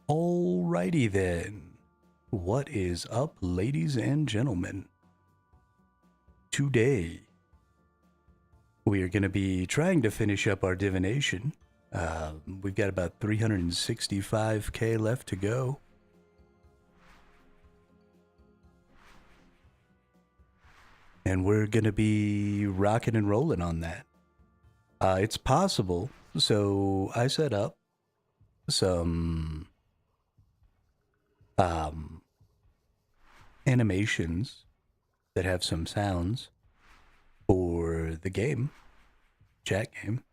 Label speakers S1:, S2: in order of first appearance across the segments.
S1: Alrighty then. What is up, ladies and gentlemen? Today, we are going to be trying to finish up our divination. We've got about 365k left to go. And we're going to be rocking and rolling on that. It's possible. So I set up some animations that have some sounds for the game, chat game.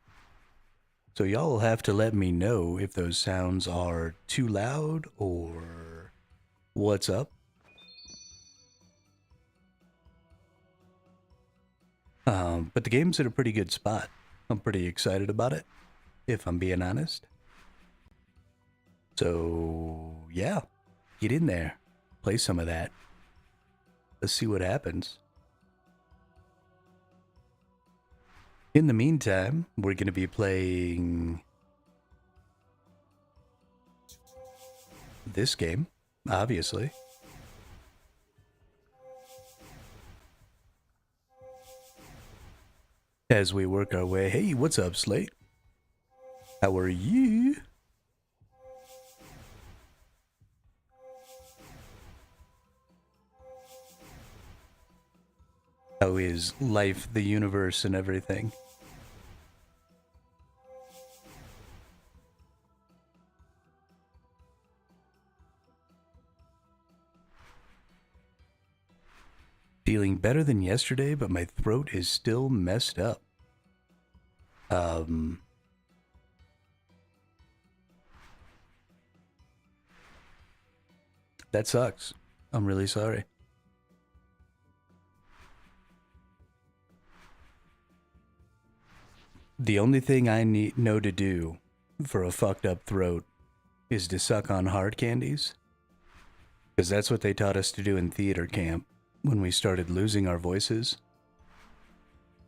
S1: So y'all will have to let me know if those sounds are too loud or what's up. But the game's in a pretty good spot. I'm pretty excited about it, if I'm being honest. So, yeah, get in there, play some of that. Let's see what happens. In the meantime, we're going to be playing this game, obviously. As we work our way. Hey, what's up, Slate? How are you? How is life, the universe, and everything? Feeling better than yesterday, but my throat is still messed up. That sucks. I'm really sorry. The only thing I know to do for a fucked up throat is to suck on hard candies. Because that's what they taught us to do in theater camp when we started losing our voices.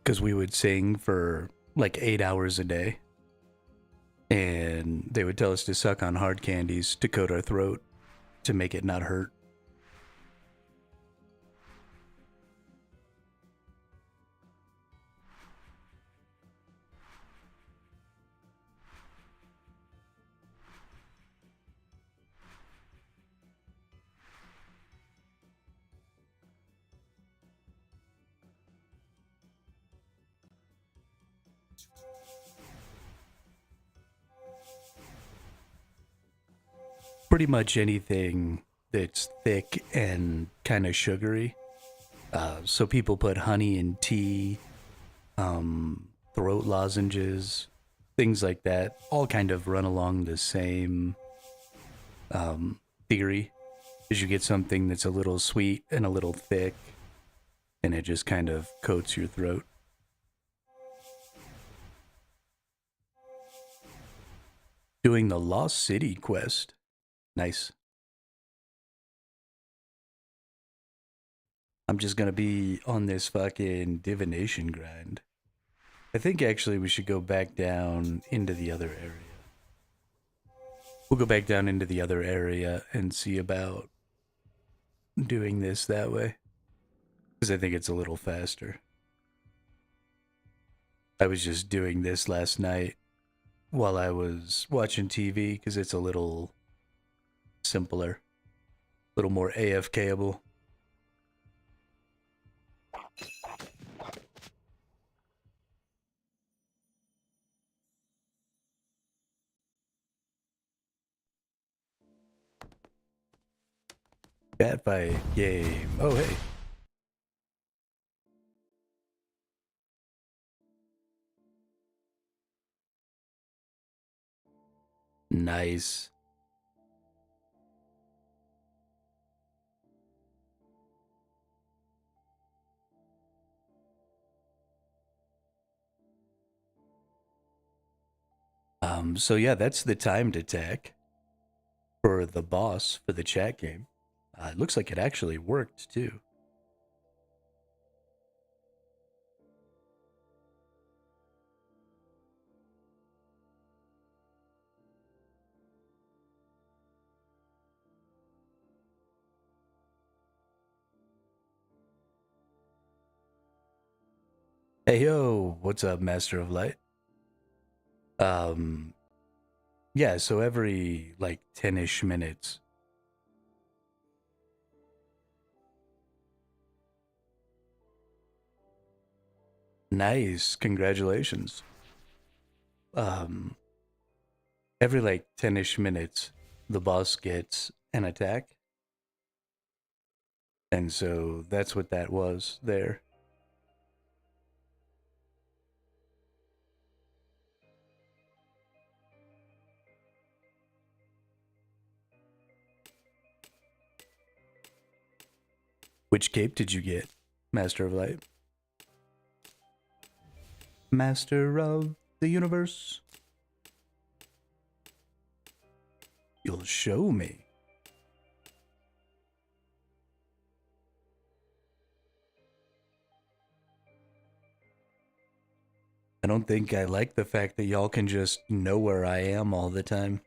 S1: Because we would sing for like 8 hours a day. And they would tell us to suck on hard candies to coat our throat to make it not hurt. Pretty much anything that's thick and kind of sugary. So people put honey in tea, throat lozenges, things like that, all kind of run along the same theory. Is you get something that's a little sweet and a little thick, and it just kind of coats your throat. Doing the Lost City quest. Nice. I'm just gonna be on this fucking divination grind. I think actually we should go back down into the other area. We'll go back down into the other area and see about doing this that way. Because I think it's a little faster. I was just doing this last night while I was watching TV because it's a little simpler, a little more AFKable. Cat fight game. Oh, hey. Nice. So yeah, that's the timed attack for the boss for the chat game. It looks like it actually worked too. Hey yo, what's up, Master of Light? Yeah, so every like 10-ish minutes. Nice, congratulations. Um, every like 10-ish minutes, the boss gets an attack. And so that's what that was there. Which cape did you get, Master of Light? Master of the universe? You'll show me. I don't think I like the fact that y'all can just know where I am all the time.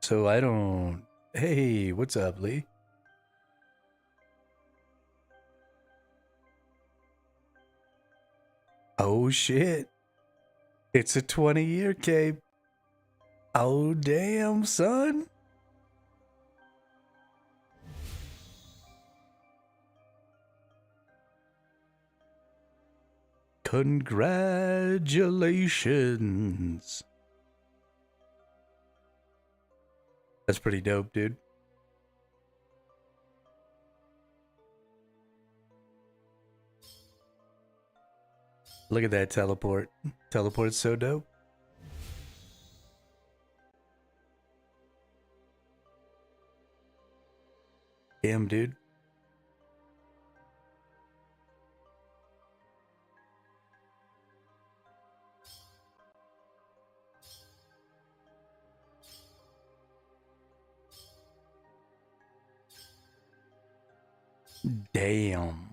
S1: So I don't... Hey, what's up, Lee? Oh shit. It's a 20-year cape. Oh damn, son. Congratulations. That's pretty dope, dude. Look at that teleport. Teleport's so dope. Damn, dude. Damn.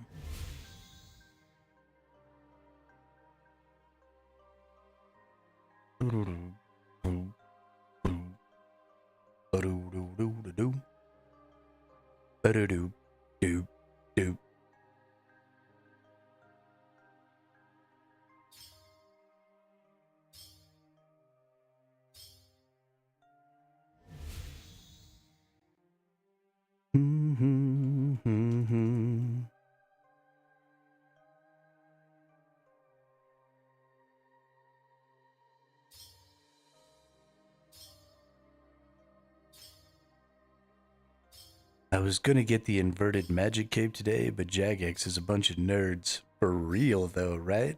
S1: I was gonna get the inverted magic cape today, but Jagex is a bunch of nerds. For real though, right?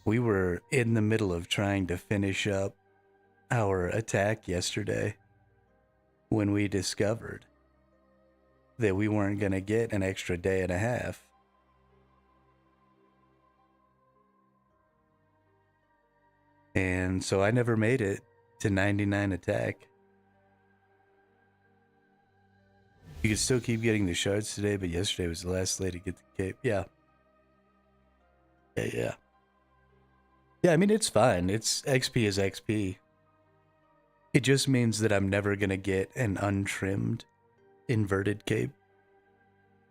S1: We were in the middle of trying to finish up our attack yesterday when we discovered that we weren't gonna get an extra day and a half. And so I never made it to 99 attack. You can still keep getting the shards today, but yesterday was the last day to get the cape. Yeah. Yeah. Yeah, I mean, it's fine. It's XP is XP. It just means that I'm never going to get an untrimmed inverted cape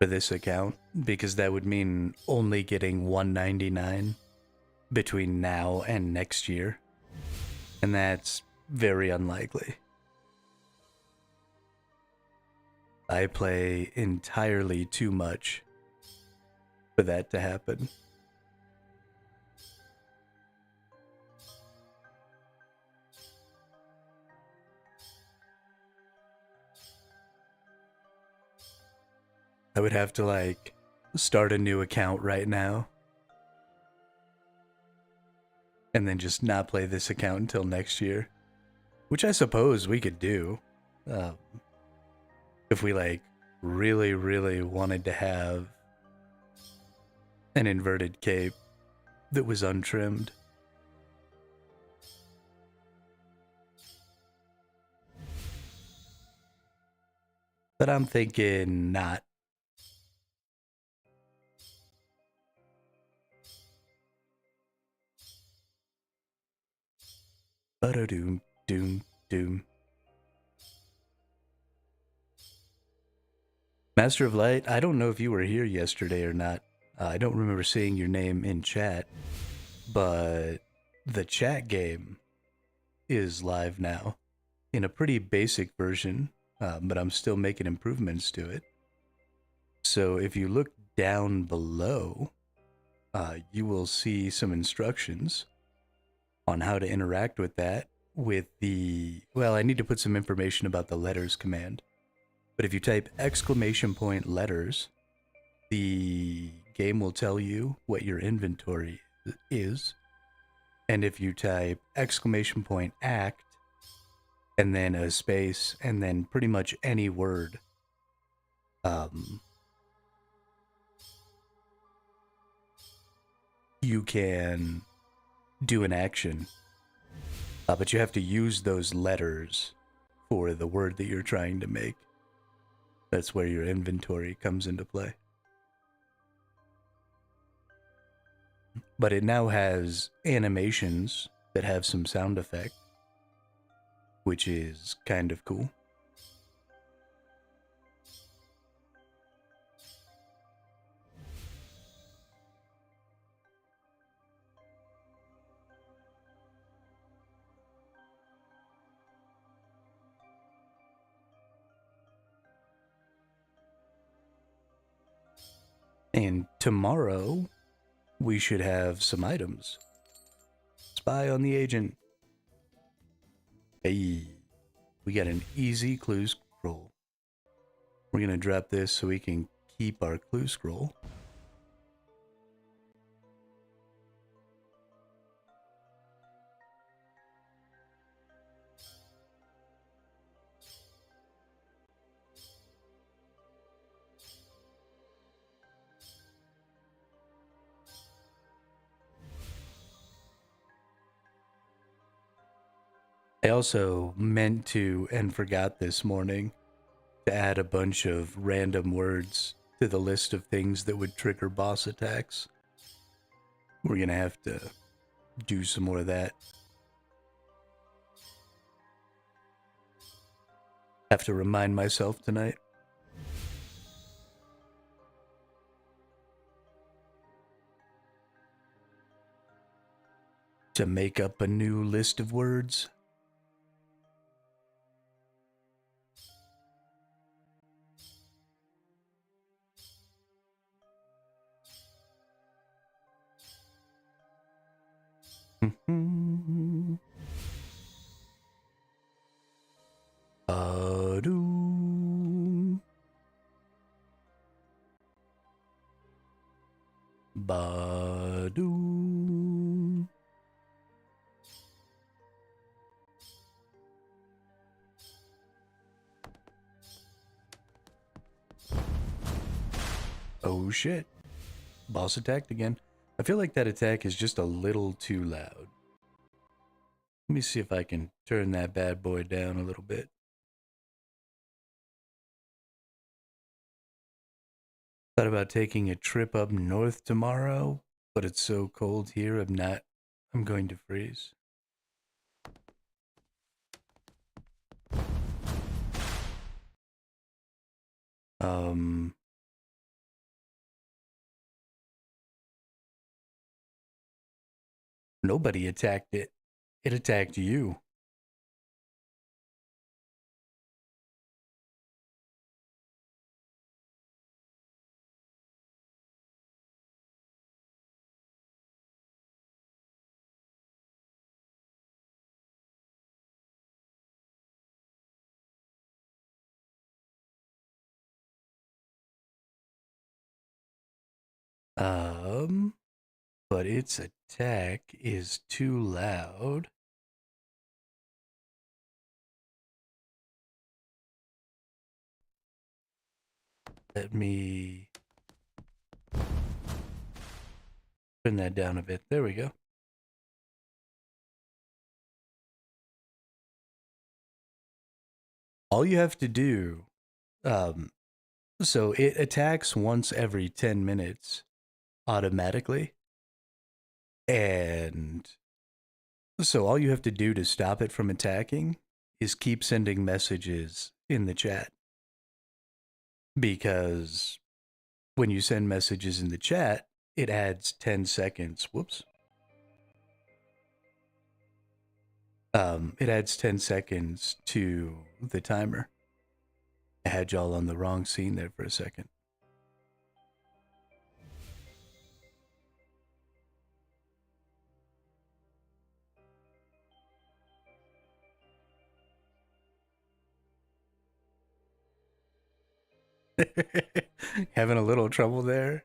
S1: for this account, because that would mean only getting 199 between now and next year. And that's very unlikely. I play entirely too much for that to happen. I would have to like start a new account right now and then just not play this account until next year, which I suppose we could do if we like really, really wanted to have an inverted cape that was untrimmed. But I'm thinking not. Ba-da-doom, doom, doom. Master of Light, I don't know if you were here yesterday or not. I don't remember seeing your name in chat, but the chat game is live now in a pretty basic version, but I'm still making improvements to it. So if you look down below, you will see some instructions on how to interact with that with the, well, I need to put some information about the letters command. But if you type !letters, the game will tell you what your inventory is. And if you type !act and then a space and then pretty much any word, you can do an action. But you have to use those letters for the word that you're trying to make. That's where your inventory comes into play. But it now has animations that have some sound effect, which is kind of cool. And tomorrow, we should have some items. Spy on the agent. Hey, we got an easy clue scroll. We're going to drop this so we can keep our clue scroll. I also meant to and forgot this morning to add a bunch of random words to the list of things that would trigger boss attacks. We're going to have to do some more of that. Have to remind myself tonight. To make up a new list of words. Ba-doom. Ba-doom. Oh shit. Boss attacked again. I feel like that attack is just a little too loud. Let me see if I can turn that bad boy down a little bit. Thought about taking a trip up north tomorrow, but it's so cold here, I'm going to freeze. Nobody attacked it. It attacked you. But its attack is too loud. Let me turn that down a bit. There we go. All you have to do, so it attacks once every 10 minutes automatically. And so all you have to do to stop it from attacking is keep sending messages in the chat. Because when you send messages in the chat, it adds 10 seconds. Whoops. It adds 10 seconds to the timer. I had y'all on the wrong scene there for a second. Having a little trouble there.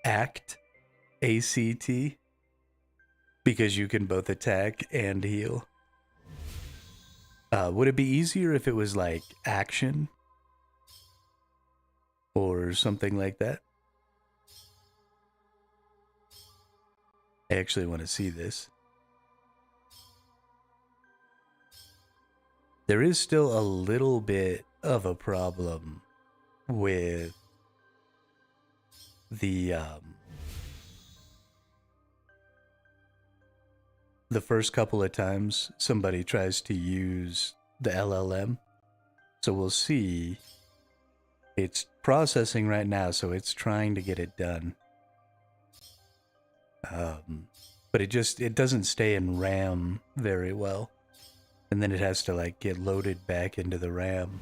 S1: ACT, ACT, because you can both attack and heal. Would it be easier if it was like action or something like that? I actually want to see this. There is still a little bit of a problem with the first couple of times somebody tries to use the LLM. So we'll see. It's processing right now, so it's trying to get it done. But it doesn't stay in RAM very well. And then it has to like get loaded back into the RAM.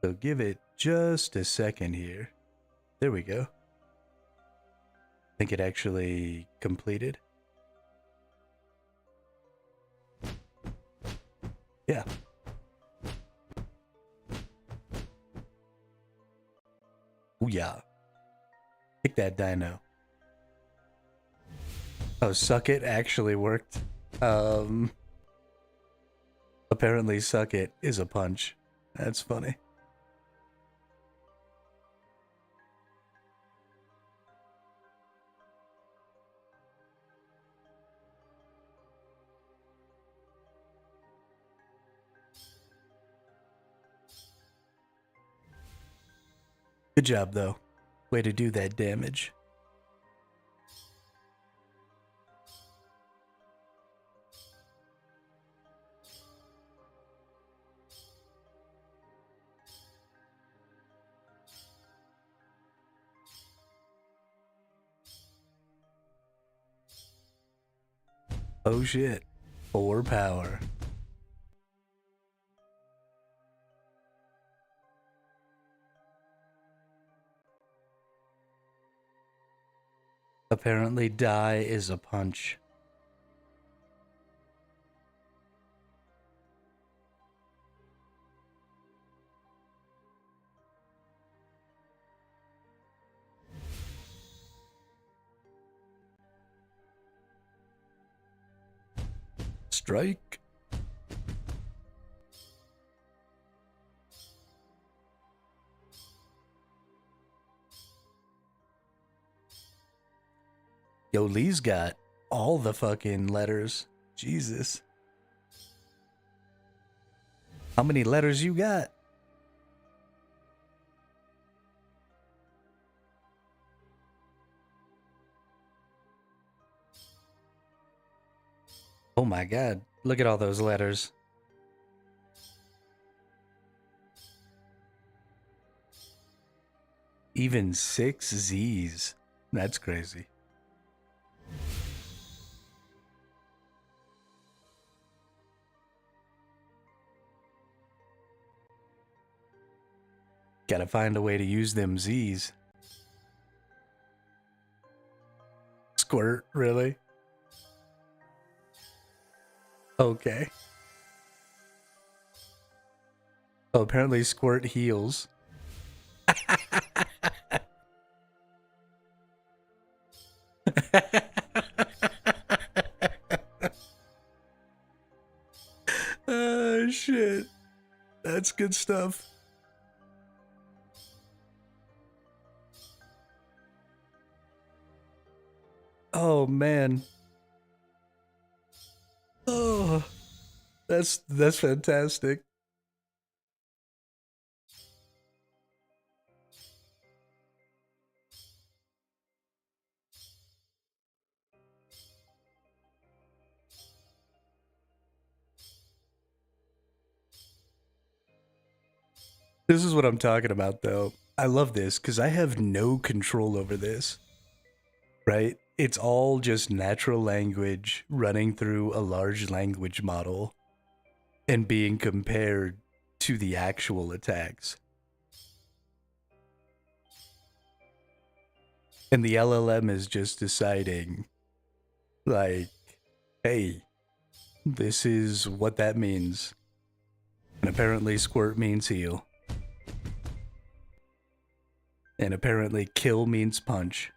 S1: So give it just a second here. There we go. I think it actually completed. Yeah. Ooh, yeah. Pick that dino. Oh, suck it actually worked. Apparently suck it is a punch. That's funny. Good job, though. Way to do that damage. Oh shit. 4 power. Apparently die is a punch. Strike. Yo, Lee's got all the fucking letters. Jesus. How many letters you got? Oh my god. Look at all those letters. Even 6 Z's. That's crazy. Gotta find a way to use them Z's. Squirt, really? Okay. Oh, apparently squirt heals. Oh, shit. That's good stuff. Oh man. Oh, that's fantastic. This is what I'm talking about, though. I love this because I have no control over this, right? It's all just natural language running through a large language model and being compared to the actual attacks. And the LLM is just deciding, like, hey, this is what that means. And apparently, squirt means heal. And apparently, kill means punch.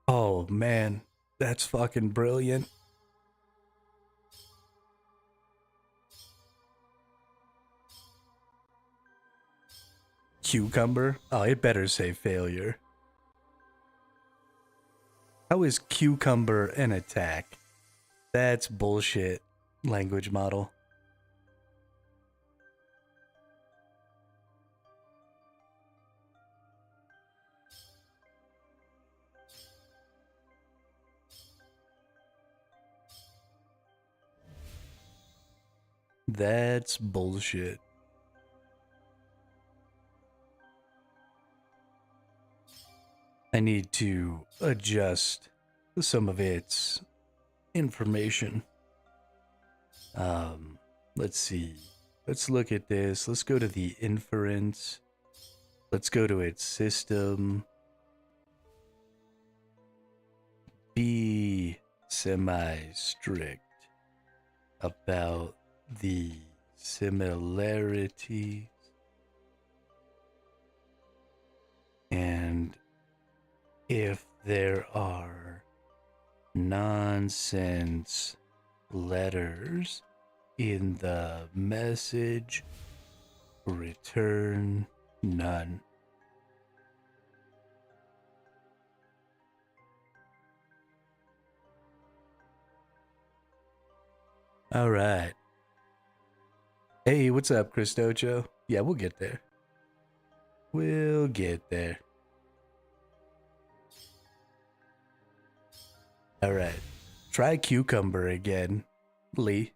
S1: Oh man, that's fucking brilliant. Cucumber? Oh, it better say failure. How is cucumber an attack? That's bullshit. Language model. That's bullshit. I need to adjust some of its information. Let's see. Let's look at this. Let's go to the inference. Let's go to its system. Be semi-strict about the similarities and if there are nonsense letters in the message, return none. All right. Hey, what's up, Christocho? Yeah, we'll get there. We'll get there. All right. Try cucumber again, Lee.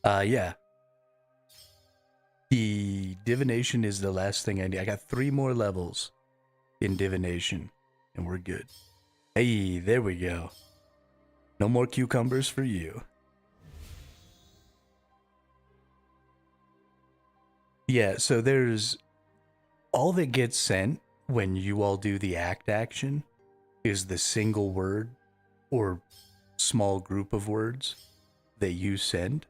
S1: Yeah. The divination is the last thing I need. I got 3 more levels in divination, and we're good. Hey, there we go. No more cucumbers for you. Yeah, so there's all that gets sent when you all do the action is the single word or small group of words that you send.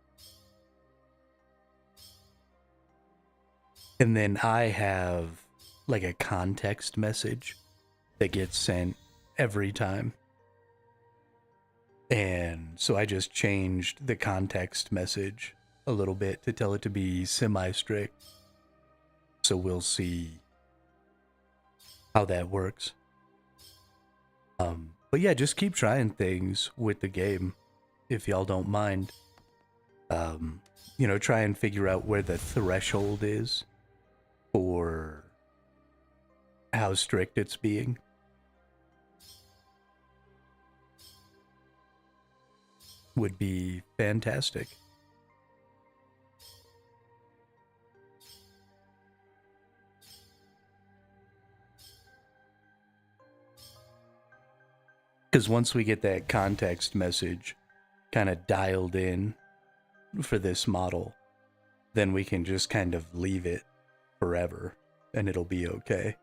S1: And then I have like a context message that gets sent every time. And so I just changed the context message a little bit to tell it to be semi-strict. So we'll see how that works. But yeah, just keep trying things with the game if y'all don't mind. You know, try and figure out where the threshold is for how strict it's being. Would be fantastic. Because once we get that context message kind of dialed in for this model, then we can just kind of leave it forever and it'll be okay.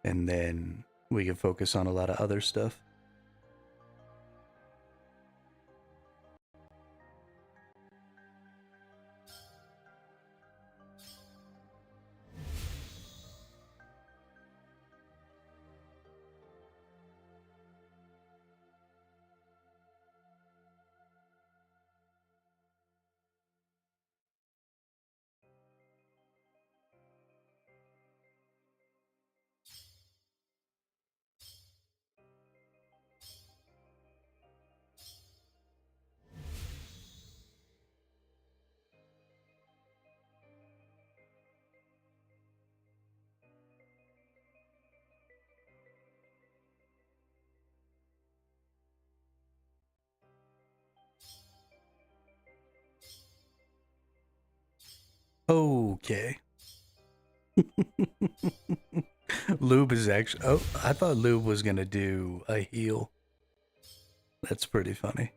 S1: And then we can focus on a lot of other stuff. Okay. Lube is actually... Oh, I thought Lube was going to do a heal. That's pretty funny.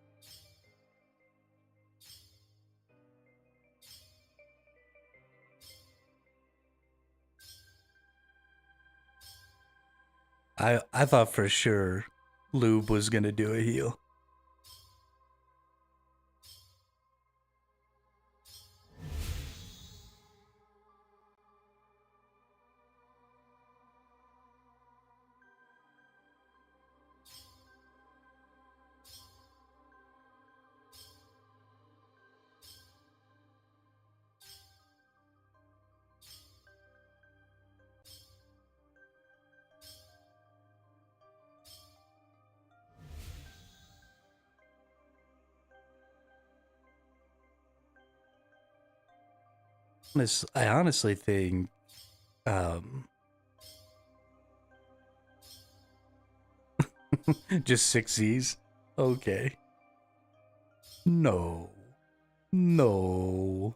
S1: I thought for sure Lube was going to do a heal. I honestly think just 6 Z's. Okay. No. No.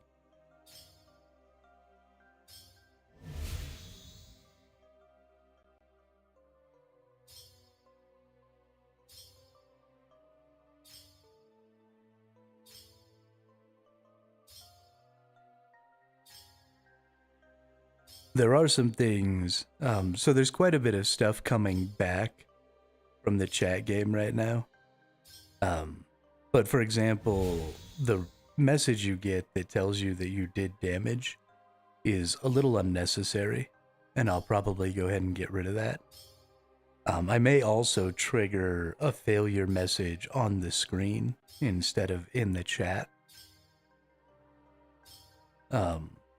S1: There are some things. So there's quite a bit of stuff coming back from the chat game right now. But for example, the message you get that tells you that you did damage is a little unnecessary, and I'll probably go ahead and get rid of that. I may also trigger a failure message on the screen instead of in the chat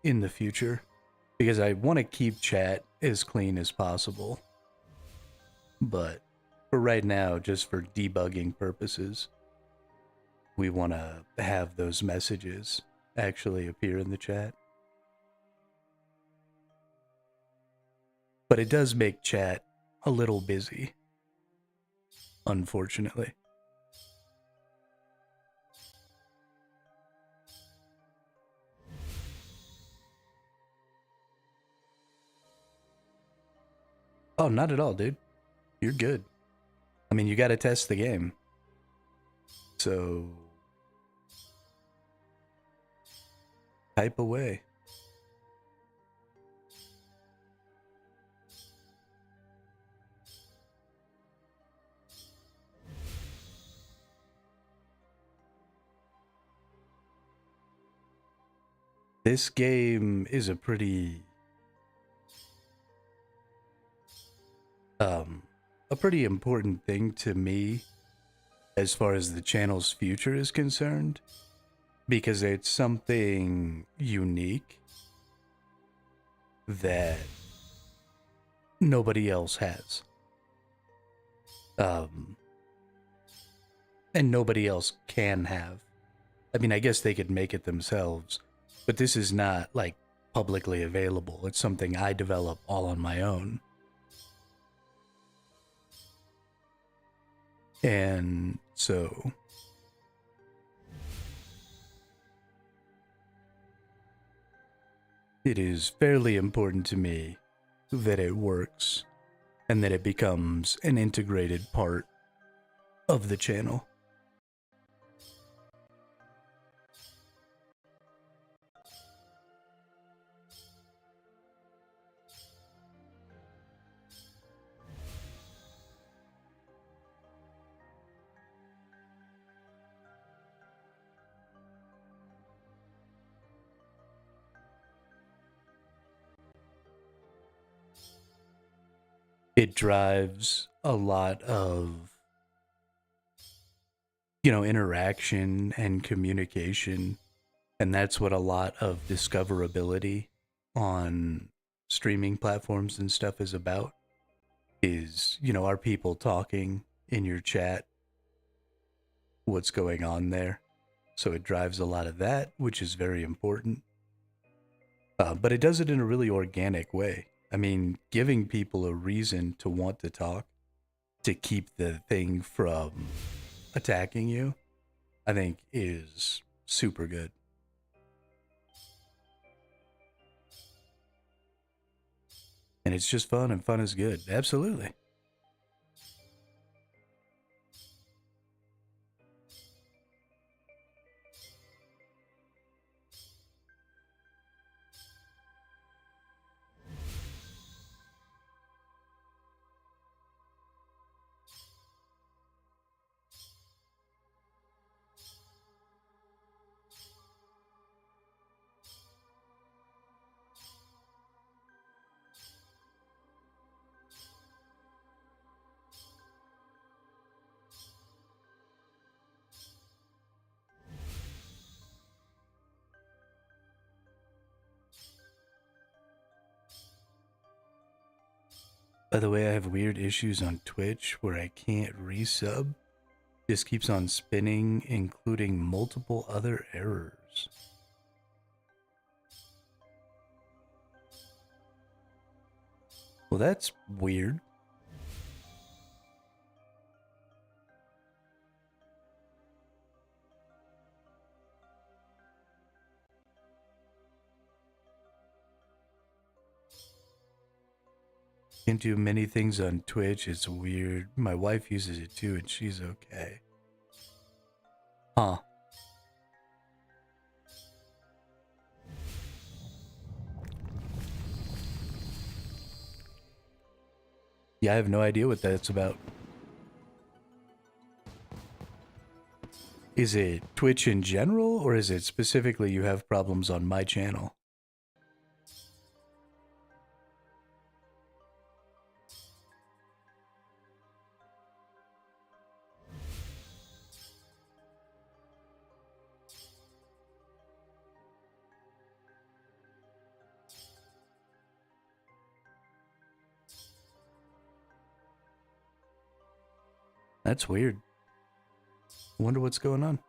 S1: in the future, because I want to keep chat as clean as possible. But for right now, just for debugging purposes, we want to have those messages actually appear in the chat. But it does make chat a little busy, unfortunately. Oh, not at all, dude. You're good. I mean, you got to test the game. So, type away. This game is a pretty important thing to me as far as the channel's future is concerned, because it's something unique that nobody else has. And nobody else can have. I mean, I guess they could make it themselves, but this is not like publicly available. It's something I develop all on my own. And so it is fairly important to me that it works and that it becomes an integrated part of the channel. It drives a lot of, interaction and communication. And that's what a lot of discoverability on streaming platforms and stuff is about, is, are people talking in your chat? What's going on there? So it drives a lot of that, which is very important. But it does it in a really organic way. I mean, giving people a reason to want to talk, to keep the thing from attacking you, I think is super good. And it's just fun, and fun is good. Absolutely. By the way, I have weird issues on Twitch where I can't resub. Just keeps on spinning, including multiple other errors. Well, that's weird. Can't do many things on Twitch. It's weird. My wife uses it too, and she's okay. Huh. Yeah, I have no idea what that's about. Is it Twitch in general, or is it specifically you have problems on my channel? That's weird. I wonder what's going on.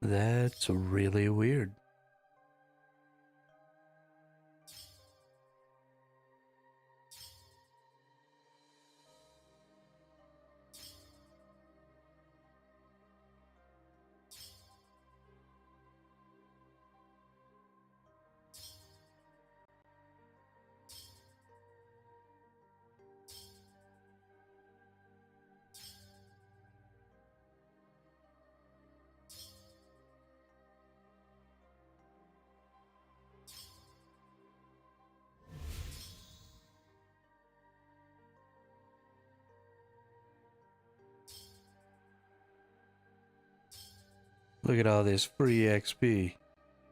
S1: That's really weird. Look at all this free XP.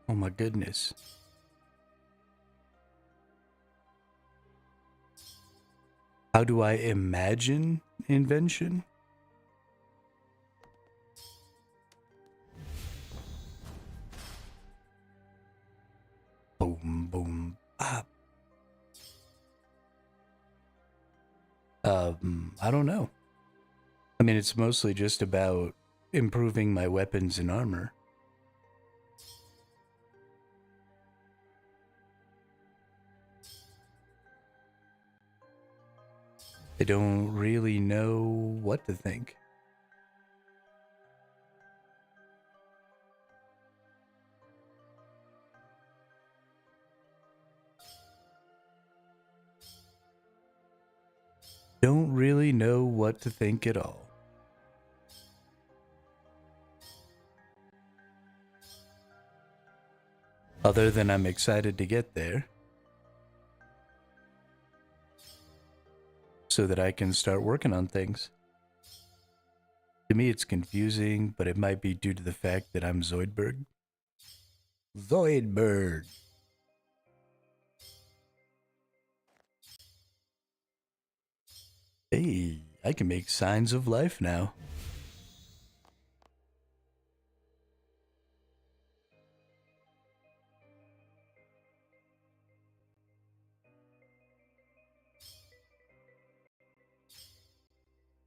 S1: Oh my goodness. How do I imagine invention? Boom, boom, bop. I don't know. I mean, it's mostly just about improving my weapons and armor. I don't really know what to think. Don't really know what to think at all. Other than I'm excited to get there, so that I can start working on things. To me, it's confusing, but it might be due to the fact that I'm Zoidberg. Zoidberg! Hey, I can make signs of life now.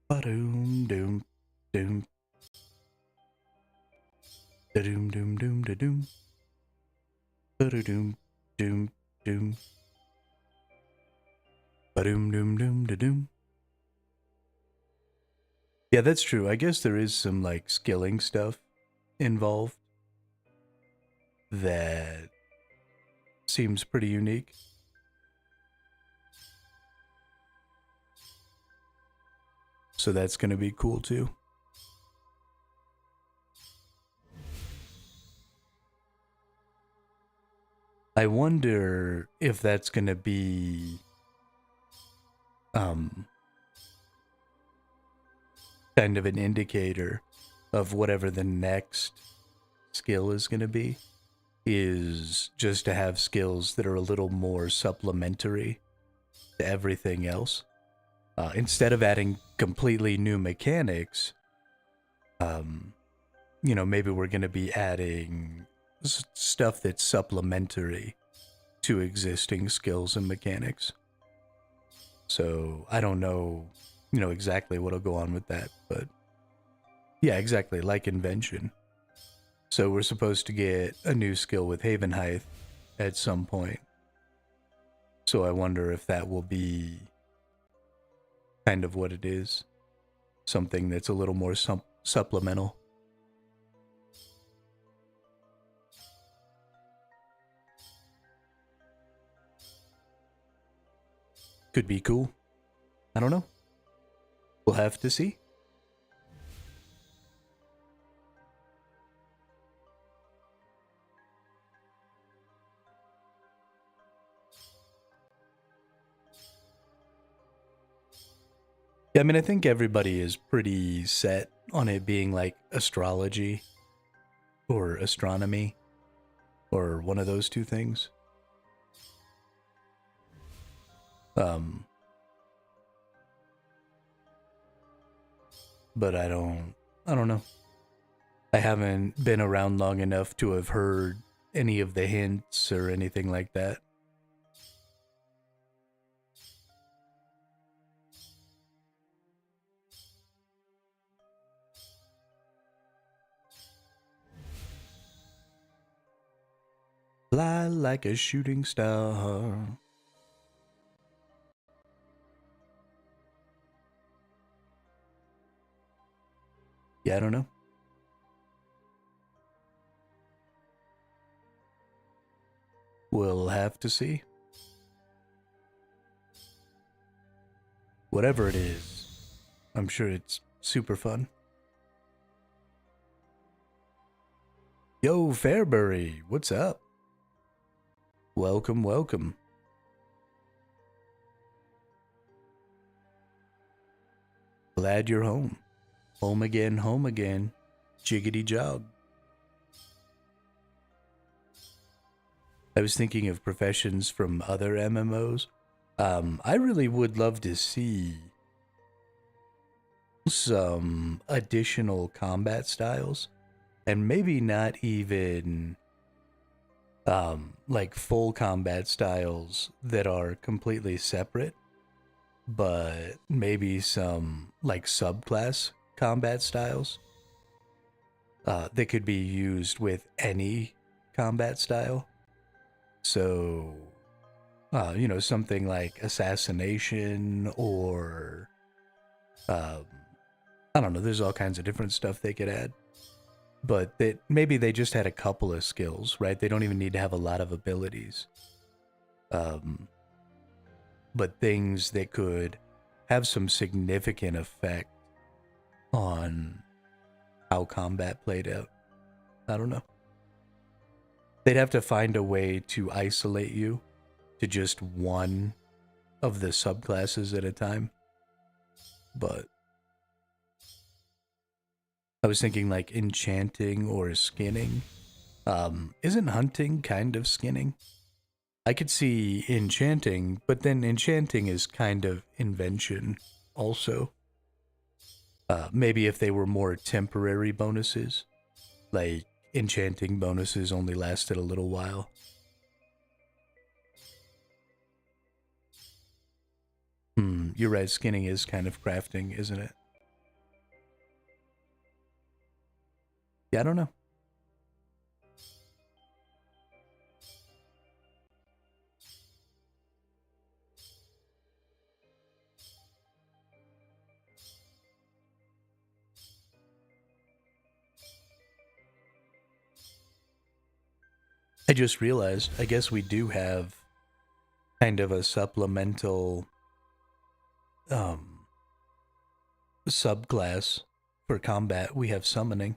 S1: Ba-doom, doom, doom. Da-doom, doom, doom, da-doom. Ba-da-doom, doom, doom. Ba-doom, doom, doom, da-doom. Yeah, that's true. I guess there is some like skilling stuff involved that seems pretty unique. So that's going to be cool too. I wonder if that's going to be kind of an indicator of whatever the next skill is going to be, is just to have skills that are a little more supplementary to everything else. Instead of adding completely new mechanics, maybe we're going to be adding stuff that's supplementary to existing skills and mechanics. So I don't know, exactly what'll go on with that, but yeah, exactly, like invention. So we're supposed to get a new skill with Haven Height at some point. So I wonder if that will be kind of what it is. Something that's a little more supplemental. Could be cool. I don't know. We'll have to see. Yeah, I mean, I think everybody is pretty set on it being like astrology or astronomy or one of those two things. But I don't know. I haven't been around long enough to have heard any of the hints or anything like that. Fly like a shooting star. Yeah, I don't know. We'll have to see. Whatever it is, I'm sure it's super fun. Yo, Fairbury, what's up? Welcome, welcome. Glad you're home. Home again, jiggity jog. I was thinking of professions from other MMOs. I really would love to see some additional combat styles, and maybe not even like full combat styles that are completely separate, but maybe some like subclass combat styles that could be used with any combat style. So, something like assassination or, I don't know, there's all kinds of different stuff they could add. But that maybe they just had a couple of skills, right? They don't even need to have a lot of abilities. But things that could have some significant effect on how combat played out. I don't know. They'd have to find a way to isolate you to just one of the subclasses at a time. But I was thinking like enchanting or skinning. Isn't hunting kind of skinning? I could see enchanting, but then enchanting is kind of invention also. Maybe if they were more temporary bonuses, like enchanting bonuses only lasted a little while. You're right, skinning is kind of crafting, isn't it? Yeah, I don't know. I just realized, I guess we do have kind of a supplemental subclass for combat. We have summoning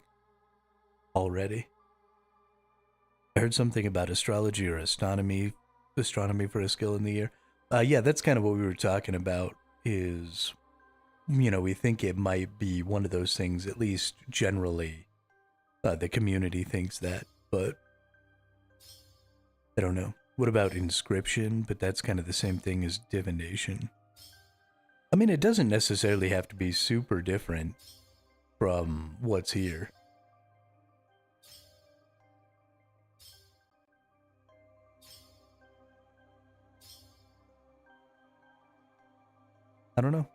S1: already. I heard something about astrology or astronomy for a skill in the year. Yeah, that's kind of what we were talking about is, you know, we think it might be one of those things, at least generally. The community thinks that, but I don't know. What about inscription? But that's kind of the same thing as divination. I mean, it doesn't necessarily have to be super different from what's here. I don't know.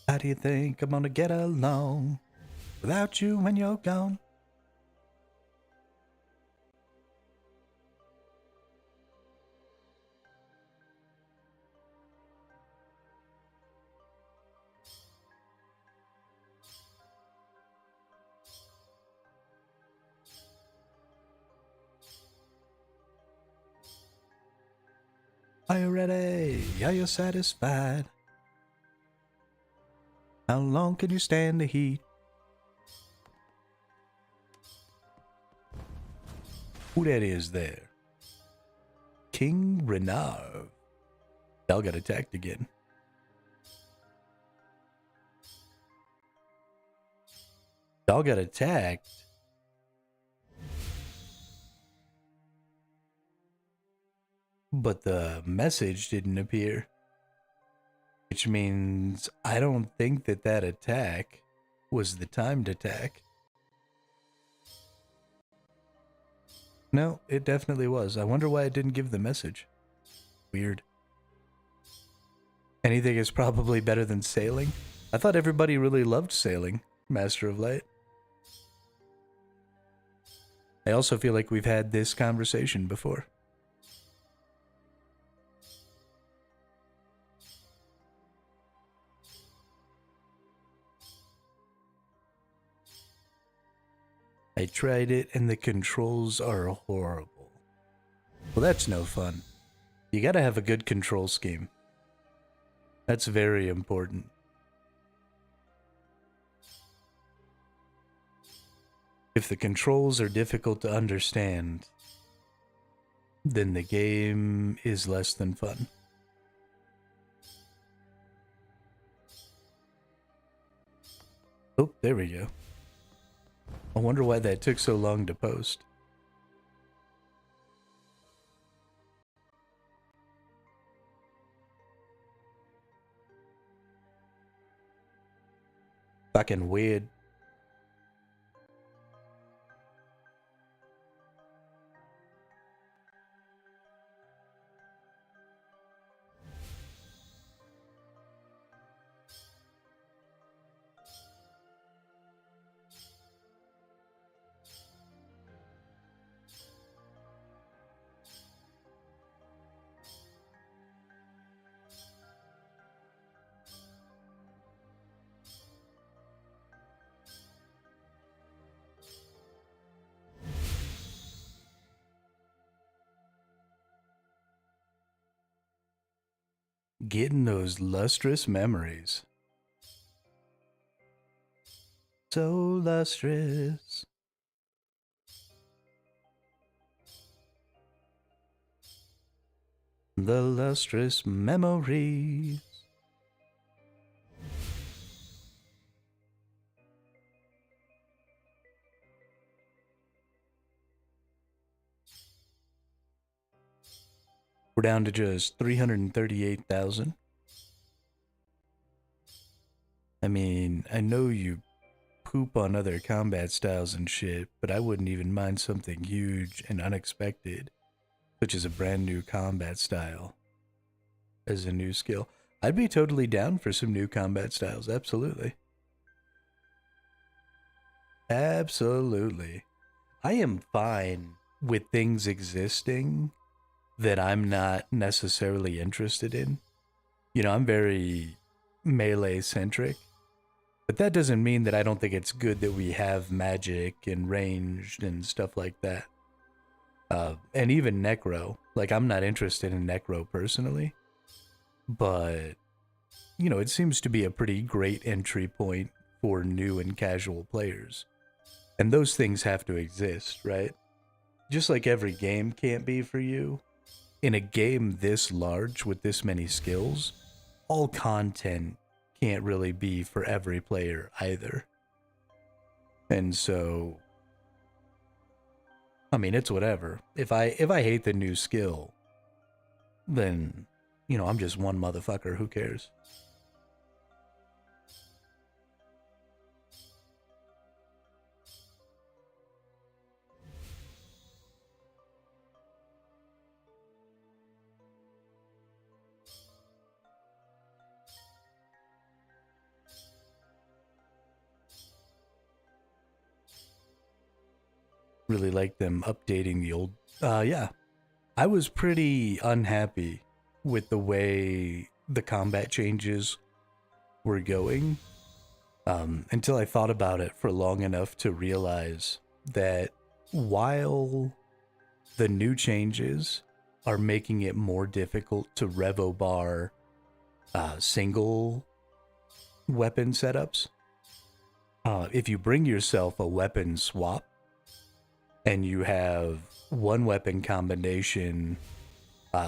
S1: How do you think I'm gonna get along without you when you're gone? Are you ready? Are you satisfied? How long can you stand the heat? Who that is there? King Renard. Y'all got attacked again. Y'all got attacked. But the message didn't appear. Which means I don't think that that attack was the timed attack. No, it definitely was. I wonder why it didn't give the message. Weird. Anything is probably better than sailing. I thought everybody really loved sailing, Master of Light. I also feel like we've had this conversation before. I tried it and the controls are horrible. Well, that's no fun. You gotta have a good control scheme. That's very important. If the controls are difficult to understand, then the game is less than fun. Oh, there we go. I wonder why that took so long to post. Fucking weird. Getting those lustrous memories. So lustrous. The lustrous memories. We're down to just 338,000. I mean, I know you poop on other combat styles and shit, but I wouldn't even mind something huge and unexpected, such as a brand new combat style as a new skill. I'd be totally down for some new combat styles, absolutely. Absolutely. I am fine with things existing that I'm not necessarily interested in. You know, I'm very melee centric, but that doesn't mean that I don't think it's good that we have magic and ranged and stuff like that. And even necro. Like, I'm not interested in necro personally, but, you know, it seems to be a pretty great entry point for new and casual players. And those things have to exist, right? Just like every game can't be for you, in a game this large with this many skills, all content can't really be for every player either. And so, I mean, it's whatever. If I hate the new skill, then, you know, I'm just one motherfucker. Who cares? Really like them updating the old. Yeah, I was pretty unhappy with the way the combat changes were going, until I thought about it for long enough to realize that while the new changes are making it more difficult to revo bar single weapon setups, if you bring yourself a weapon swap and you have one weapon combination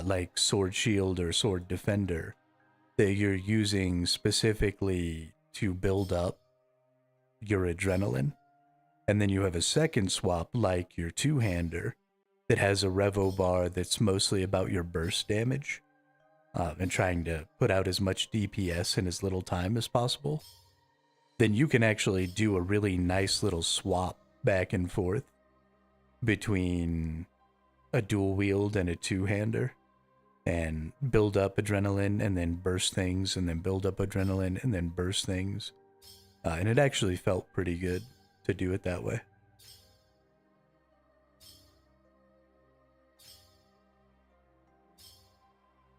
S1: like sword shield or sword defender that you're using specifically to build up your adrenaline, and then you have a second swap like your two-hander that has a revo bar that's mostly about your burst damage, and trying to put out as much DPS in as little time as possible, then you can actually do a really nice little swap back and forth between a dual wield and a two-hander, and build up adrenaline and then burst things, and then build up adrenaline and then burst things. And it actually felt pretty good to do it that way.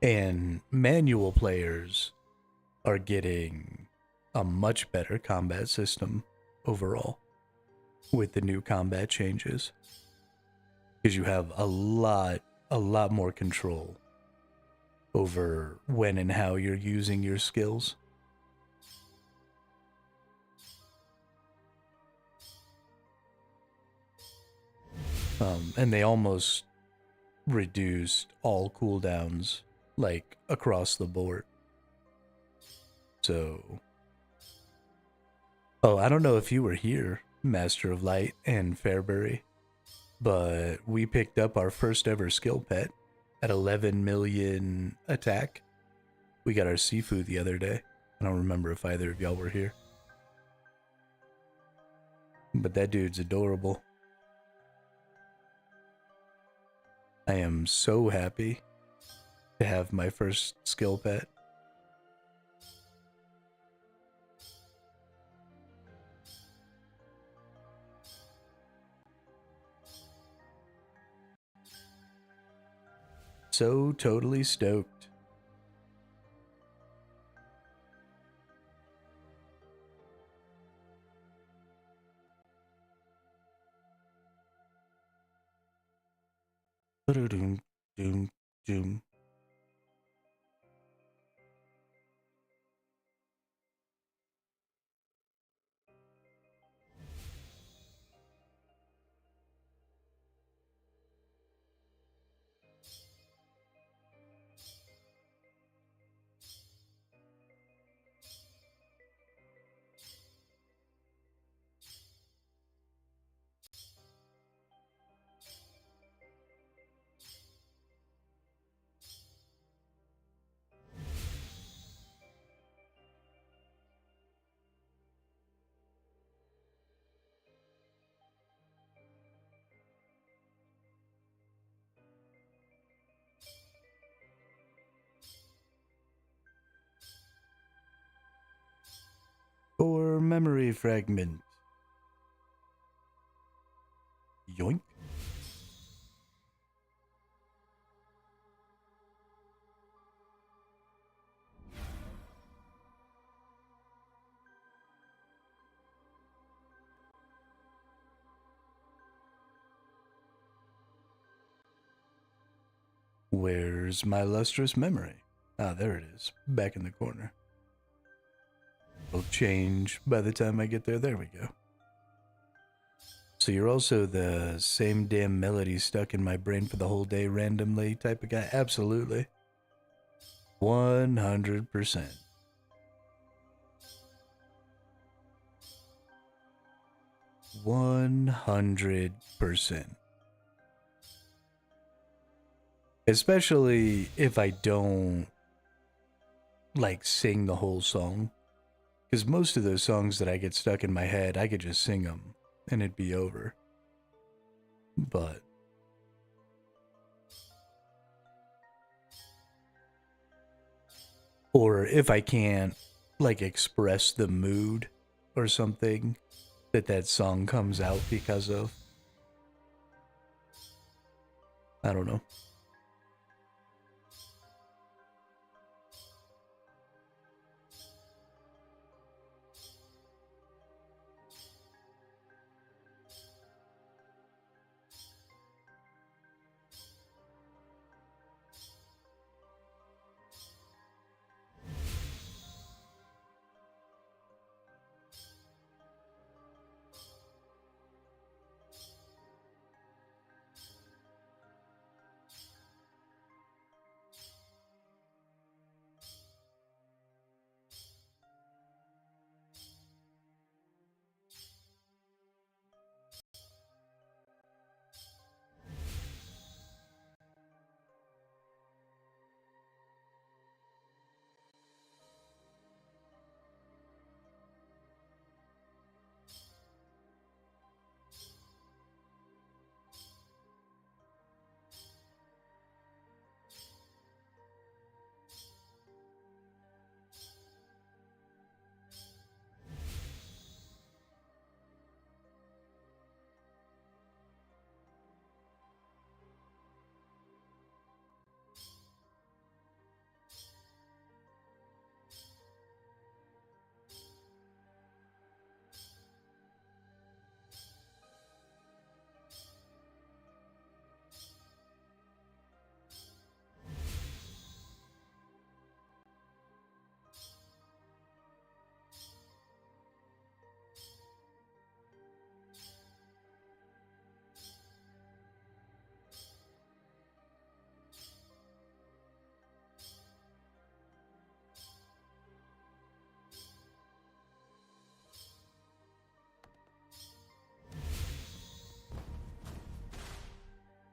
S1: And manual players are getting a much better combat system overall with the new combat changes, because you have a lot more control over when and how you're using your skills. And they almost reduced all cooldowns, like, across the board. So, oh, I don't know if you were here, Master of Light and Fairbury, but we picked up our first ever skill pet at 11 million attack. We got our seafood the other day. I don't remember if either of y'all were here, but that dude's adorable. I am so happy to have my first skill pet. So totally stoked. Doom, doom, doom. Or memory fragment. Where's my lustrous memory? Ah, there it is. Back in the corner. It'll change by the time I get there. There we go. So you're also the same damn melody stuck in my brain for the whole day randomly type of guy? Absolutely. 100%. %100%. Especially if I don't like sing the whole song. Because most of those songs that I get stuck in my head, I could just sing them and it'd be over. But or if I can't like express the mood or something that song comes out because of, I don't know.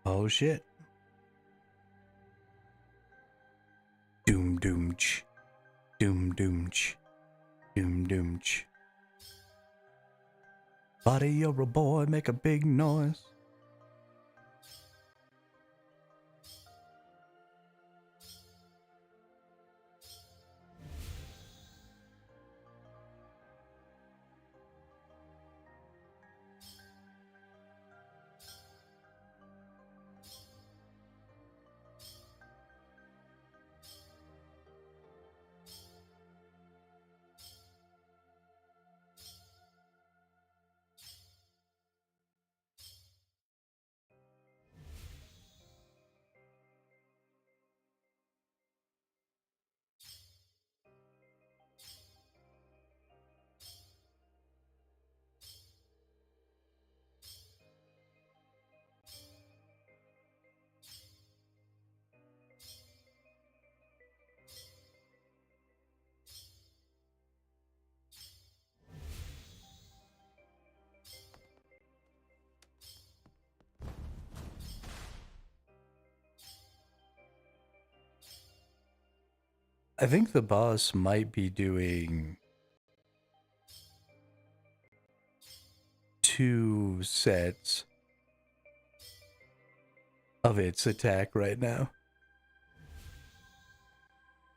S1: Oh shit. Doom doom ch. Doom doom ch. Doom doom ch. Buddy, you're a boy, make a big noise. I think the boss might be doing 2 sets of its attack right now.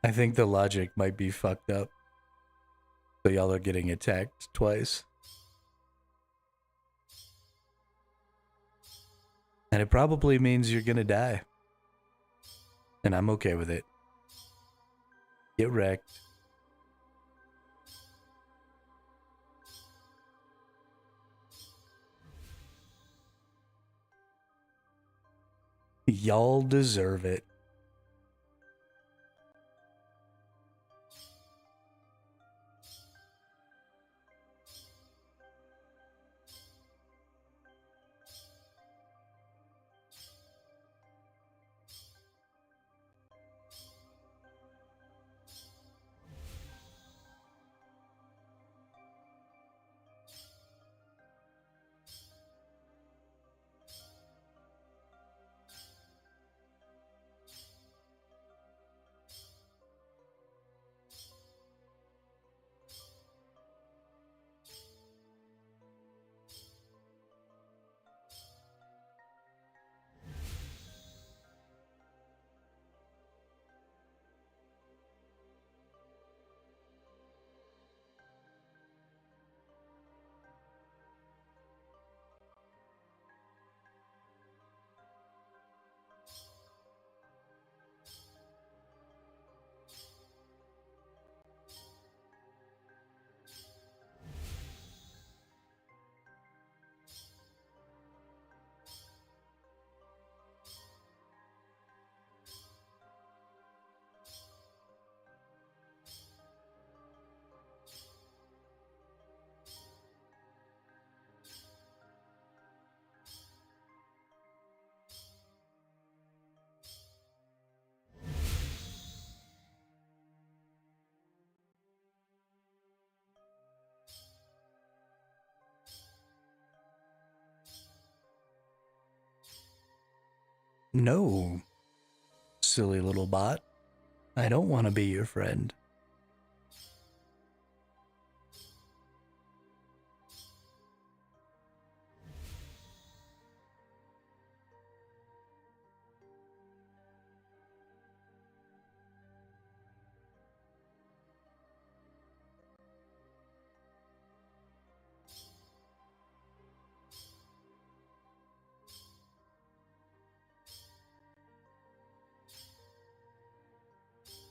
S1: I think the logic might be fucked up. So y'all are getting attacked twice. And it probably means you're gonna die. And I'm okay with it. Get wrecked. Y'all deserve it. No, silly little bot. I don't want to be your friend.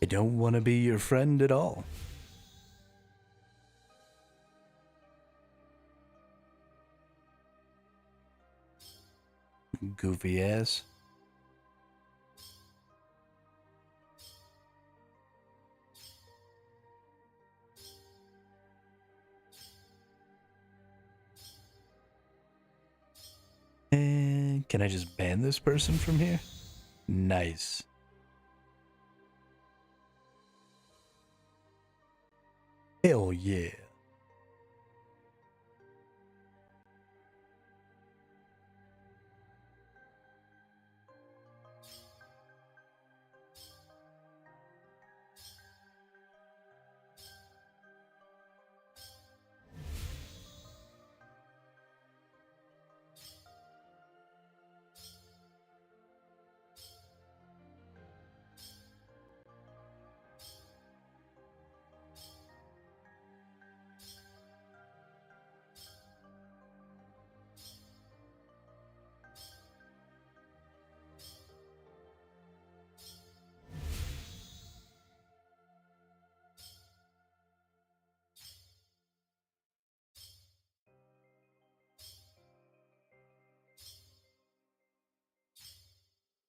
S1: I don't want to be your friend at all. Goofy ass. And can I just ban this person from here? Nice. Hell yeah.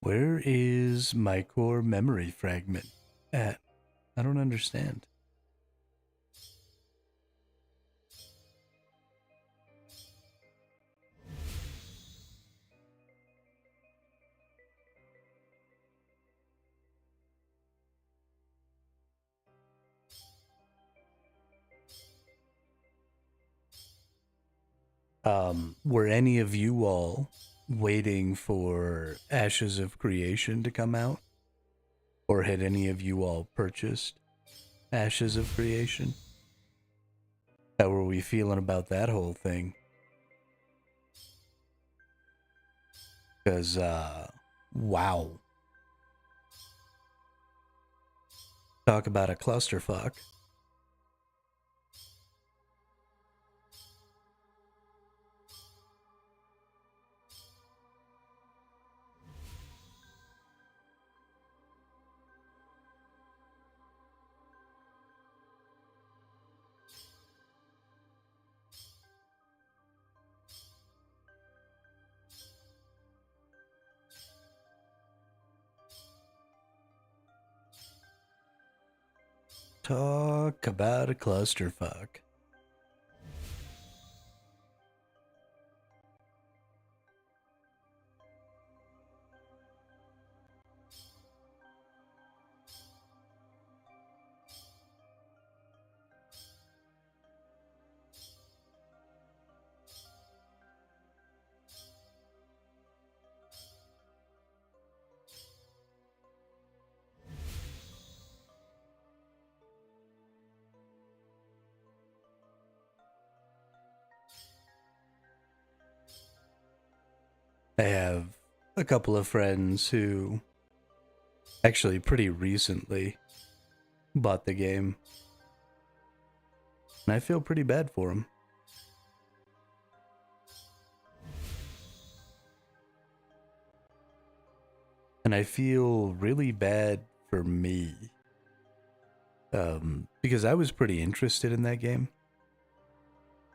S1: Where is my core memory fragment at? I don't understand. Were any of you all waiting for Ashes of Creation to come out? Or had any of you all purchased Ashes of Creation? How were we feeling about that whole thing? Because, wow. Talk about a clusterfuck. Talk about a clusterfuck. I have a couple of friends who actually pretty recently bought the game. And I feel pretty bad for them. And I feel really bad for me. Because I was pretty interested in that game.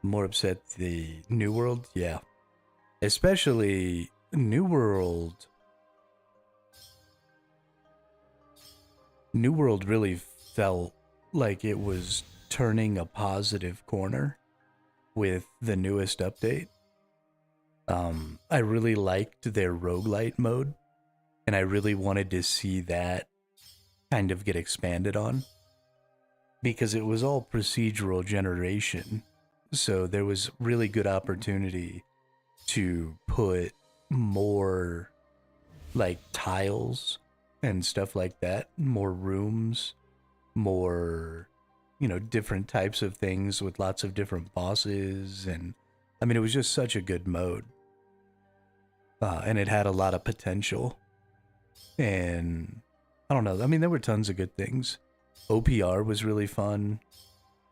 S1: More upset the New World, yeah. Especially New World. New World really felt like it was turning a positive corner with the newest update. I really liked their roguelite mode, and I really wanted to see that kind of get expanded on, because it was all procedural generation, so there was really good opportunity to put more like tiles and stuff like that, more rooms, more, different types of things with lots of different bosses. And I mean, it was just such a good mode. And it had a lot of potential. And I don't know. I mean, there were tons of good things. OPR was really fun.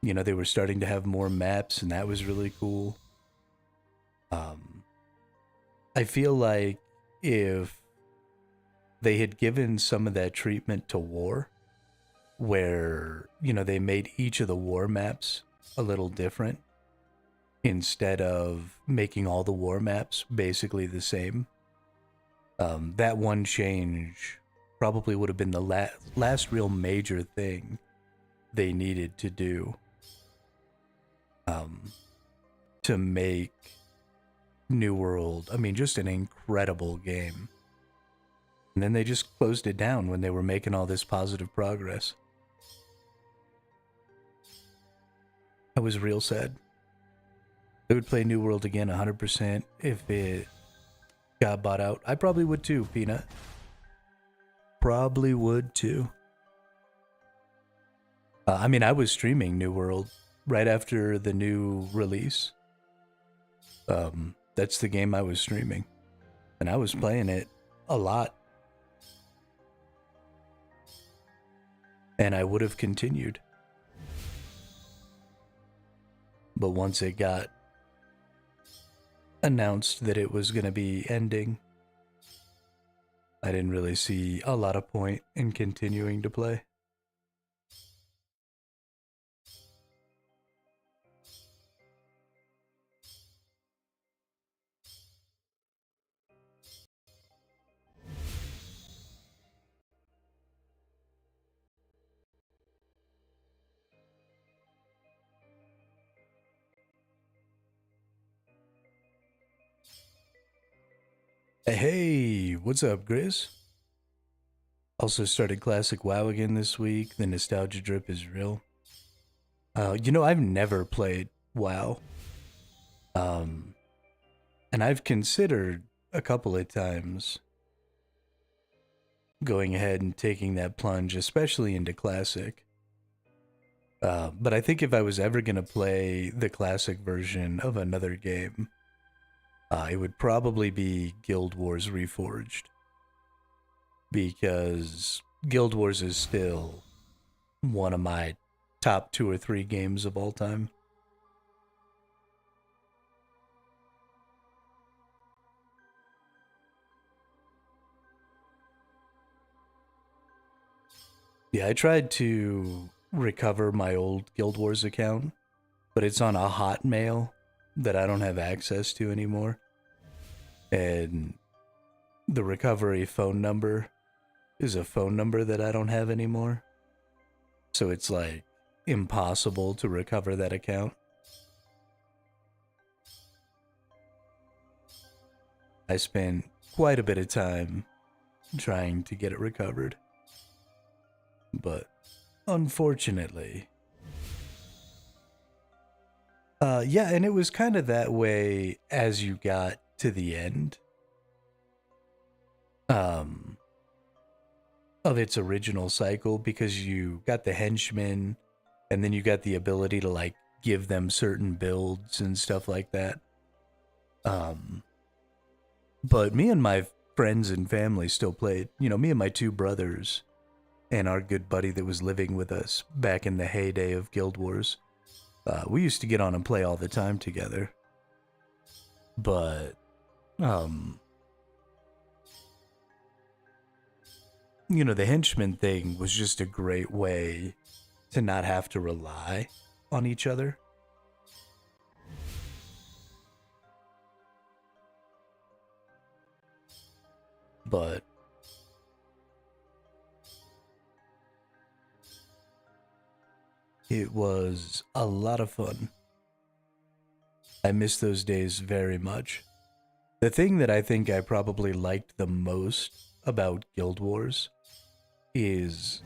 S1: They were starting to have more maps, and that was really cool. I feel like if they had given some of that treatment to war, where, they made each of the war maps a little different, instead of making all the war maps basically the same, that one change probably would have been the last real major thing they needed to do to make New World, I mean, just an incredible game. And then they just closed it down when they were making all this positive progress. I was real sad. I would play New World again 100% if it got bought out. I probably would too, Peanut. Probably would too. I mean, I was streaming New World right after the new release. That's the game I was streaming. And I was playing it a lot. And I would have continued. But once it got announced that it was going to be ending, I didn't really see a lot of point in continuing to play. Hey, what's up, Grizz? Also started Classic WoW again this week. The nostalgia drip is real. I've never played WoW. And I've considered a couple of times going ahead and taking that plunge, especially into Classic. But I think if I was ever going to play the Classic version of another game, it would probably be Guild Wars Reforged. Because Guild Wars is still one of my top 2 or 3 games of all time. Yeah, I tried to recover my old Guild Wars account, but it's on a Hotmail that I don't have access to anymore. And the recovery phone number is a phone number that I don't have anymore. So it's like impossible to recover that account. I spent quite a bit of time trying to get it recovered. But unfortunately, yeah, and it was kind of that way as you got to the end of its original cycle, because you got the henchmen and then you got the ability to like give them certain builds and stuff like that. But me and my friends and family still played. Me and my 2 brothers and our good buddy that was living with us back in the heyday of Guild Wars. We used to get on and play all the time together. But, the henchman thing was just a great way to not have to rely on each other. But it was a lot of fun. I miss those days very much. The thing that I think I probably liked the most about Guild Wars is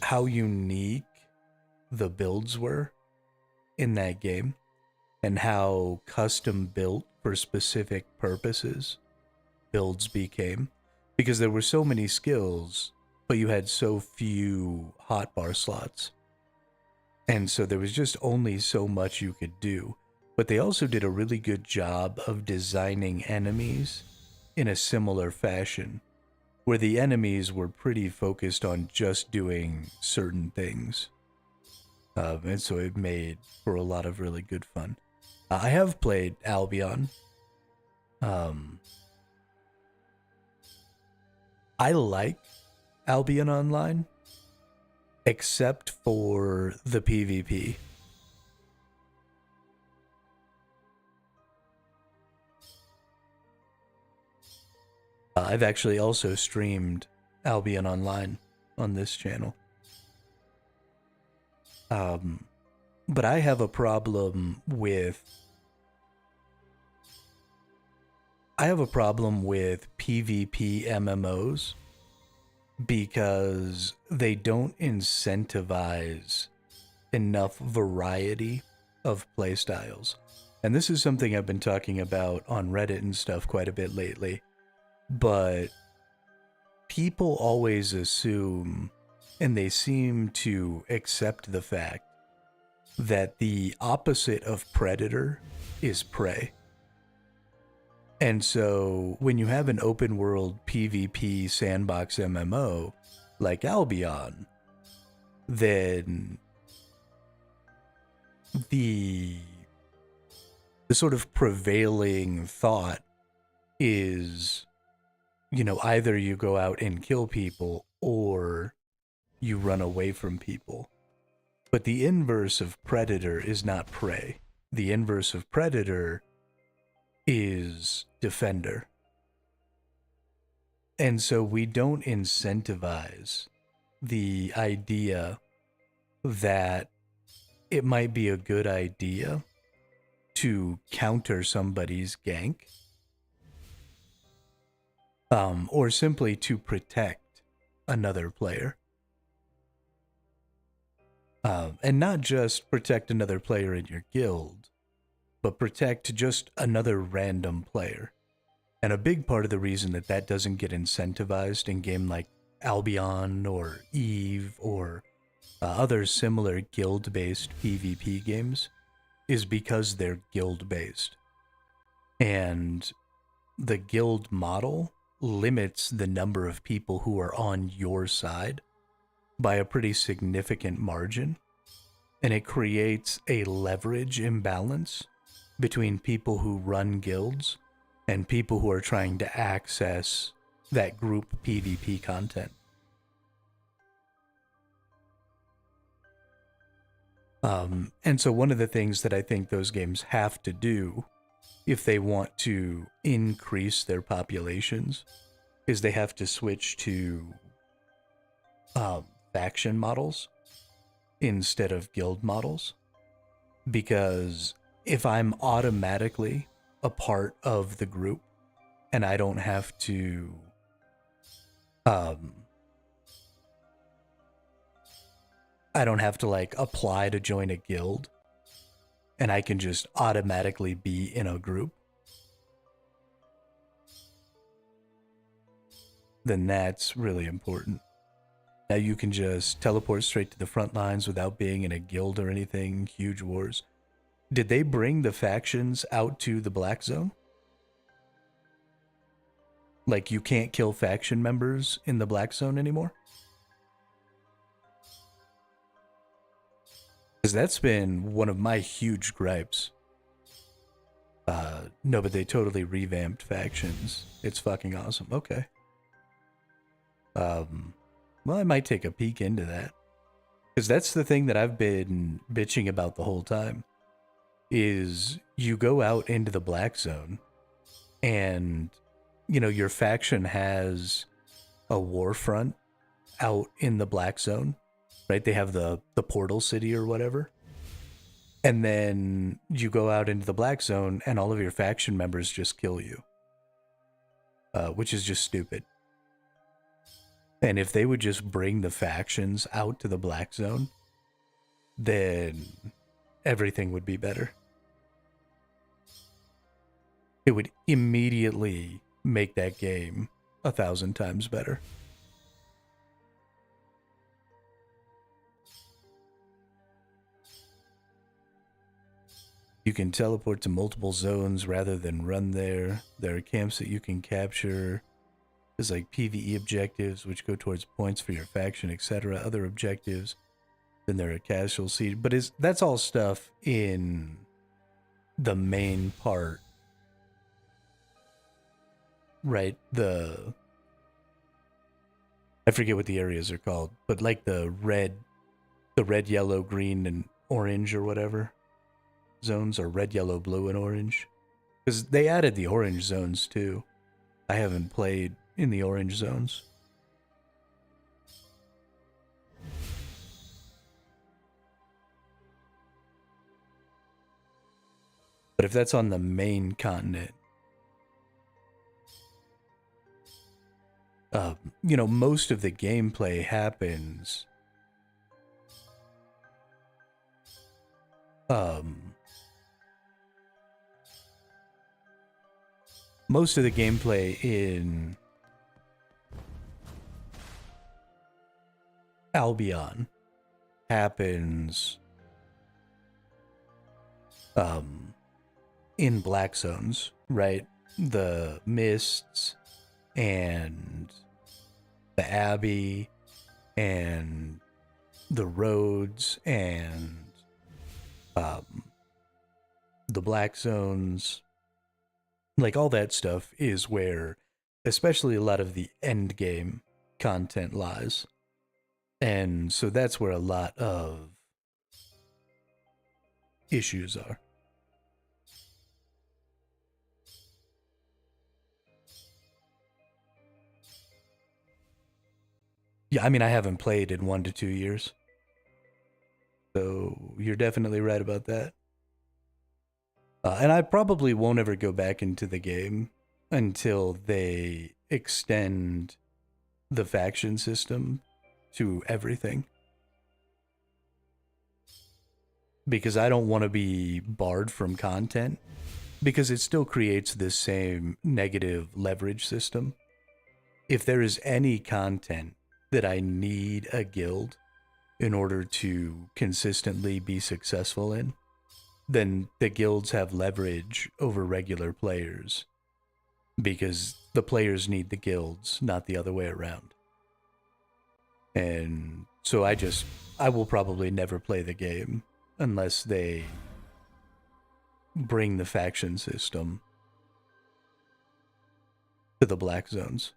S1: how unique the builds were in that game, and how custom built for specific purposes builds became. because there were so many skills, but you had so few hotbar slots. And so there was just only so much you could do. But they also did a really good job of designing enemies in a similar fashion, where the enemies were pretty focused on just doing certain things. And so it made for a lot of really good fun. I have played Albion. I like Albion Online, except for the PvP. I've actually also streamed Albion Online on this channel. But I have a problem with PvP MMOs because they don't incentivize enough variety of playstyles. And this is something I've been talking about on Reddit and stuff quite a bit lately. But people always assume, and they seem to accept the fact, that the opposite of predator is prey. And so when you have an open world PvP sandbox MMO like Albion, then the sort of prevailing thought is, you know, either you go out and kill people or you run away from people. But the inverse of predator is not prey. The inverse of predator is defender. And so we don't incentivize the idea that it might be a good idea to counter somebody's gank, or simply to protect another player. And not just protect another player in your guild, but protect just another random player. And a big part of the reason that that doesn't get incentivized in game like Albion or Eve or other similar guild-based PvP games is because they're guild-based. And the guild model limits the number of people who are on your side by a pretty significant margin, and it creates a leverage imbalance between people who run guilds and people who are trying to access that group PvP content. And so one of the things that I think those games have to do if they want to increase their populations is they have to switch to faction models instead of guild models. Because if I'm automatically a part of the group and I don't have to like apply to join a guild, and I can just automatically be in a group, then that's really important. Now you can just teleport straight to the front lines without being in a guild or anything. Huge wars. Did they bring the factions out to the Black Zone? Like, you can't kill faction members in the Black Zone anymore? Because that's been one of my huge gripes. No, but they totally revamped factions. It's fucking awesome. Okay. Well, I might take a peek into that. Because that's the thing that I've been bitching about the whole time. Is you go out into the Black Zone and, you know, your faction has a war front out in the Black Zone, right? They have the portal city or whatever. And then you go out into the Black Zone and all of your faction members just kill you. Which is just stupid. And if they would just bring the factions out to the Black Zone, then everything would be better. It would immediately make that game 1,000 times better. You can teleport to multiple zones rather than run there. There are camps that you can capture. There's like PvE objectives, which go towards points for your faction, etc. Other objectives. Then there are casual siege. But that's all stuff in the main part. Right? I forget what the areas are called, but like the red, yellow, green, and orange or whatever zones, or red, yellow, blue, and orange. Because they added the orange zones too. I haven't played in the orange zones. But if that's on the main continent, you know, most of the gameplay happens most of the gameplay in Albion happens in black zones, right? The mists and the Abbey and the roads and the black zones, like all that stuff is where especially a lot of the end game content lies. And so that's where a lot of issues are. Yeah, I mean, I haven't played in 1 to 2 years. So you're definitely right about that. And I probably won't ever go back into the game until they extend the faction system to everything. Because I don't want to be barred from content, because it still creates this same negative leverage system. If there is any content that I need a guild in order to consistently be successful in, then the guilds have leverage over regular players, because the players need the guilds, not the other way around. And so I will probably never play the game unless they bring the faction system to the black zones.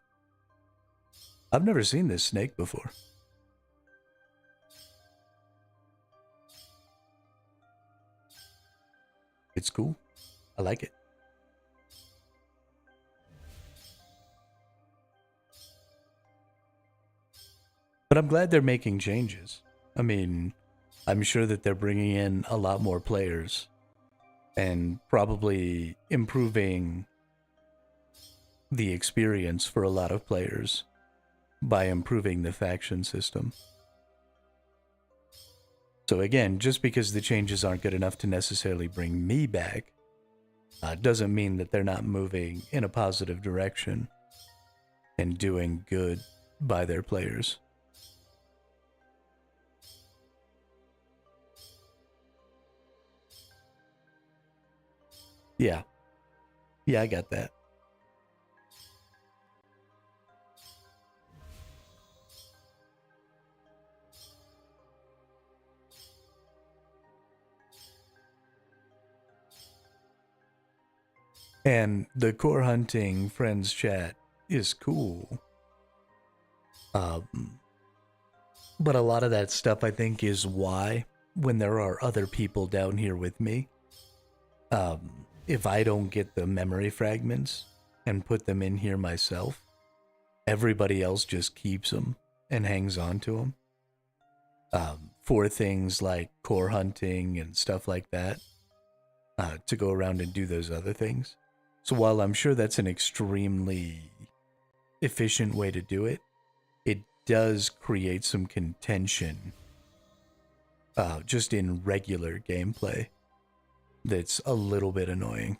S1: I've never seen this snake before. It's cool. I like it. But I'm glad they're making changes. I mean, I'm sure that they're bringing in a lot more players and probably improving the experience for a lot of players by improving the faction system. So again, just because the changes aren't good enough to necessarily bring me back, doesn't mean that they're not moving in a positive direction and doing good by their players. Yeah. Yeah, I got that. And the core hunting friends chat is cool. But a lot of that stuff, I think, is why when there are other people down here with me, if I don't get the memory fragments and put them in here myself, everybody else just keeps them and hangs on to them for things like core hunting and stuff like that, to go around and do those other things. So while I'm sure that's an extremely efficient way to do it, it does create some contention just in regular gameplay that's a little bit annoying.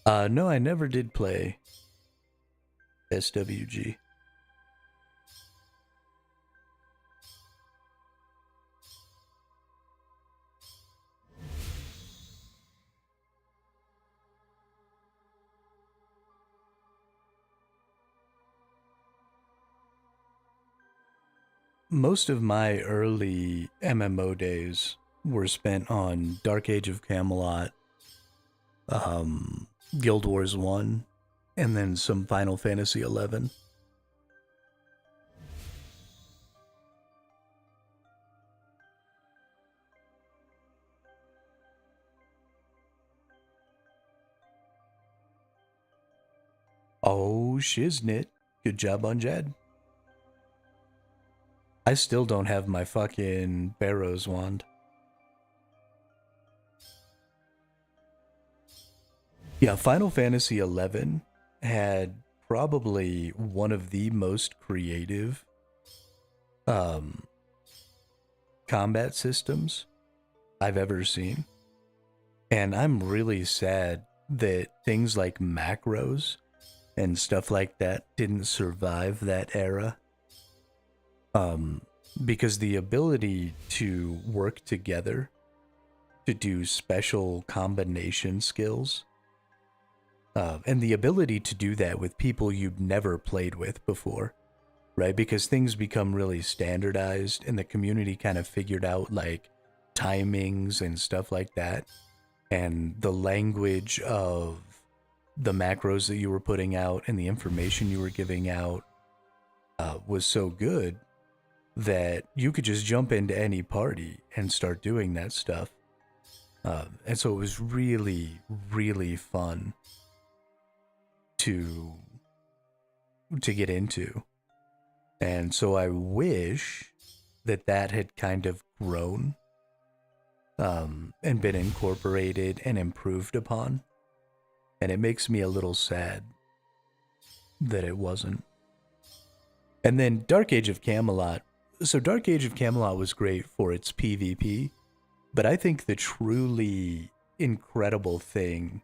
S1: No, I never did play SWG. Most of my early MMO days were spent on Dark Age of Camelot, Guild Wars 1, and then some Final Fantasy 11. Oh, shiznit. Good job on Jed. I still don't have my fucking Barrows wand. Yeah, Final Fantasy 11 had probably one of the most creative combat systems I've ever seen. And I'm really sad that things like macros and stuff like that didn't survive that era. Because the ability to work together to do special combination skills, and the ability to do that with people you've never played with before, right? Because things become really standardized and the community kind of figured out like timings and stuff like that. And the language of the macros that you were putting out and the information you were giving out was so good that you could just jump into any party and start doing that stuff. And so it was really, really fun to get into. And so I wish that that had kind of grown and been incorporated and improved upon. And it makes me a little sad that it wasn't. And then Dark Age of Camelot. So Dark Age of Camelot was great for its PvP, but I think the truly incredible thing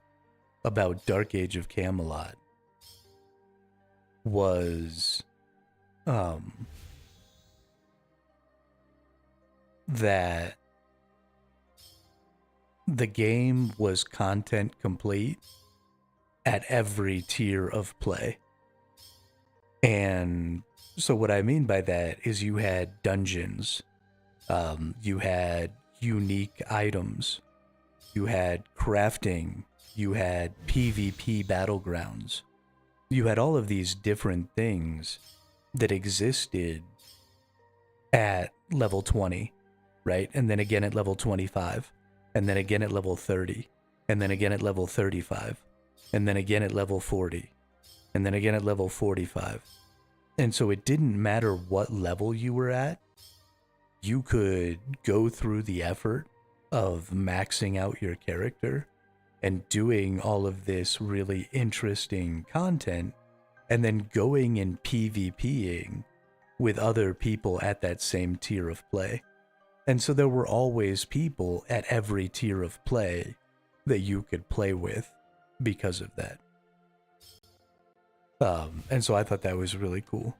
S1: about Dark Age of Camelot was that the game was content complete at every tier of play. And so what I mean by that is you had dungeons, you had unique items, you had crafting, you had PvP battlegrounds. You had all of these different things that existed at level 20, right? And then again at level 25, and then again at level 30, and then again at level 35, and then again at level 40, and then again at level 45. And so it didn't matter what level you were at, you could go through the effort of maxing out your character and doing all of this really interesting content and then going and PvPing with other people at that same tier of play. And so there were always people at every tier of play that you could play with because of that. And so I thought that was really cool.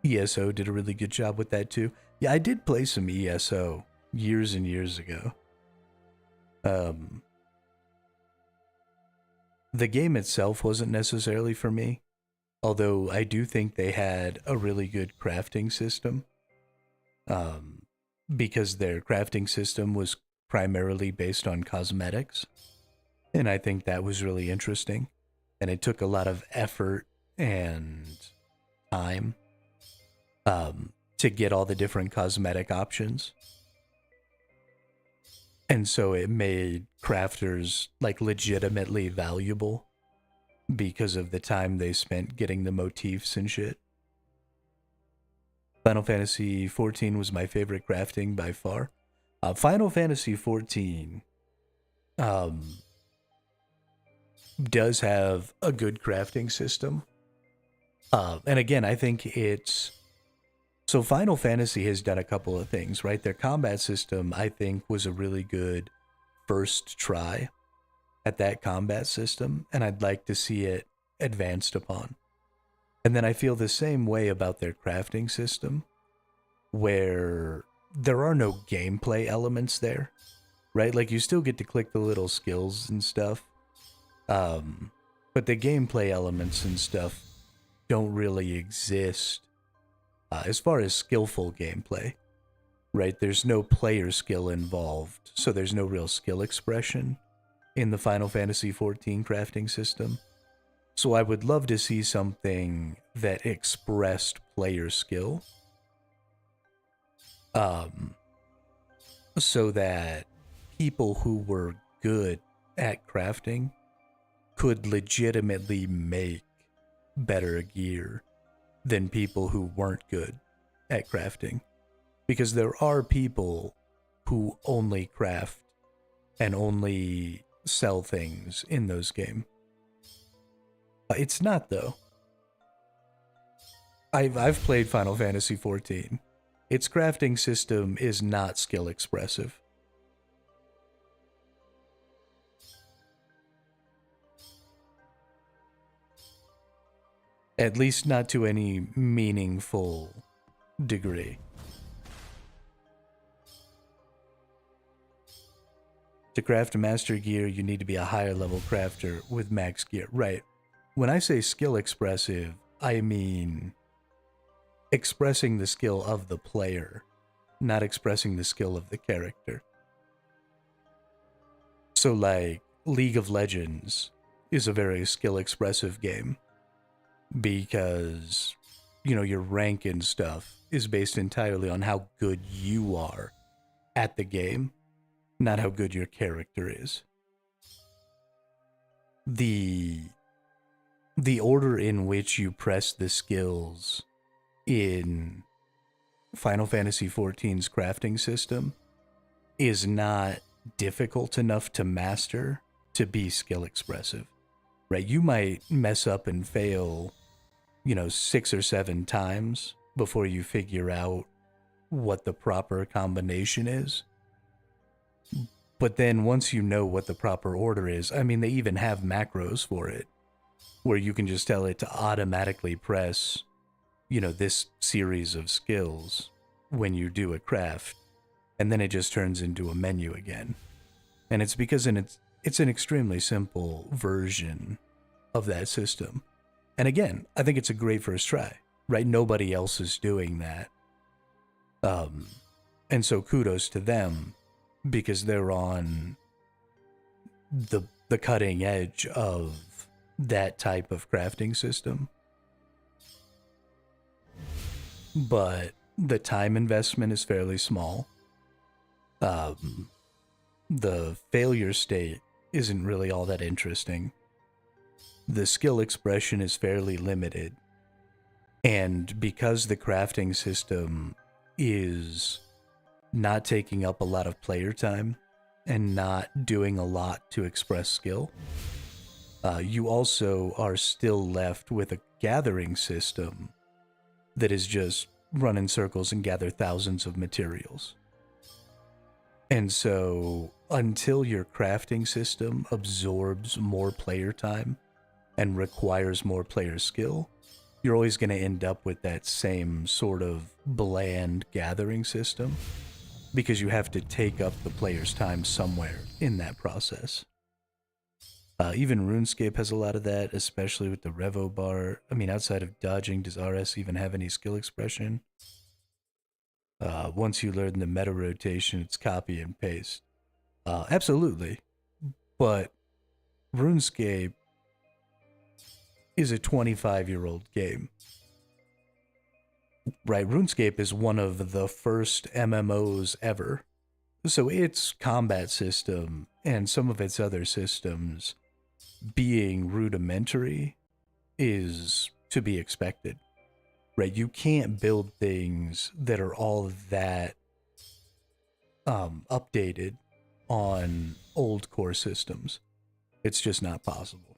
S1: ESO did a really good job with that too. Yeah, I did play some ESO years and years ago. The game itself wasn't necessarily for me, although I do think they had a really good crafting system. Because their crafting system was primarily based on cosmetics. And I think that was really interesting. And it took a lot of effort and time to get all the different cosmetic options. And so it made crafters like legitimately valuable because of the time they spent getting the motifs and shit. Final Fantasy XIV was my favorite crafting by far. Final Fantasy XIV does have a good crafting system. And again, I think it's So Final Fantasy has done a couple of things, right? Their combat system, I think, was a really good first try at that combat system, and I'd like to see it advanced upon. And then I feel the same way about their crafting system, where there are no gameplay elements there, right? Like, you still get to click the little skills and stuff, but the gameplay elements and stuff don't really exist as far as skillful gameplay, right? There's no player skill involved, so there's no real skill expression in the Final Fantasy XIV crafting system. So I would love to see something that expressed player skill, so that people who were good at crafting could legitimately make better gear than people who weren't good at crafting. Because there are people who only craft and only sell things in those games. It's not, though. I've played Final Fantasy XIV. Its crafting system is not skill expressive. At least not to any meaningful degree. To craft master gear, you need to be a higher level crafter with max gear. Right. When I say skill expressive, I mean expressing the skill of the player, not expressing the skill of the character. So, like, League of Legends is a very skill expressive game because, you know, your rank and stuff is based entirely on how good you are at the game, not how good your character is. The order in which you press the skills in Final Fantasy XIV's crafting system is not difficult enough to master to be skill expressive, right? You might mess up and fail, 6 or 7 times before you figure out what the proper combination is. But then once you know what the proper order is, I mean, they even have macros for it, where you can just tell it to automatically press, this series of skills when you do a craft, and then it just turns into a menu again. And it's because it's an extremely simple version of that system. And again, I think it's a great first try, right? Nobody else is doing that. And so kudos to them, because they're on the cutting edge of that type of crafting system. But the time investment is fairly small. The failure state isn't really all that interesting. The skill expression is fairly limited. And because the crafting system is not taking up a lot of player time and not doing a lot to express skill, you also are still left with a gathering system that is just run in circles and gather thousands of materials. And so until your crafting system absorbs more player time and requires more player skill, you're always going to end up with that same sort of bland gathering system, because you have to take up the player's time somewhere in that process. Even RuneScape has a lot of that, especially with the Revo bar. I mean, outside of dodging, does RS even have any skill expression? Once you learn the meta rotation, it's copy and paste. Absolutely. But RuneScape is a 25-year-old game. Right, RuneScape is one of the first MMOs ever. So its combat system and some of its other systems being rudimentary is to be expected. Right, you can't build things that are all that updated on old core systems. It's just not possible.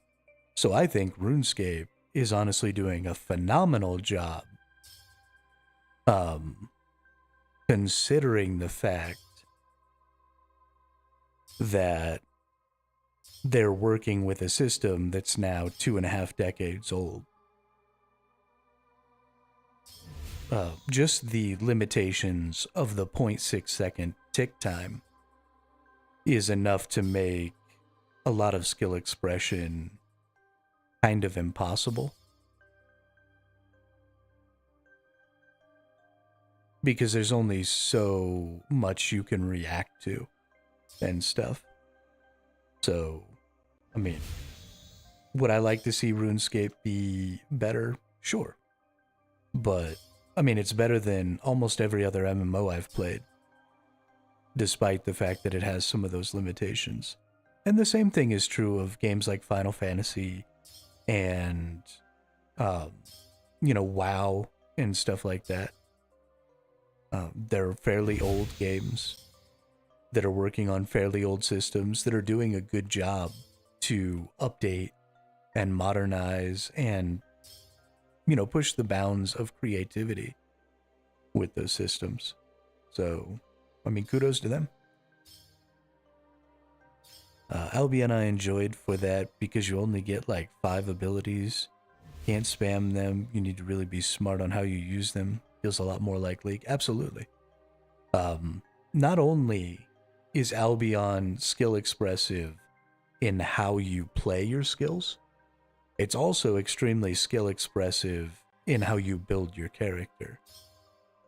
S1: So I think RuneScape is honestly doing a phenomenal job Considering the fact that they're working with a system that's now 2.5 decades old. Just the limitations of the 0.6 second tick time is enough to make a lot of skill expression kind of impossible. Because there's only so much you can react to and stuff. So, I mean, would I like to see RuneScape be better? Sure. But, I mean, it's better than almost every other MMO I've played, despite the fact that it has some of those limitations. And the same thing is true of games like Final Fantasy and, WoW and stuff like that. They're fairly old games that are working on fairly old systems that are doing a good job to update and modernize and, push the bounds of creativity with those systems. So, I mean, kudos to them. Albion I enjoyed for that because you only get like 5 abilities. Can't spam them. You need to really be smart on how you use them. Feels a lot more like League. Absolutely. Not only is Albion skill expressive in how you play your skills, it's also extremely skill expressive in how you build your character.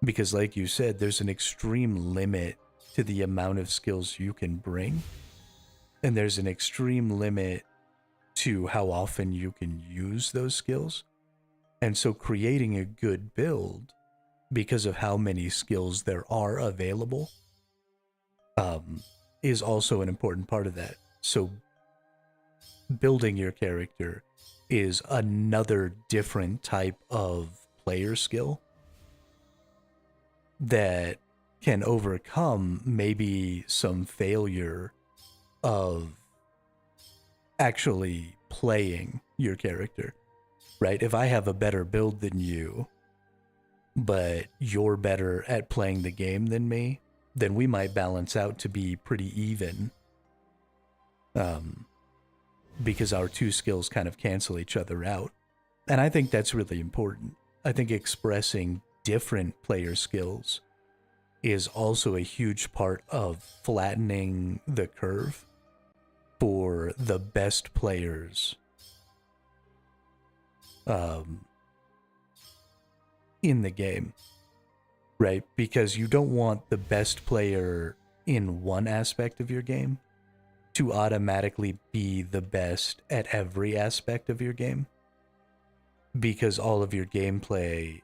S1: Because like you said, there's an extreme limit to the amount of skills you can bring. And there's an extreme limit to how often you can use those skills. And so creating a good build, because of how many skills there are available, is also an important part of that. So building your character is another different type of player skill that can overcome maybe some failure of actually playing your character, right? If I have a better build than you, but you're better at playing the game than me, then we might balance out to be pretty even. Because our two skills kind of cancel each other out. And I think that's really important. I think expressing different player skills is also a huge part of flattening the curve for the best players in the game, right? Because you don't want the best player in one aspect of your game to automatically be the best at every aspect of your game, because all of your gameplay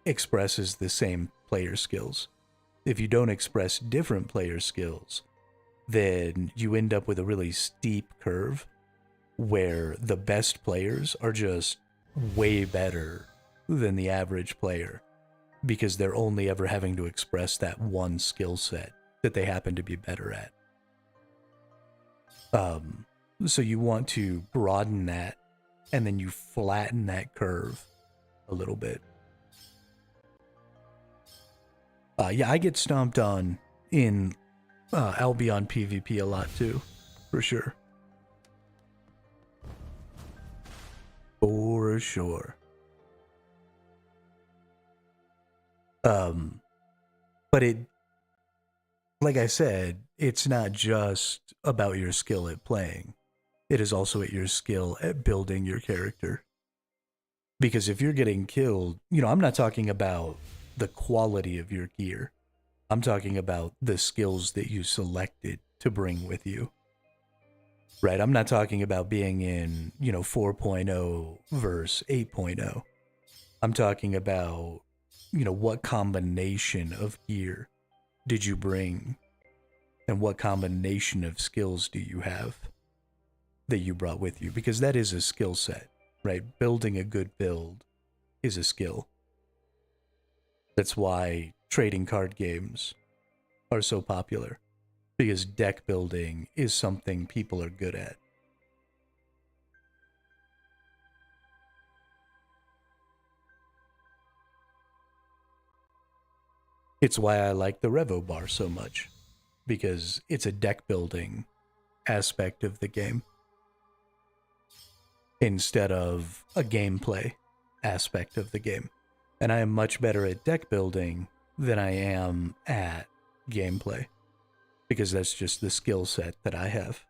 S1: expresses the same player skills. If you don't express different player skills, then you end up with a really steep curve where the best players are just way better than the average player because they're only ever having to express that one skill set that they happen to be better at. So you want to broaden that, and then you flatten that curve a little bit. Yeah, I get stomped on in Albion PvP a lot too, for sure. For sure. But it, like I said, it's not just about your skill at playing. It is also at your skill at building your character. Because if you're getting killed, I'm not talking about the quality of your gear. I'm talking about the skills that you selected to bring with you. Right? I'm not talking about being in, 4.0 versus 8.0. I'm talking about, what combination of gear did you bring? And what combination of skills do you have that you brought with you? Because that is a skill set, right? Building a good build is a skill. That's why trading card games are so popular, because deck building is something people are good at. It's why I like the Revo bar so much, because it's a deck building aspect of the game instead of a gameplay aspect of the game. And I am much better at deck building than I am at gameplay, because that's just the skill set that I have.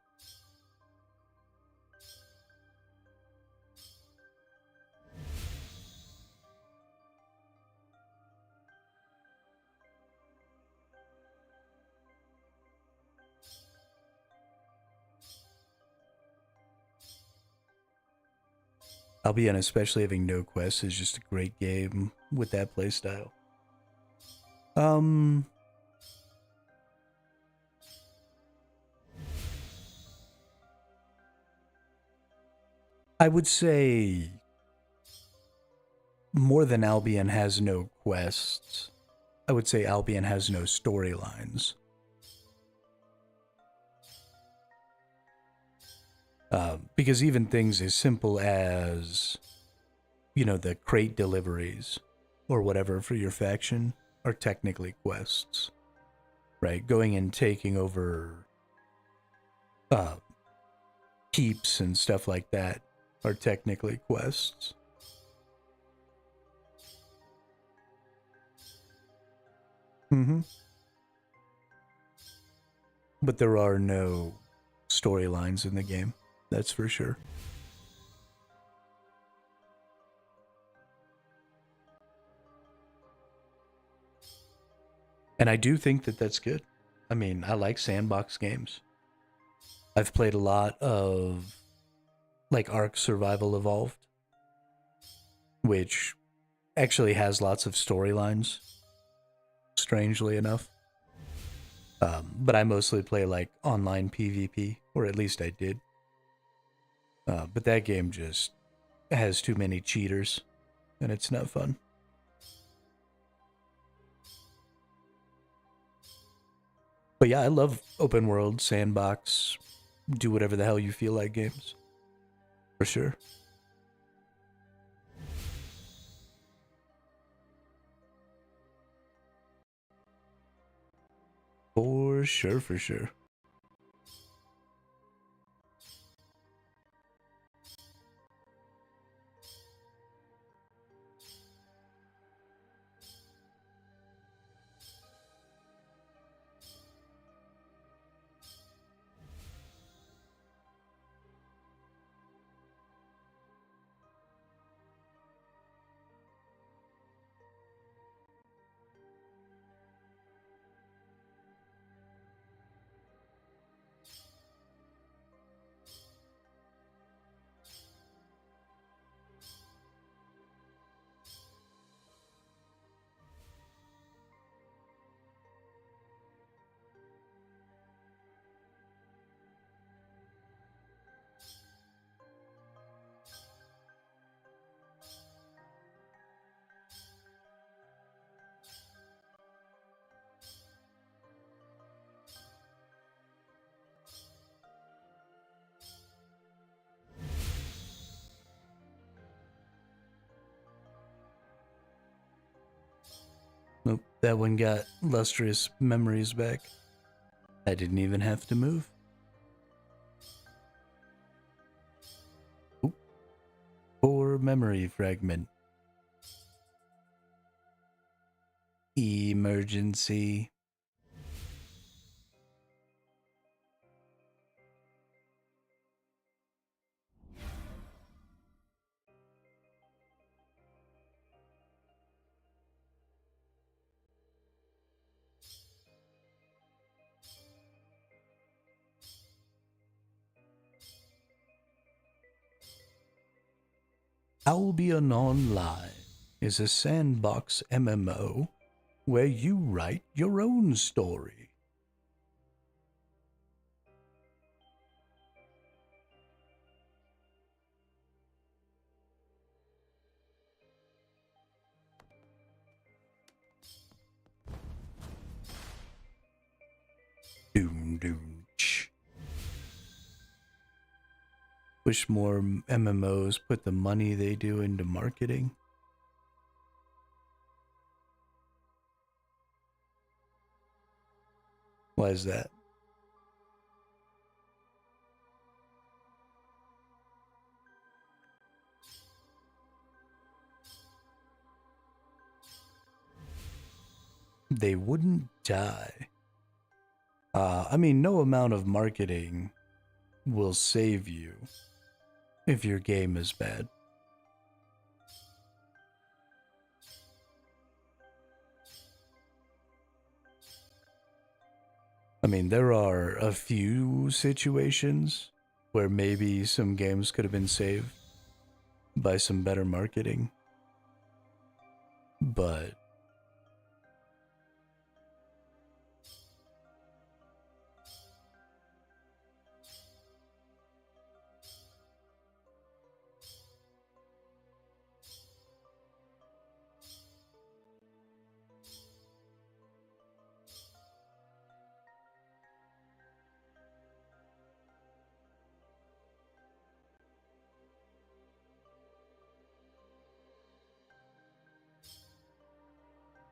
S1: Albion, especially having no quests, is just a great game with that playstyle. I would say more than Albion has no quests, I would say Albion has no storylines. Because even things as simple as, you know, the crate deliveries or whatever for your faction are technically quests, right? Going and taking over keeps and stuff like that are technically quests. But there are no storylines in the game, that's for sure. And I do think that that's good. I mean, I like sandbox games. I've played a lot of like Ark Survival Evolved, which actually has lots of storylines, strangely enough. But I mostly play like online PvP, or at least I did. But that game just has too many cheaters, and it's not fun. But yeah, I love open world, sandbox, do whatever the hell you feel like games. For sure. For sure, for sure. Nope, that one got lustrous memories back. I didn't even have to move. Oop. Or memory fragment. Emergency. Albion Online is a sandbox MMO where you write your own story. Doom doom ch. Wish more MMOs put the money they do into marketing. Why is that? They wouldn't die. I mean, no amount of marketing will save you if your game is bad. I mean, there are a few situations where maybe some games could have been saved by some better marketing, but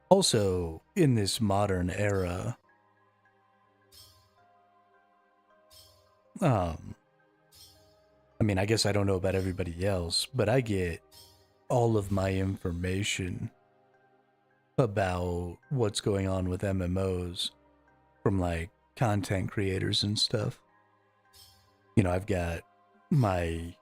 S1: also in this modern era, um, I mean, I guess I don't know about everybody else, but I get all of my information about what's going on with MMOs from like content creators and stuff. You know, I've got my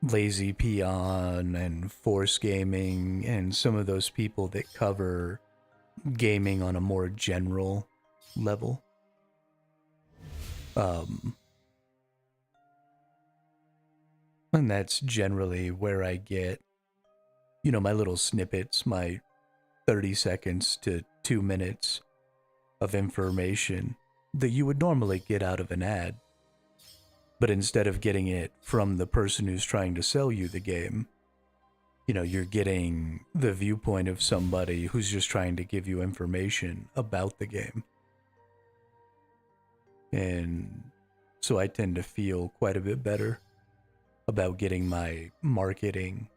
S1: Lazy Peon and Force Gaming and some of those people that cover gaming on a more general level. And that's generally where I get, you know, my little snippets, my 30 seconds to 2 minutes of information that you would normally get out of an ad. But instead of getting it from the person who's trying to sell you the game, you know, you're getting the viewpoint of somebody who's just trying to give you information about the game. And so I tend to feel quite a bit better about getting my marketing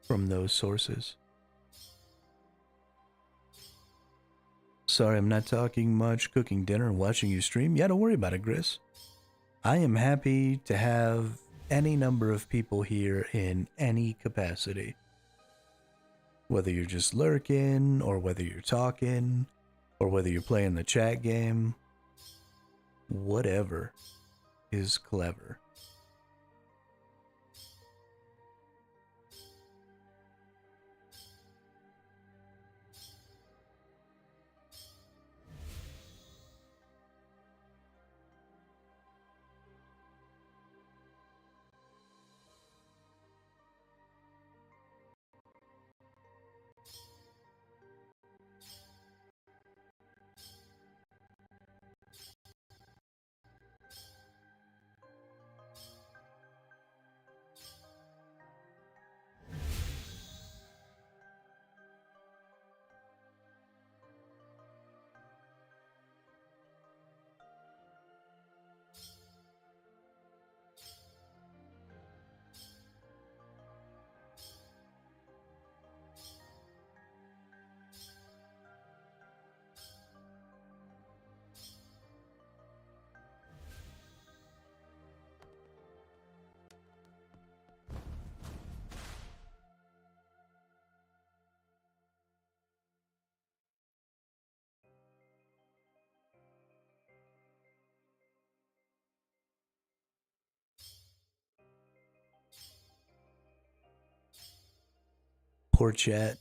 S1: from those sources. Sorry, I'm not talking much, cooking dinner and watching you stream. Yeah, don't worry about it, Gris. I am happy to have any number of people here in any capacity. Whether you're just lurking, or whether you're talking, or whether you're playing the chat game, whatever is clever. Poor chat.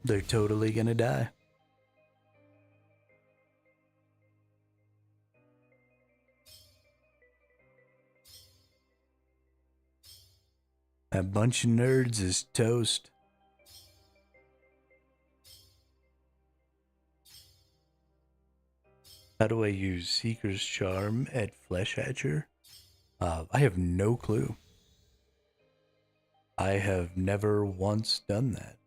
S1: They're totally gonna die. That bunch of nerds is toast. How do I use Seeker's Charm at Flesh Hatcher? I have no clue. I have never once done that.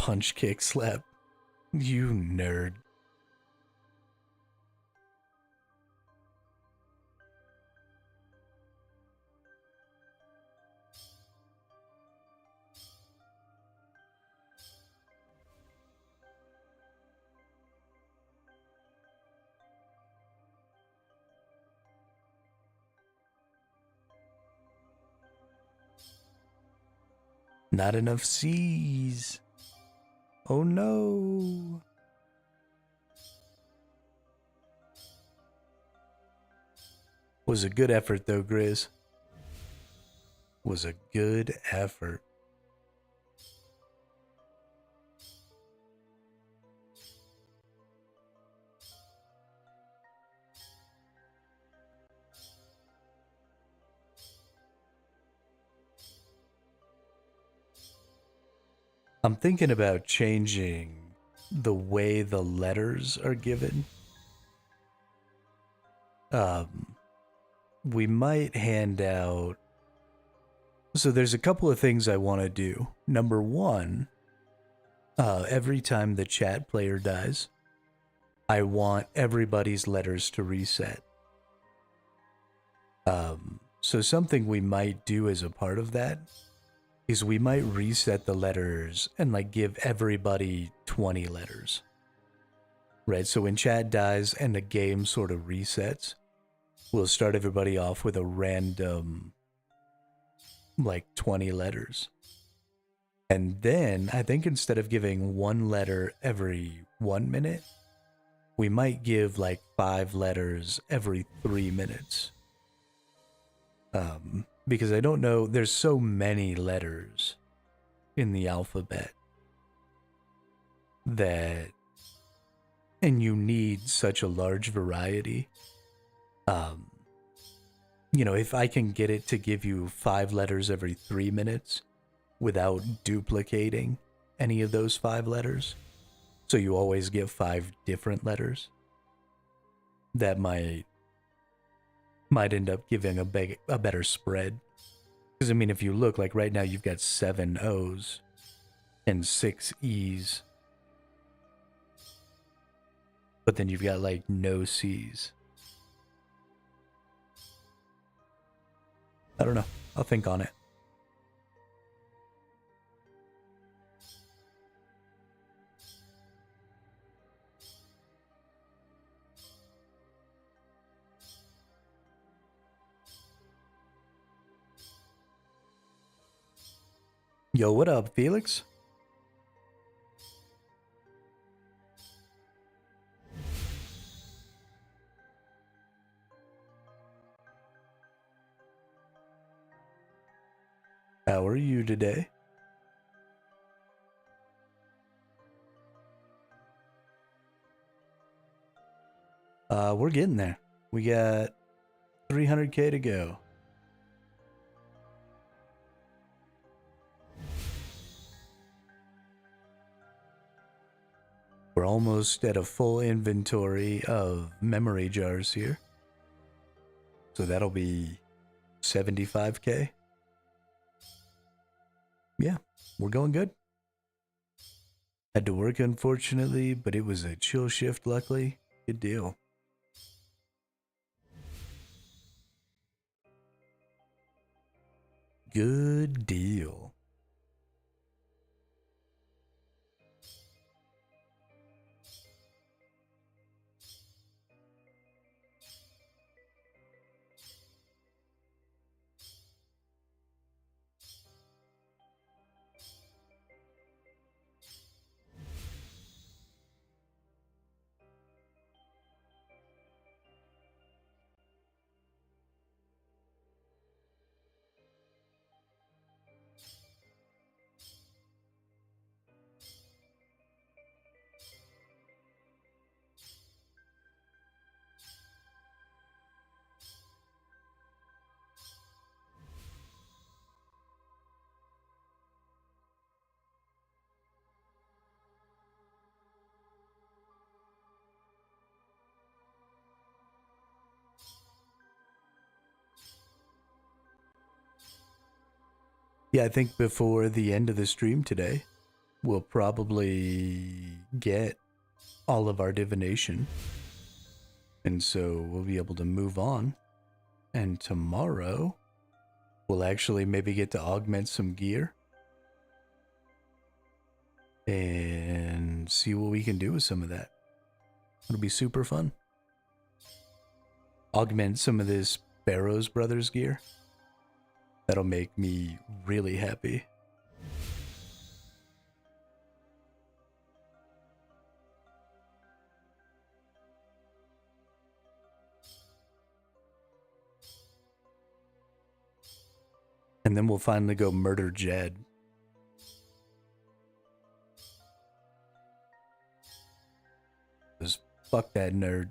S1: punch, kick, slap. You nerd. Not enough C's. Oh no. Was a good effort though, Grizz. Was a good effort. I'm thinking about changing the way the letters are given. We might hand out... So there's a couple of things I want to do. Number one, every time the chat player dies, I want everybody's letters to reset. So something we might do as a part of that is we might reset the letters and like give everybody 20 letters. Right, so when chat dies and the game sort of resets, we'll start everybody off with a random like 20 letters. And then I think instead of giving one letter every 1 minute, we might give like 5 letters every 3 minutes. Because I don't know, there's so many letters in the alphabet that, and you need such a large variety. You know, if I can get it to give you 5 letters every 3 minutes without duplicating any of those 5 letters, so you always get 5 different letters, that might end up giving a better spread. Because, I mean, if you look, like right now you've got 7 O's and 6 E's. But then you've got, like, no C's. I don't know. I'll think on it. Yo, what up, Felix? How are you today? We're getting there. We got 300K to go. We're almost at a full inventory of memory jars here. So that'll be 75K. Yeah, we're going good. Had to work, unfortunately, but it was a chill shift, luckily. Good deal. Good deal. Yeah, I think before the end of the stream today, we'll probably get all of our divination. And so we'll be able to move on. And tomorrow, we'll actually maybe get to augment some gear. And see what we can do with some of that. It'll be super fun. Augment some of this Barrows Brothers gear. That'll make me really happy. And then we'll finally go murder Jed. Just fuck that nerd.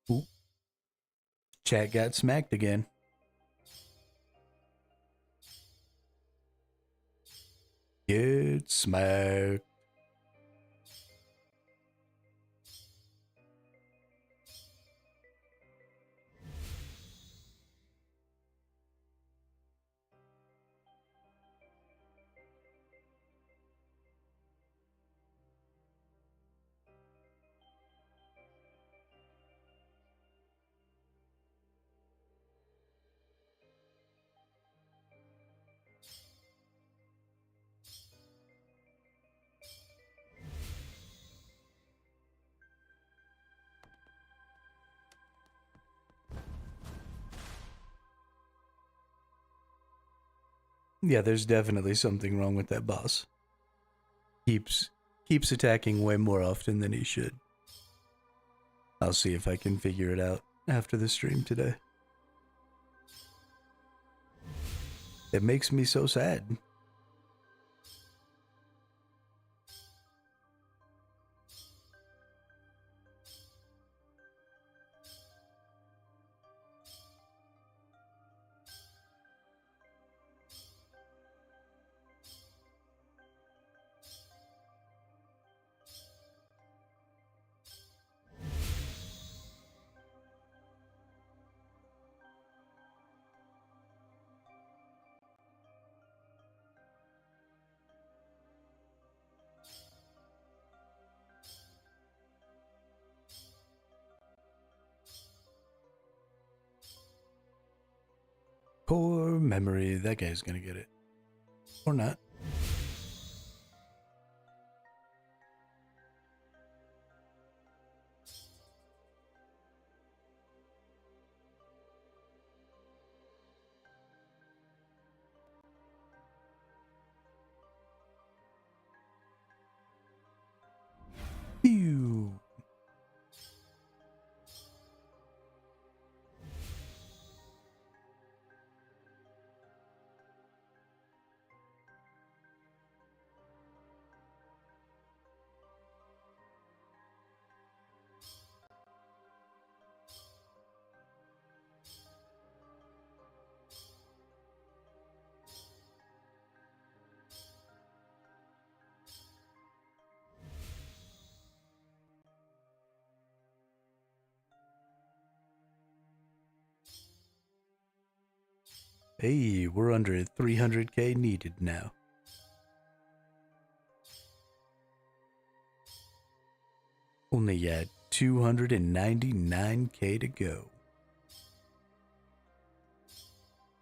S1: Ooh. Chat got smacked again. Get smacked. Yeah, there's definitely something wrong with that boss. Keeps attacking way more often than he should. I'll see if I can figure it out after the stream today. It makes me so sad. Core memory. That guy's gonna get it. Or not. Phew. Hey, we're under 300k needed now. Only at 299k to go.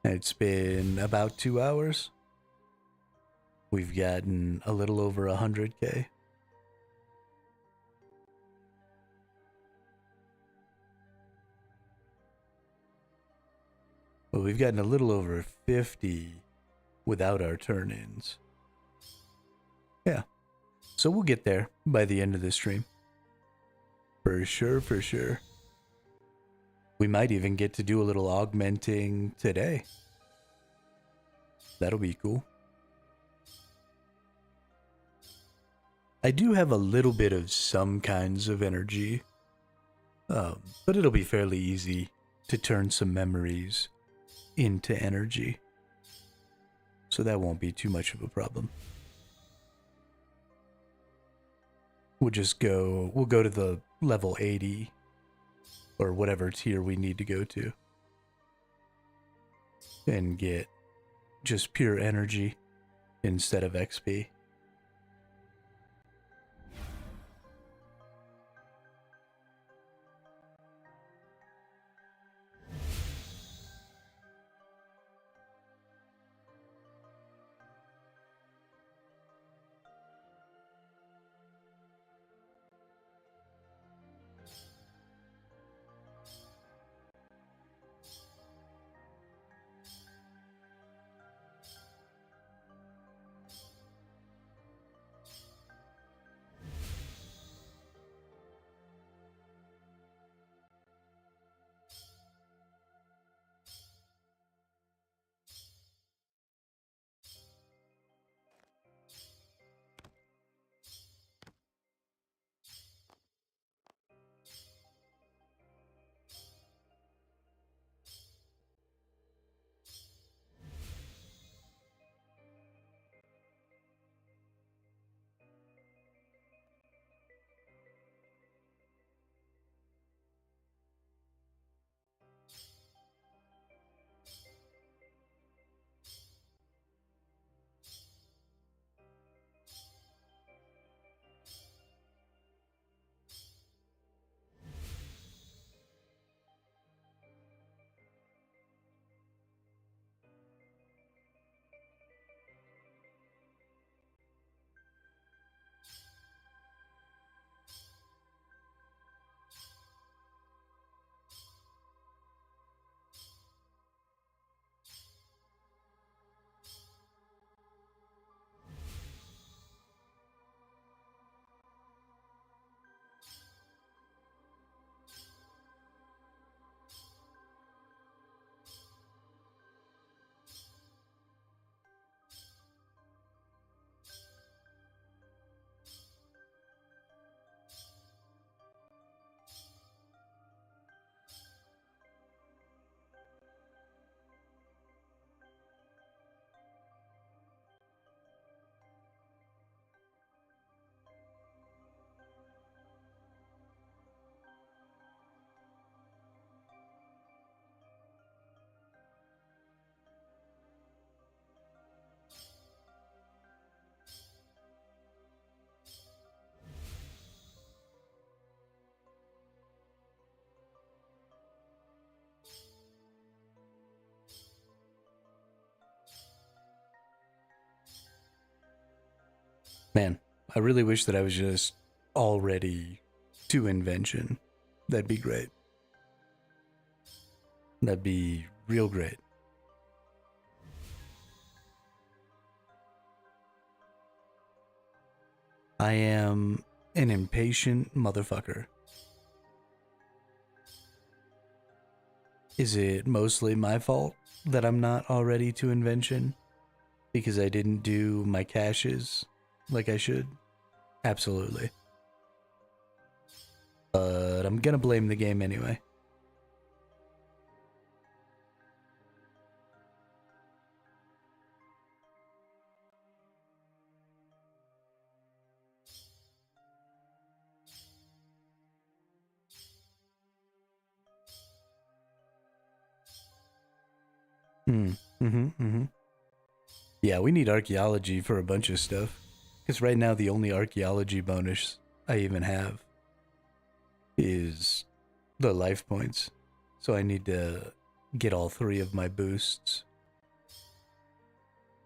S1: It's been about 2 hours. We've gotten a little over 100k. Well, we've gotten a little over 50 without our turn-ins. Yeah. So we'll get there by the end of the stream. For sure, for sure. We might even get to do a little augmenting today. That'll be cool. I do have a little bit of some kinds of energy, but it'll be fairly easy to turn some memories into energy. So that won't be too much of a problem. We'll go to the level 80 or whatever tier we need to go to and get just pure energy instead of XP. Man, I really wish that I was just already to invention. That'd be great. That'd be real great. I am an impatient motherfucker. Is it mostly my fault that I'm not already to invention? Because I didn't do my caches like I should? Absolutely. But I'm gonna blame the game anyway. Yeah, we need archaeology for a bunch of stuff. Because right now the only archaeology bonus I even have is the life points. So I need to get all 3 of my boosts.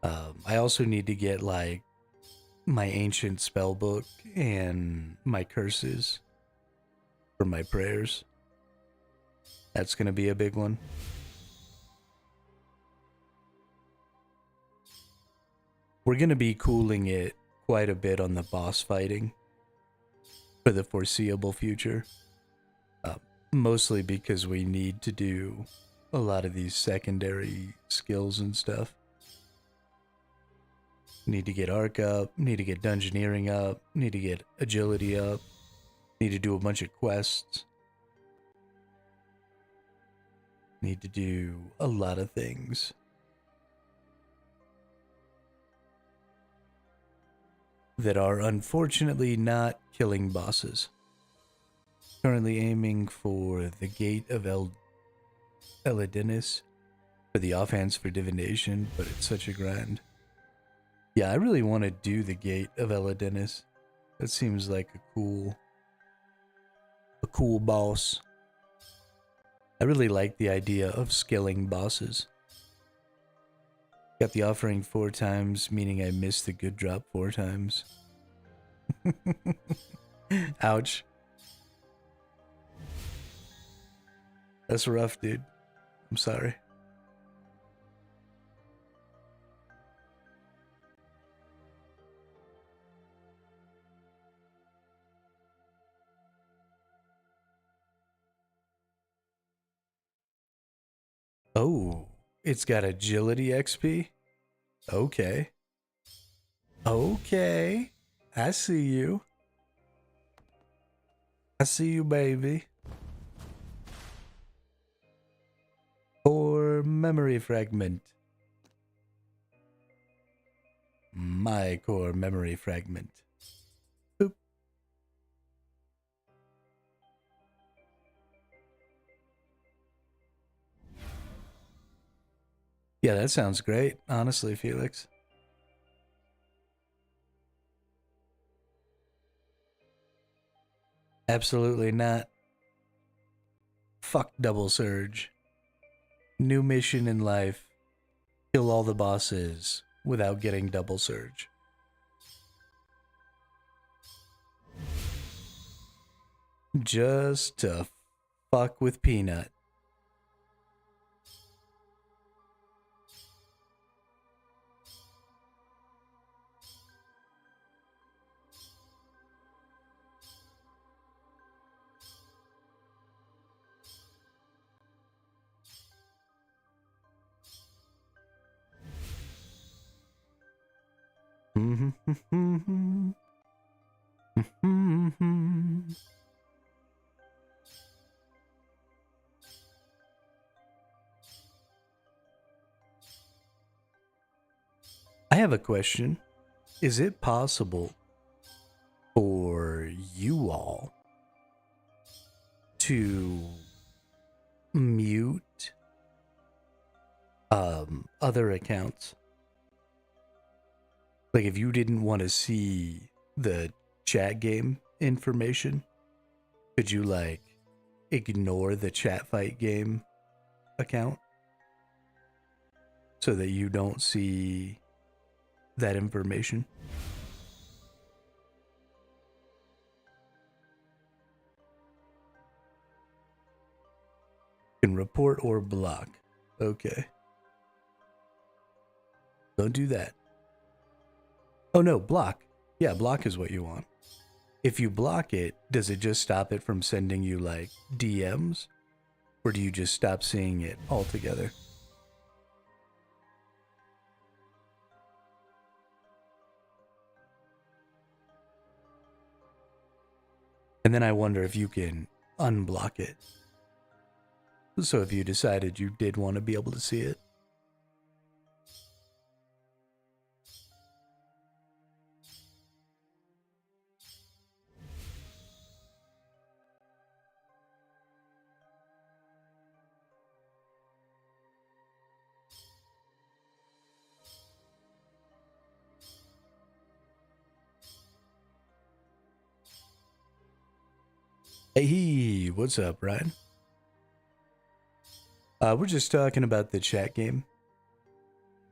S1: I also need to get like my ancient spell book and my curses for my prayers. That's going to be a big one. We're going to be cooling it quite a bit on the boss fighting for the foreseeable future. Mostly because we need to do a lot of these secondary skills and stuff. Need to get arc up, need to get dungeoneering up, need to get agility up, need to do a bunch of quests. Need to do a lot of things. That are unfortunately not killing bosses. Currently aiming for the Gate of Elidinis for the offhands for divination, but it's such a grind. Yeah, I really want to do the Gate of Elidinis. That seems like a cool boss. I really like the idea of skilling bosses. Got the offering 4 times, meaning I missed the good drop 4 times. Ouch. That's rough, dude. I'm sorry. Oh, it's got agility XP? Okay. Okay. I see you. I see you, baby. Core memory fragment. My core memory fragment. Boop. Yeah, that sounds great, honestly, Felix. Absolutely not. Fuck double surge. New mission in life. Kill all the bosses without getting double surge. Just to fuck with Peanut. I have a question. Is it possible for you all to mute other accounts? Like if you didn't want to see the chat game information, could you like ignore the chat fight game account so that you don't see that information? Can report or block. Okay. Don't do that. Oh no, block. Yeah, block is what you want. If you block it, does it just stop it from sending you like DMs? Or do you just stop seeing it altogether? And then I wonder if you can unblock it. So if you decided you did want to be able to see it. Hey, what's up, Ryan? We're just talking about the chat game.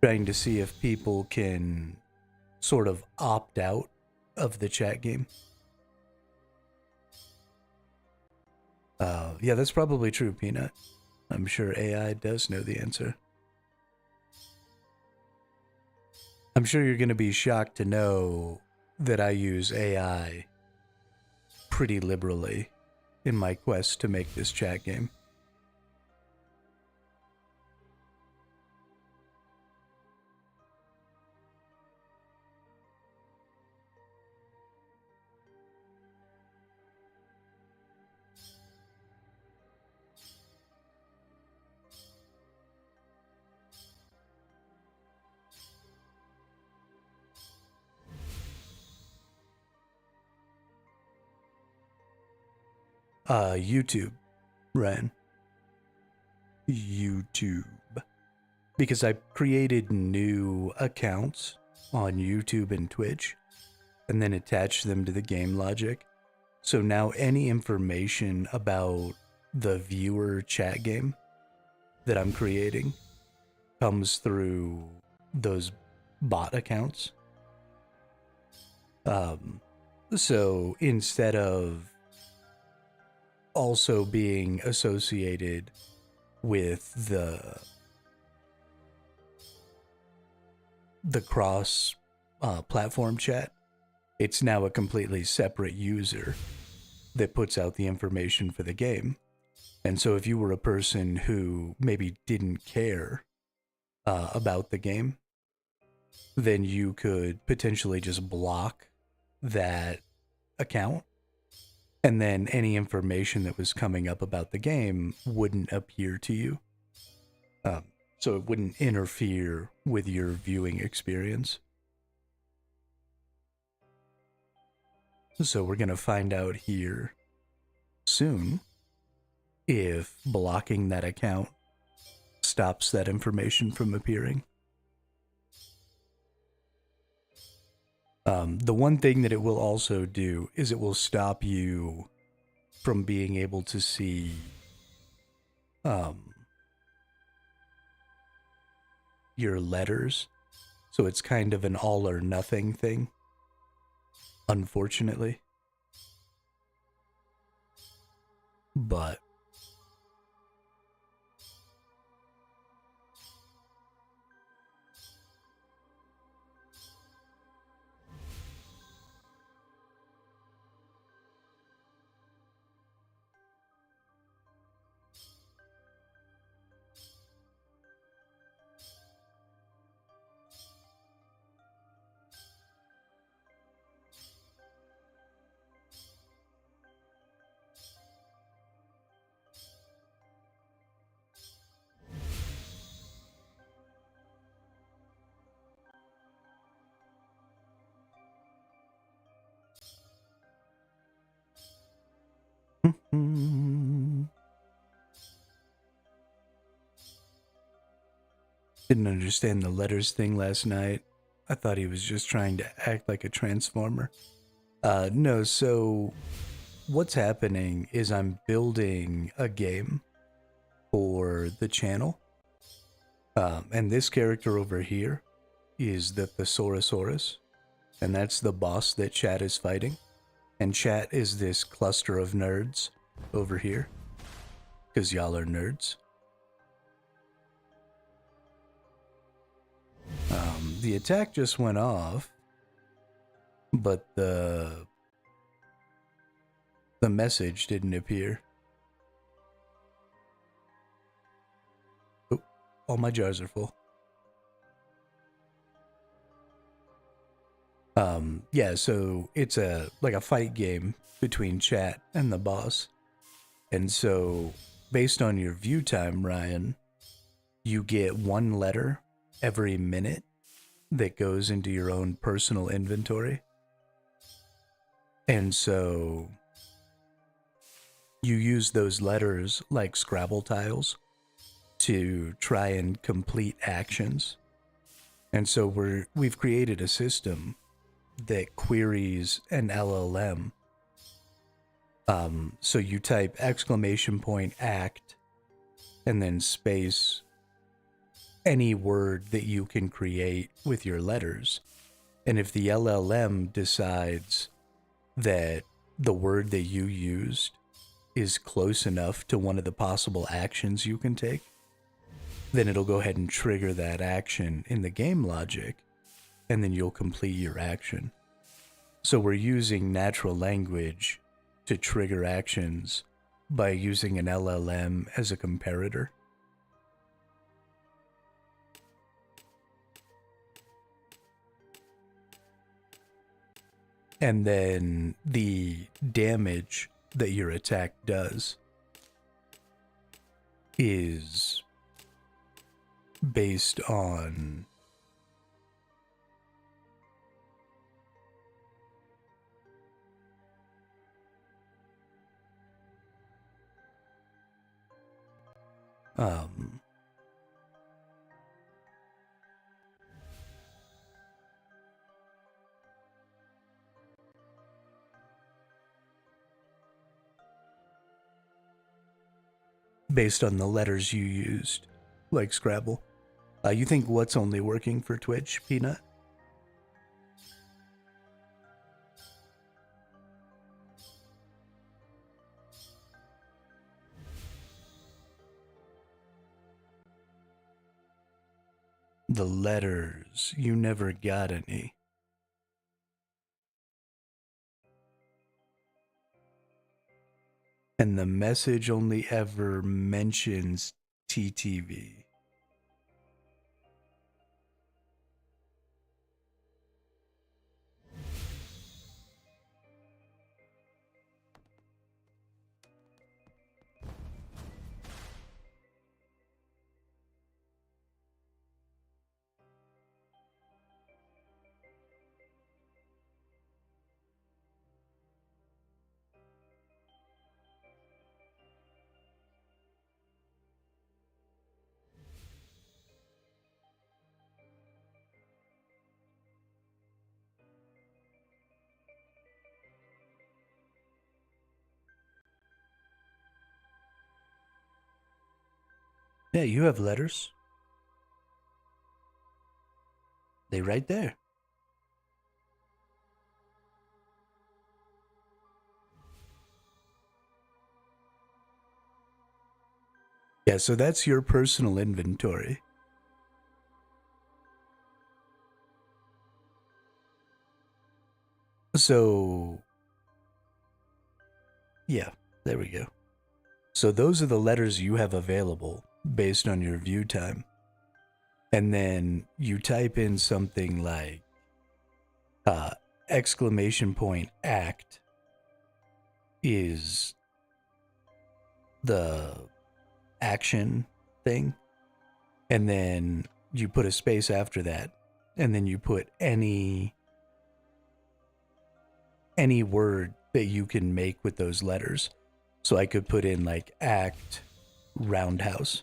S1: Trying to see if people can sort of opt out of the chat game. Yeah, that's probably true, Peanut. I'm sure AI does know the answer. I'm sure you're going to be shocked to know that I use AI pretty liberally in my quest to make this chat game. YouTube, Ryan. YouTube. Because I created new accounts on YouTube and Twitch, and then attached them to the game logic. So now any information about the viewer chat game that I'm creating comes through those bot accounts. So instead of also being associated with the cross platform chat, it's now a completely separate user that puts out the information for the game. And so if you were a person who maybe didn't care about the game, then you could potentially just block that account, and then any information that was coming up about the game wouldn't appear to you. So it wouldn't interfere with your viewing experience. So we're going to find out here soon if blocking that account stops that information from appearing. The one thing that it will also do is it will stop you from being able to see your letters. So it's kind of an all or nothing thing, unfortunately. But didn't understand the letters thing last night. I thought he was just trying to act like a transformer. No, so what's happening is I'm building a game for the channel. And this character over here is the Thesaurosaurus, and that's the boss that Chat is fighting. And Chat is this cluster of nerds over here. because y'all are nerds. The attack just went off, but the message didn't appear. Oh, all my jars are full. Yeah, so it's like a fight game between chat and the boss. And so based on your view time, Ryan, you get one letter every minute that goes into your own personal inventory. And so you use those letters like Scrabble tiles to try and complete actions. And so we've created a system that queries an LLM. So you type !act and then space any word that you can create with your letters. And if the LLM decides that the word that you used is close enough to one of the possible actions you can take, then it'll go ahead and trigger that action in the game logic, and then you'll complete your action. So we're using natural language to trigger actions by using an LLM as a comparator. And then the damage that your attack does is based on based on the letters you used, like Scrabble. You think what's only working for Twitch, Peanut? The letters, you never got any. And the message only ever mentions TTV. Yeah, you have letters. They right there. Yeah, so that's your personal inventory. So, yeah, there we go. So those are the letters you have available based on your view time. And then you type in something like !act is the action thing. And then you put a space after that. And then you put any word that you can make with those letters. So I could put in like act roundhouse.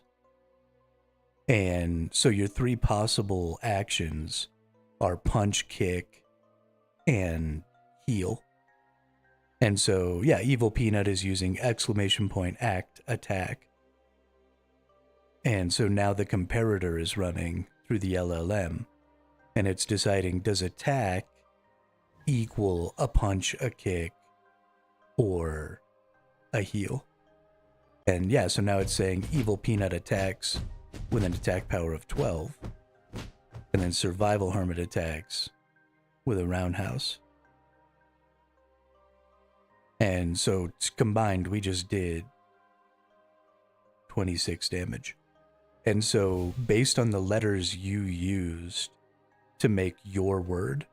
S1: And so your three possible actions are punch, kick, and heal. And so, yeah, Evil Peanut is using !act attack. And so now the comparator is running through the LLM, and it's deciding, does attack equal a punch, a kick, or a heal? And yeah, so now it's saying Evil Peanut attacks with an attack power of 12. And then Survival Hermit attacks with a roundhouse. And so combined, we just did 26 damage. And so based on the letters you used to make your word,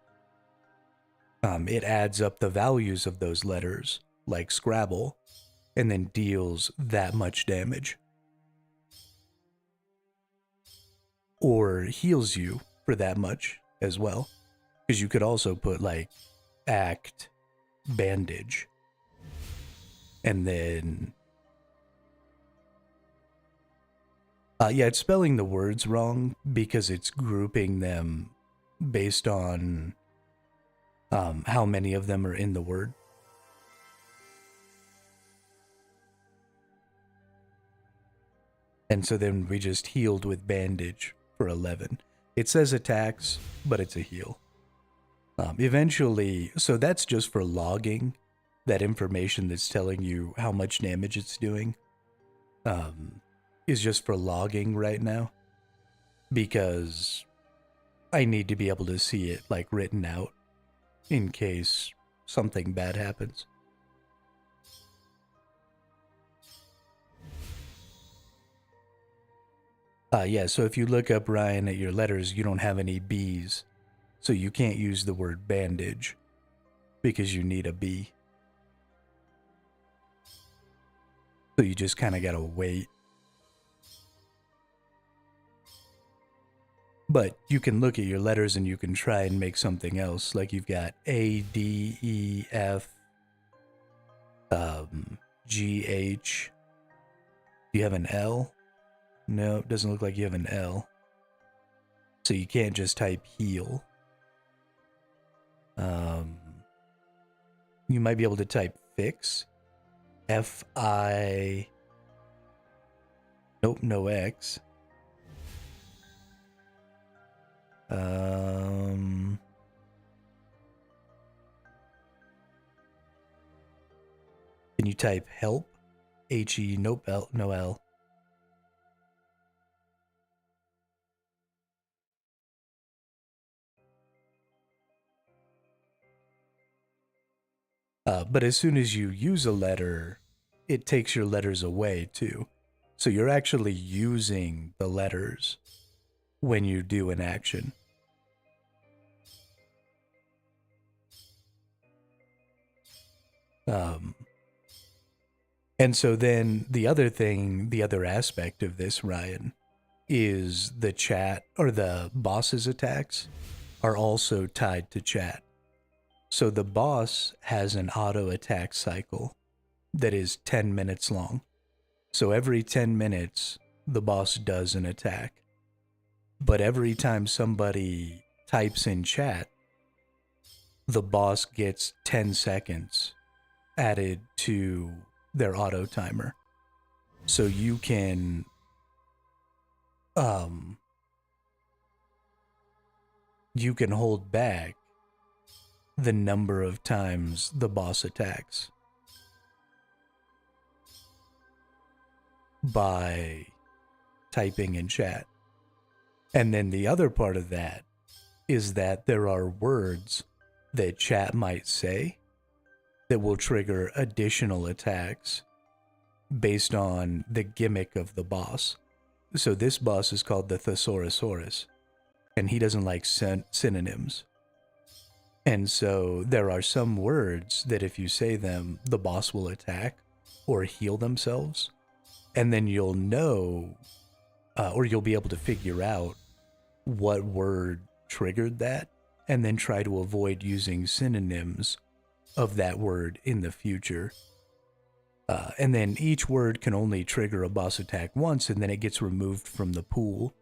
S1: it adds up the values of those letters, like Scrabble, and then deals that much damage. Or heals you for that much as well. Because you could also put like act, bandage, and then yeah, it's spelling the words wrong because it's grouping them based on how many of them are in the word. And so then we just healed with bandage for 11. It says attacks, but it's a heal. Eventually, so that's just for logging that information that's telling you how much damage it's doing. Is just for logging right now. Because I need to be able to see it like written out in case something bad happens. Yeah, so if you look up, Ryan, at your letters, you don't have any B's. So you can't use the word bandage because you need a B. So you just kind of got to wait. But you can look at your letters and you can try and make something else. Like you've got A, D, E, F, G, H. Do you have an L? No, it doesn't look like you have an L. So you can't just type heal. You might be able to type fix. F-I... Nope, no X. Can you type help? H-E, nope, L, no L. But as soon as you use a letter, it takes your letters away too. So you're actually using the letters when you do an action. And so then the other thing, the other aspect of this, Ryan, is the chat or the boss's attacks are also tied to chat. So the boss has an auto attack cycle that is 10 minutes long. So every 10 minutes, the boss does an attack. But every time somebody types in chat, the boss gets 10 seconds added to their auto timer. So you can hold back the number of times the boss attacks by typing in chat. And then the other part of that is that there are words that chat might say that will trigger additional attacks based on the gimmick of the boss. So this boss is called the Thesaurosaurus, and he doesn't like synonyms. And so there are some words that if you say them, the boss will attack or heal themselves. And then you'll know, or you'll be able to figure out what word triggered that, and then try to avoid using synonyms of that word in the future. And then each word can only trigger a boss attack once, and then it gets removed from the pool.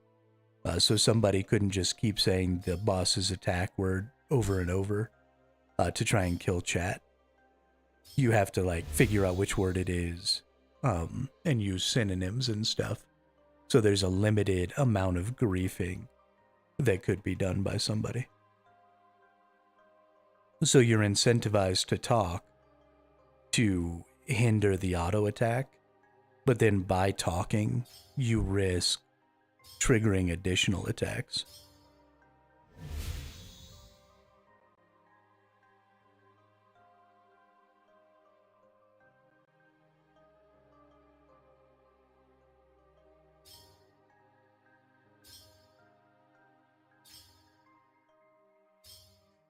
S1: So somebody couldn't just keep saying the boss's attack word over and over to try and kill chat. You have to like figure out which word it is and use synonyms and stuff. So there's a limited amount of griefing that could be done by somebody. So you're incentivized to talk to hinder the auto attack, but then by talking, you risk triggering additional attacks.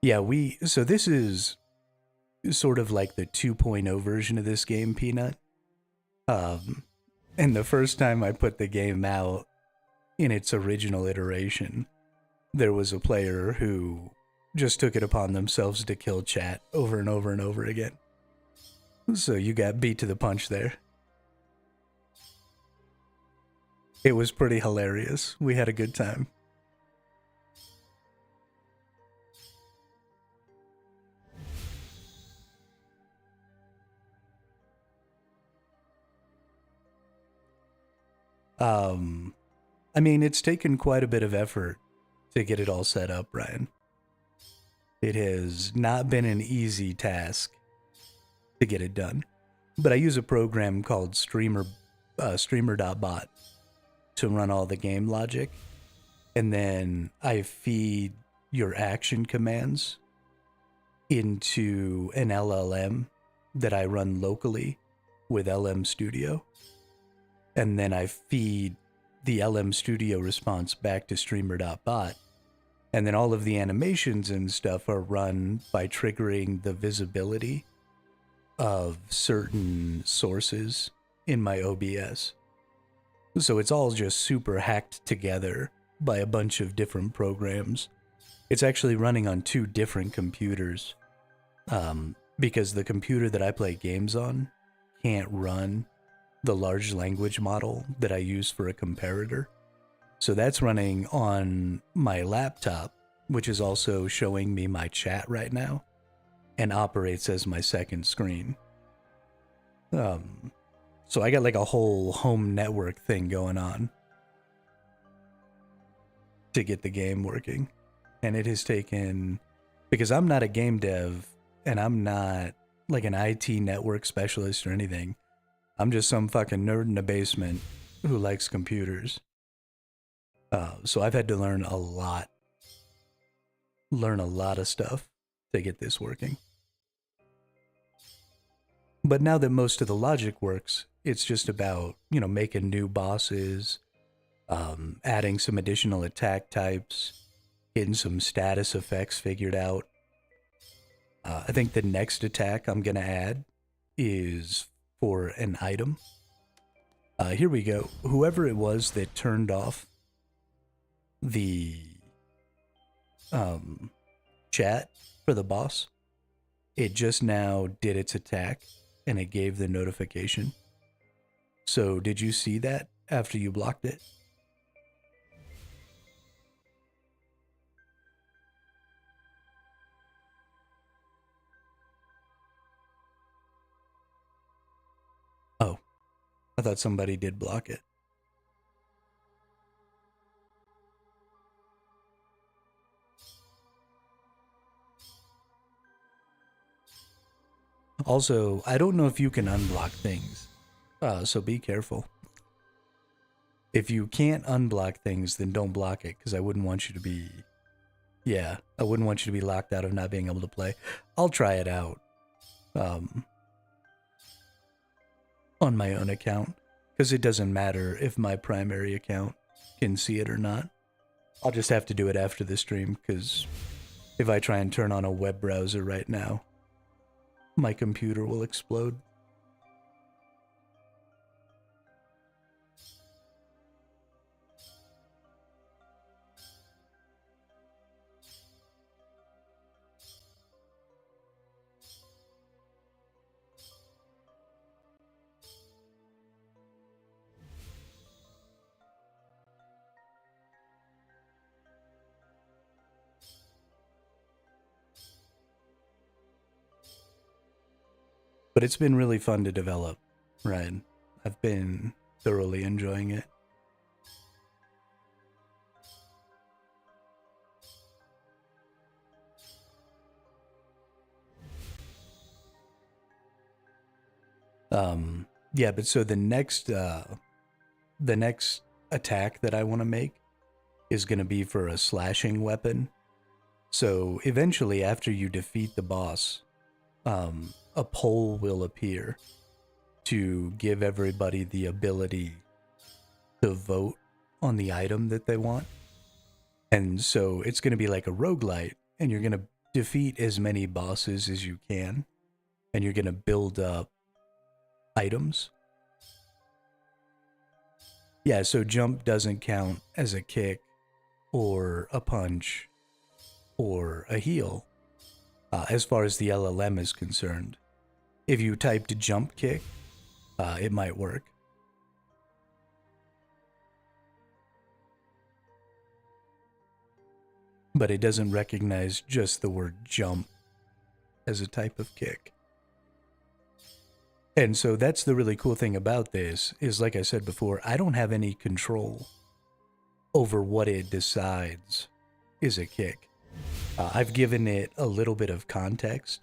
S1: Yeah, so this is sort of like the 2.0 version of this game, Peanut. And the first time I put the game out in its original iteration, there was a player who just took it upon themselves to kill chat over and over and over again. So you got beat to the punch there. It was pretty hilarious. We had a good time. I mean, it's taken quite a bit of effort to get it all set up, Ryan. It has not been an easy task to get it done. But I use a program called streamer.bot to run all the game logic. And then I feed your action commands into an LLM that I run locally with LM Studio. And then I feed the LM Studio response back to streamer.bot. And then all of the animations and stuff are run by triggering the visibility of certain sources in my OBS. So it's all just super hacked together by a bunch of different programs. It's actually running on 2 different computers, because the computer that I play games on can't run the large language model that I use for a comparator. So that's running on my laptop, which is also showing me my chat right now and operates as my second screen. So I got like a whole home network thing going on to get the game working. And it has taken, because I'm not a game dev and I'm not like an IT network specialist or anything. I'm just some fucking nerd in the basement who likes computers. So I've had to learn a lot of stuff to get this working. But now that most of the logic works, it's just about, making new bosses, adding some additional attack types, getting some status effects figured out. I think the next attack I'm going to add is for an item. Here we go. Whoever it was that turned off the chat for the boss, it just now did its attack and it gave the notification. So did you see that after you blocked it? Oh, I thought somebody did block it. Also, I don't know if you can unblock things, so be careful. If you can't unblock things, then don't block it, because I wouldn't want you to be... Yeah, I wouldn't want you to be locked out of not being able to play. I'll try it out on my own account, because it doesn't matter if my primary account can see it or not. I'll just have to do it after the stream, because if I try and turn on a web browser right now, my computer will explode. But it's been really fun to develop, Ryan. I've been thoroughly enjoying it. Yeah, but so the next attack that I want to make is going to be for a slashing weapon. So eventually, after you defeat the boss, a poll will appear to give everybody the ability to vote on the item that they want. And so it's going to be like a roguelite, and you're going to defeat as many bosses as you can, and you're going to build up items. Yeah, so jump doesn't count as a kick or a punch or a heal as far as the LLM is concerned. If you typed jump kick, it might work. But it doesn't recognize just the word jump as a type of kick. And so that's the really cool thing about this is, like I said before, I don't have any control over what it decides is a kick. I've given it a little bit of context,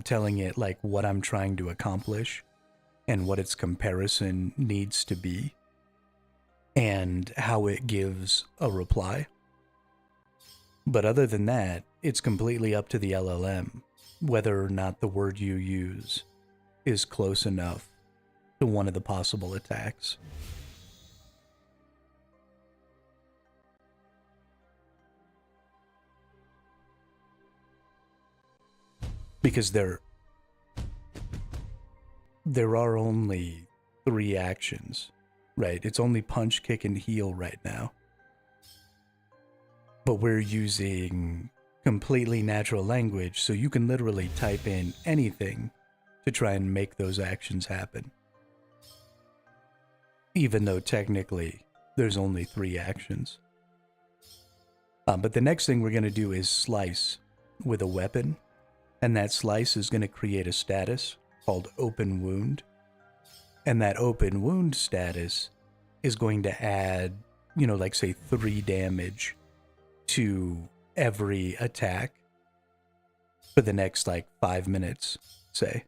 S1: telling it like what I'm trying to accomplish and what its comparison needs to be and how it gives a reply. But other than that, it's completely up to the LLM whether or not the word you use is close enough to one of the possible attacks. Because there are only 3 actions, right? It's only punch, kick, and heal right now. But we're using completely natural language, so you can literally type in anything to try and make those actions happen. Even though technically there's only 3 actions. But the next thing we're going to do is slice with a weapon. And that slice is going to create a status called open wound. And that open wound status is going to add, like say 3 damage to every attack for the next 5 minutes, say.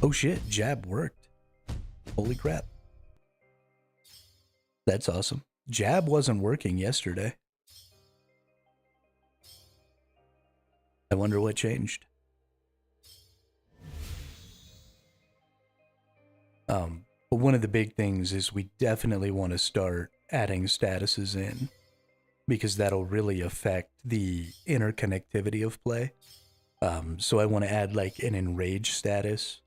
S1: Oh shit, jab worked. Holy crap. That's awesome. Jab wasn't working yesterday. I wonder what changed. But one of the big things is we definitely want to start adding statuses in, because that'll really affect the interconnectivity of play. So I want to add an enrage status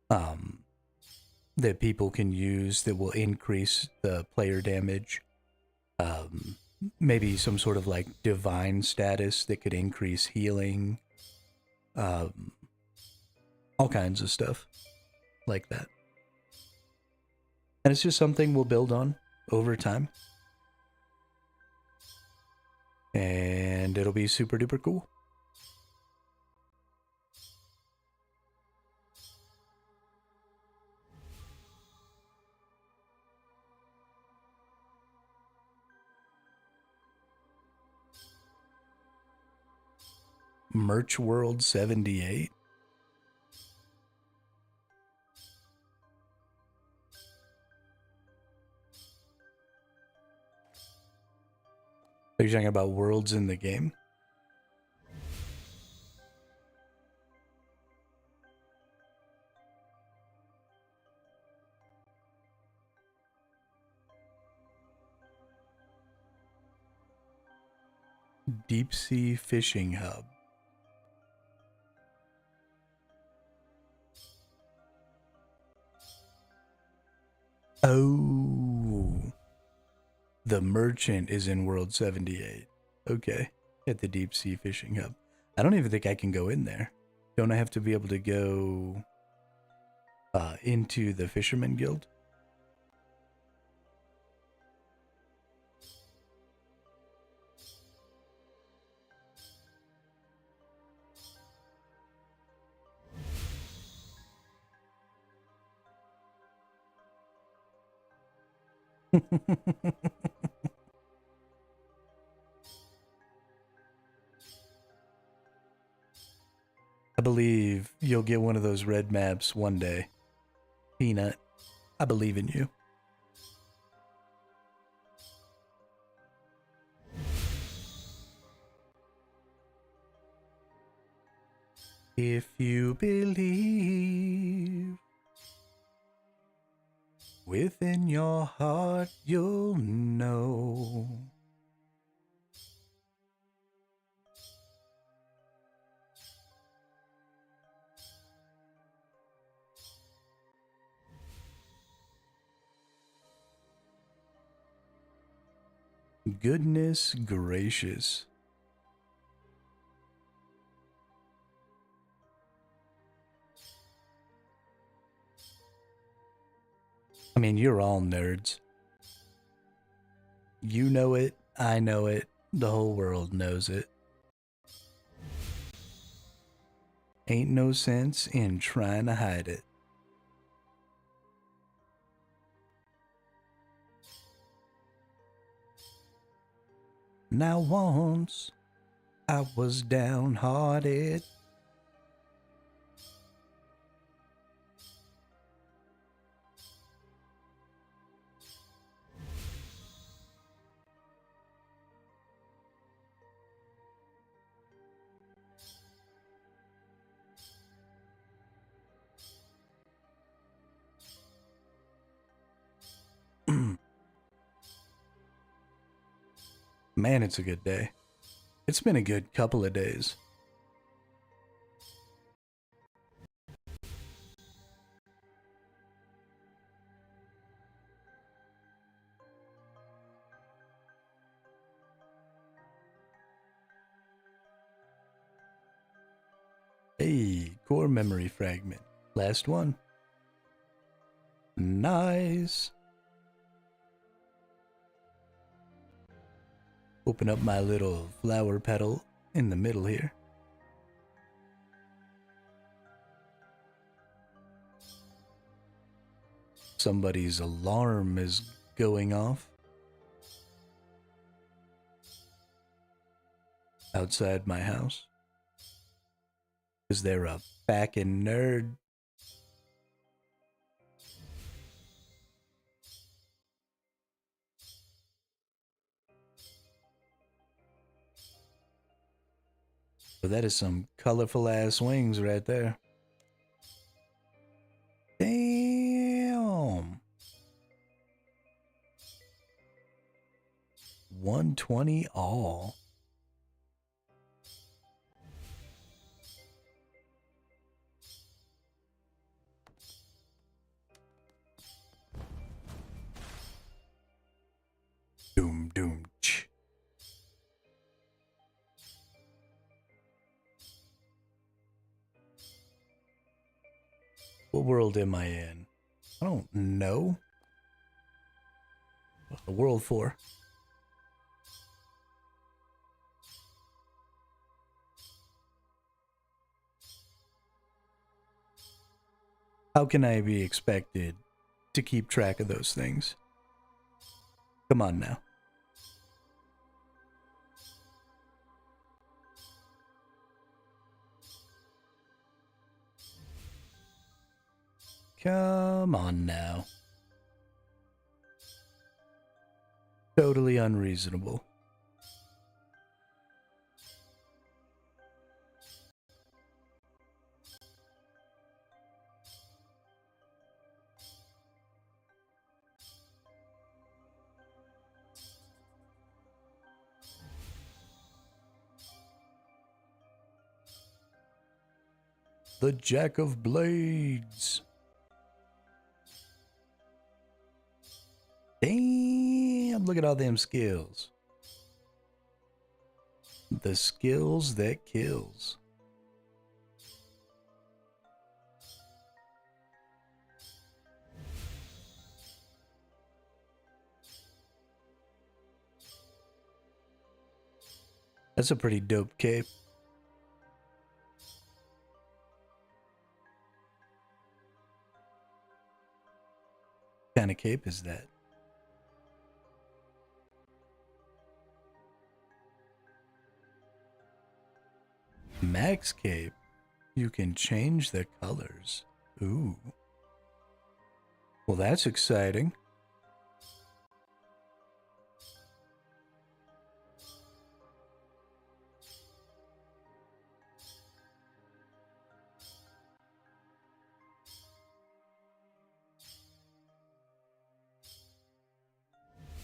S1: that people can use that will increase the player damage. Maybe some sort of divine status that could increase healing. All kinds of stuff like that. And it's just something we'll build on over time. And it'll be super duper cool. Merch World 78. Are you talking about worlds in the game? Deep Sea Fishing Hub. Oh. The merchant is in World 78. Okay. At the Deep Sea Fishing Hub. I don't even think I can go in there. Don't I have to be able to go into the Fisherman Guild? I believe You'll get one of those red maps one day. Peanut, I believe in you. If you believe within your heart, you'll know. Goodness gracious. I mean, you're all nerds. You know it, I know it, the whole world knows it. Ain't no sense in trying to hide it. Now once I was downhearted. Man, it's a good day. It's been a good couple of days. Hey, core memory fragment. Last one. Nice. Open up my little flower petal in the middle here. Somebody's alarm is going off outside my house. Is there a backin' nerd? But that is some colorful ass wings right there. Damn. 120 all. Doom doom ch. What world am I in? I don't know. What's the world for? How can I be expected to keep track of those things? Come on now. Come on now. Totally unreasonable. The Jack of Blades. Damn, look at all them skills. The skills that kills. That's a pretty dope cape. What kind of cape is that? Max cape. You can change the colors. Ooh. Well, that's exciting.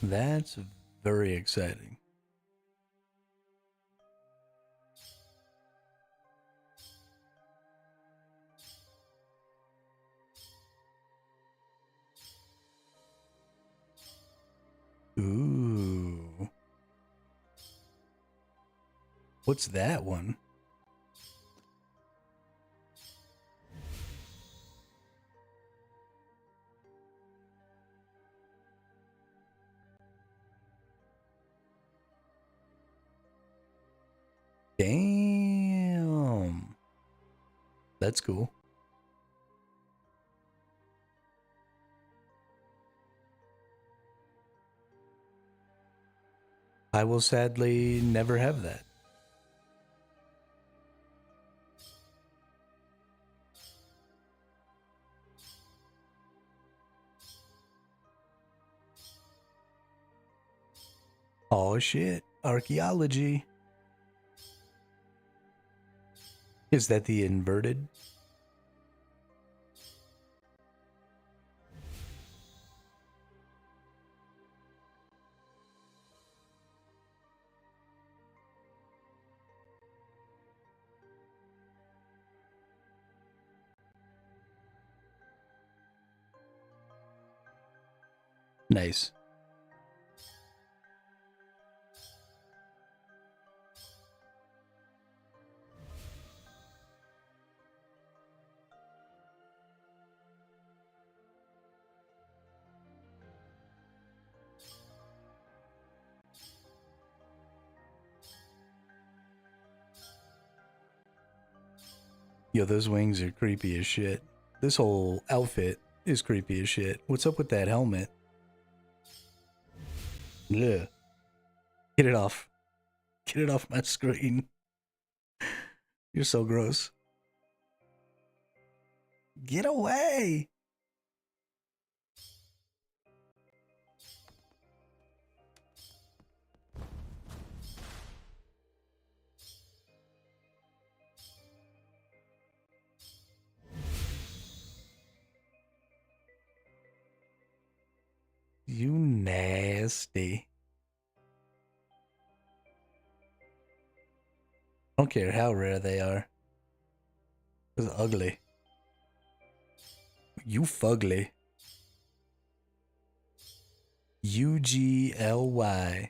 S1: That's very exciting. Ooh. What's that one? Damn. That's cool. I will sadly never have that. Oh shit. Archaeology. Is that the inverted? Nice. Yo, those wings are creepy as shit. This whole outfit is creepy as shit. What's up with that helmet? Yeah. Get it off. Get it off my screen. You're so gross. Get away. You nasty. I don't care how rare they are. It's ugly. You fugly. UGLY.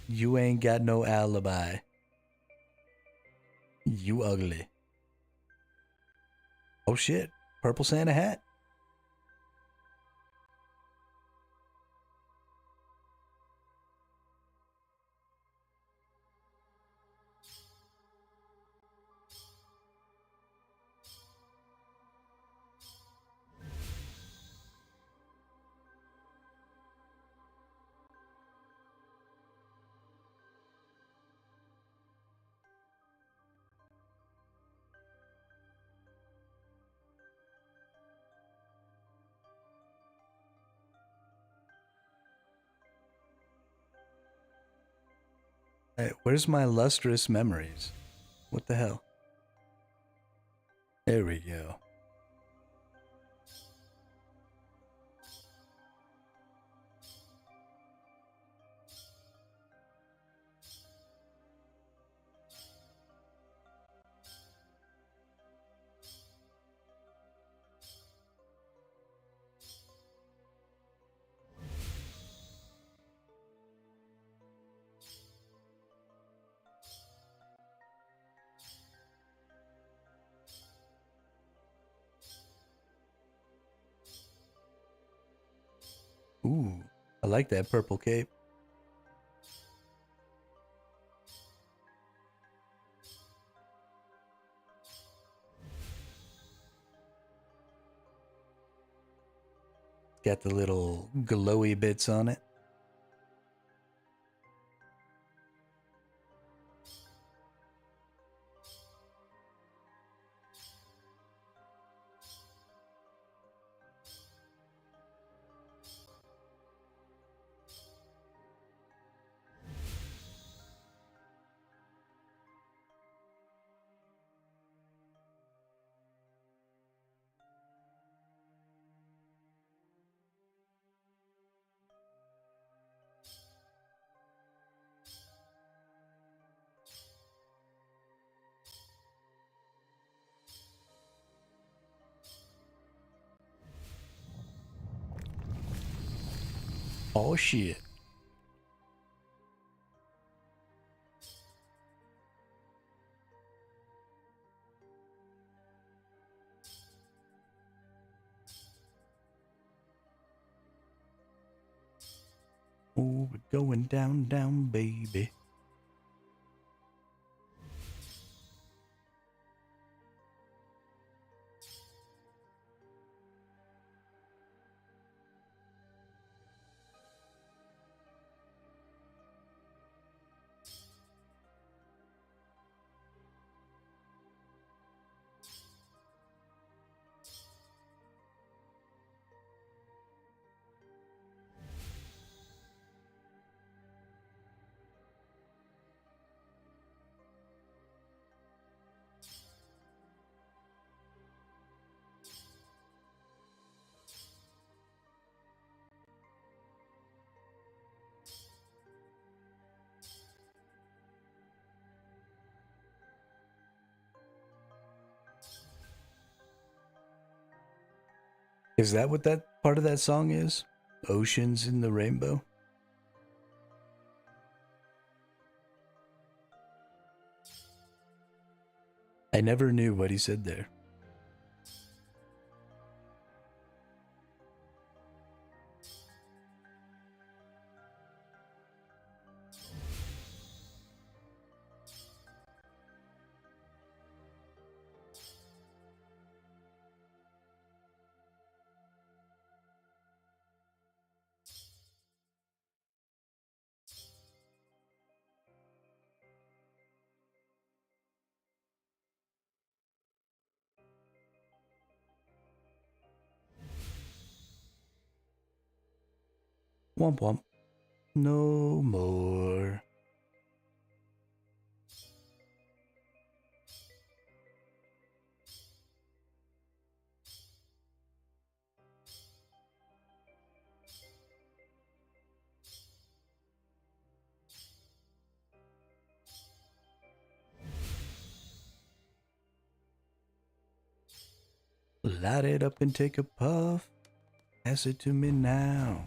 S1: You ain't got no alibi. You ugly. Oh shit. Purple Santa hat. Hey, where's my lustrous memories? What the hell? There we go. Ooh, I like that purple cape. Got the little glowy bits on it. Oh shit. Oh, we're going down, down, baby. Is that what that part of that song is? Oceans in the Rainbow? I never knew what he said there. Womp womp. No more. Light it up and take a puff. Pass it to me now.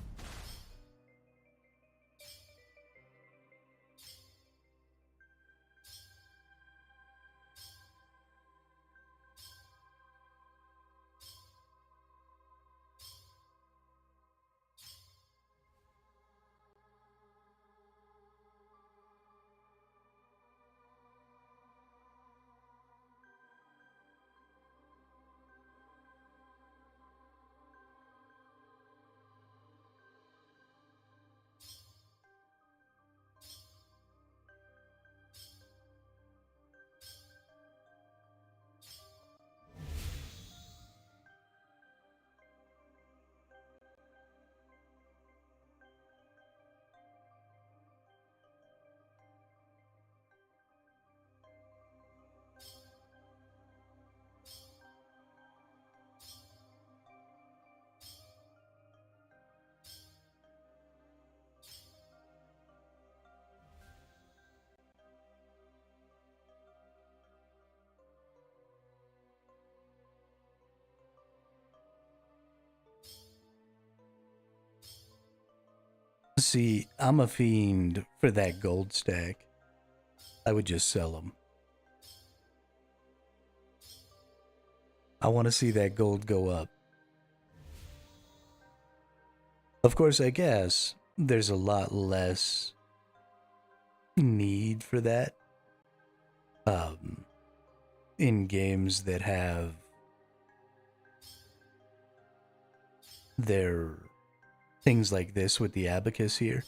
S1: See, I'm a fiend for that gold stack. I would just sell them. I want to see that gold go up. Of course, I guess there's a lot less need for that in games that have their things like this with the abacus here,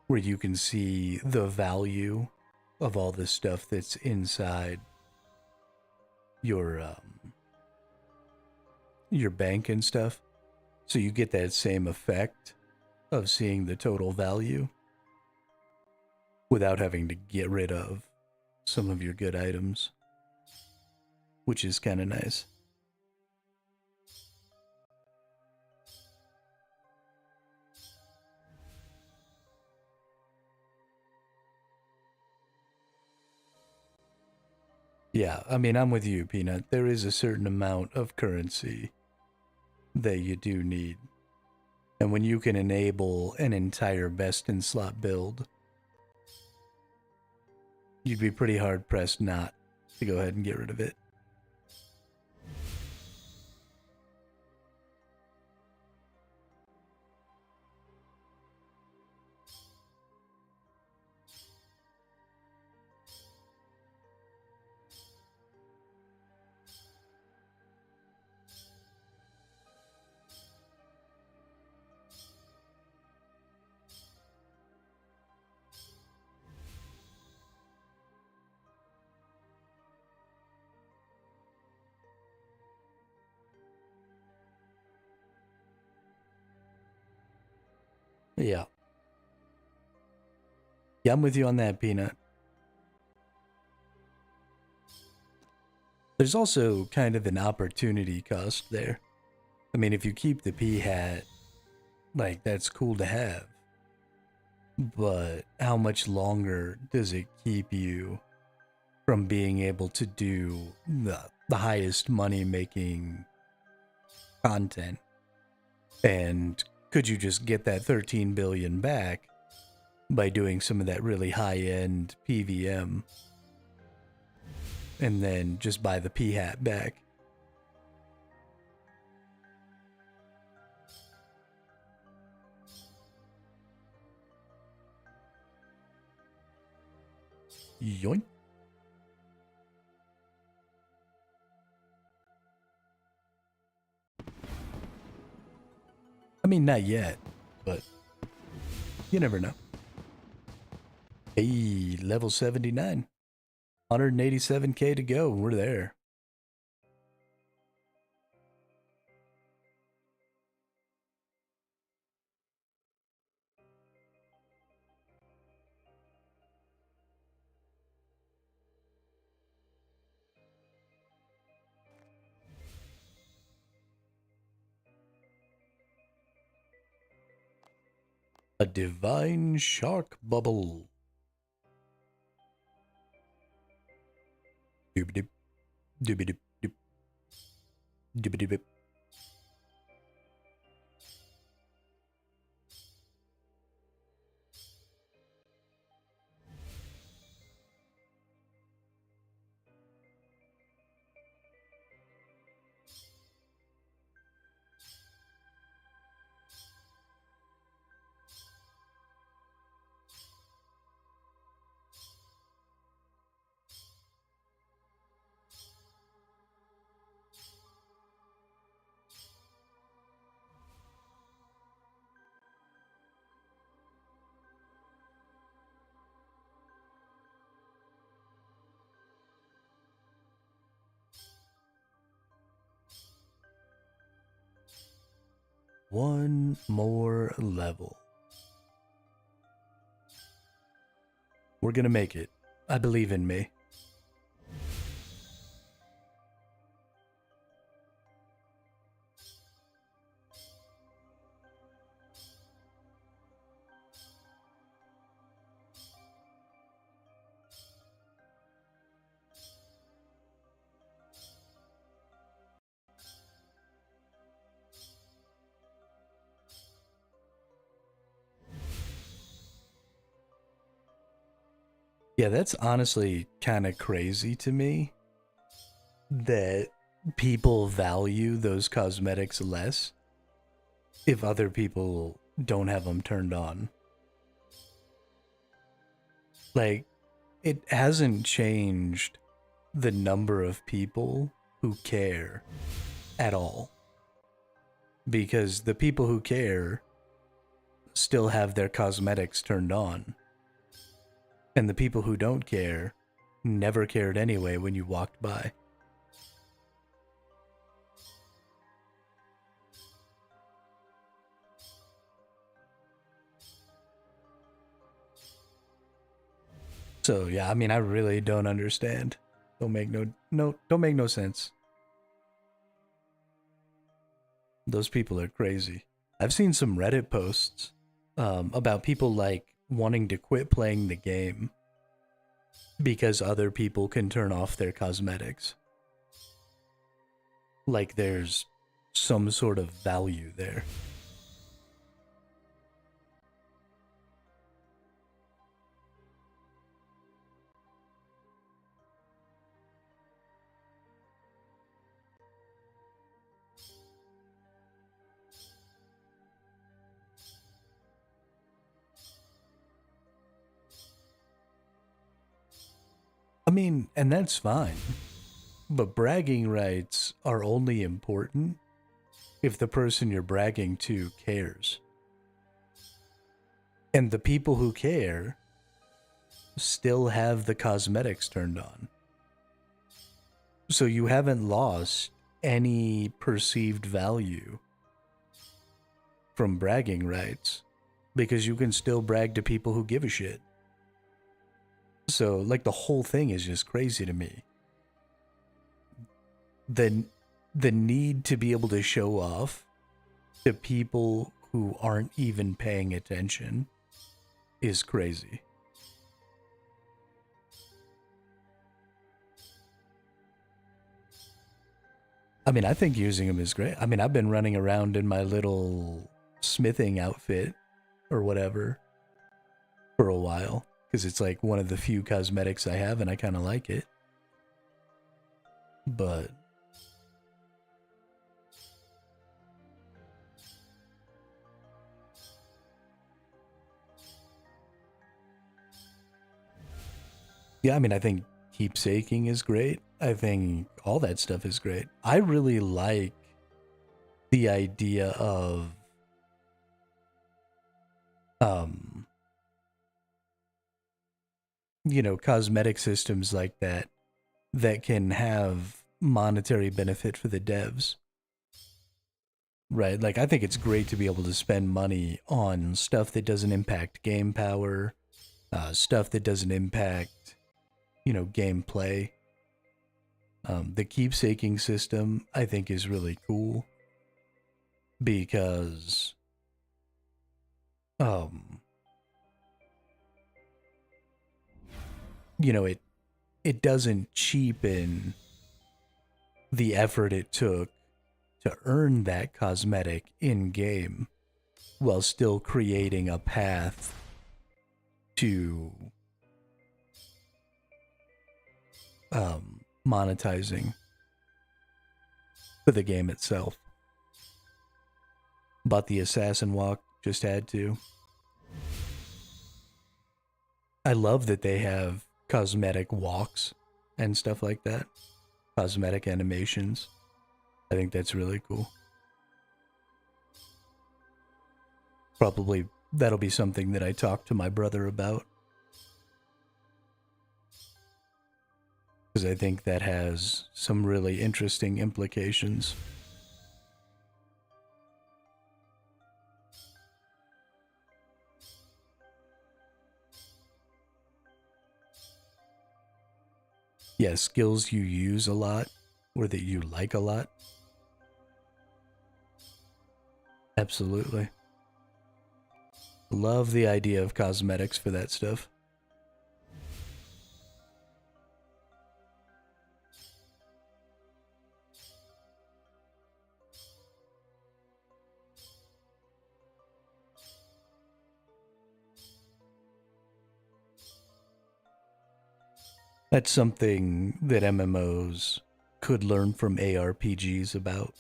S1: where you can see the value of all the stuff that's inside your bank and stuff. So you get that same effect of seeing the total value without having to get rid of some of your good items, which is kind of nice. Yeah, I mean, I'm with you, Peanut. There is a certain amount of currency that you do need. And when you can enable an entire best-in-slot build, you'd be pretty hard-pressed not to go ahead and get rid of it. Yeah. Yeah, I'm with you on that, Peanut. There's also kind of an opportunity cost there. I mean, if you keep the P-hat, like, that's cool to have. But how much longer does it keep you from being able to do the highest money-making content? And could you just get that 13 billion back by doing some of that really high-end PVM and then just buy the P-hat back? Yoink. I mean, not yet, but you never know. Hey, level 79. 187k to go. We're there. A divine shark bubble. Doobie-doop. Doobie-doop. Doop. Doobie-doop. One more level. We're gonna make it. I believe in me. Yeah, that's honestly kind of crazy to me that people value those cosmetics less if other people don't have them turned on. Like, it hasn't changed the number of people who care at all. Because the people who care still have their cosmetics turned on. And the people who don't care never cared anyway when you walked by. So yeah, I mean, I really don't understand. Don't make no sense. Those people are crazy. I've seen some Reddit posts about people like wanting to quit playing the game because other people can turn off their cosmetics. Like there's some sort of value there. mean, and that's fine. But bragging rights are only important if the person you're bragging to cares. And the people who care still have the cosmetics turned on. So you haven't lost any perceived value from bragging rights because you can still brag to people who give a shit. So, like, the whole thing is just crazy to me. The need to be able to show off to people who aren't even paying attention is crazy. I mean, I think using them is great. I mean, I've been running around in my little smithing outfit or whatever for a while because it's like one of the few cosmetics I have and I kind of like it. But yeah, I mean, I think keepsaking is great. I think all that stuff is great. I really like the idea of cosmetic systems like that can have monetary benefit for the devs. Right? Like, I think it's great to be able to spend money on stuff that doesn't impact game power, stuff that doesn't impact, gameplay. The keepsaking system, I think, is really cool because, it doesn't cheapen the effort it took to earn that cosmetic in game while still creating a path to monetizing for the game itself. But the assassin walk just had to. I love that they have cosmetic walks and stuff like that. Cosmetic animations. I think that's really cool. Probably that'll be something that I talk to my brother about. Because I think that has some really interesting implications. Yeah, skills you use a lot or that you like a lot. Absolutely. Love the idea of cosmetics for that stuff. That's something that MMOs could learn from ARPGs about.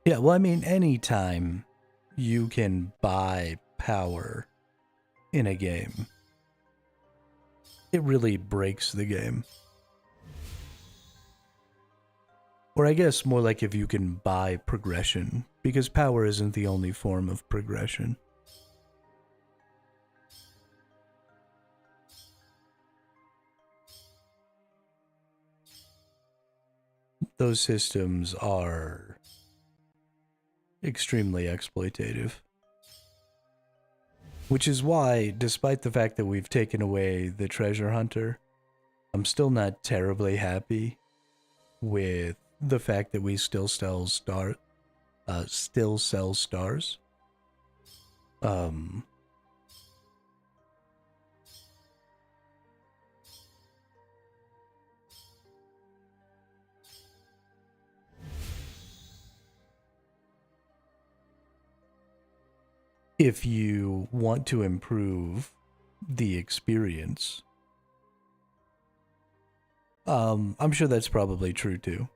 S1: Yeah, well, I mean, anytime you can buy power in a game, it really breaks the game. Or I guess more like if you can buy progression, because power isn't the only form of progression. Those systems are extremely exploitative. Which is why, despite the fact that we've taken away the treasure hunter, I'm still not terribly happy with the fact that we still sell stars. If you want to improve the experience, I'm sure that's probably true too.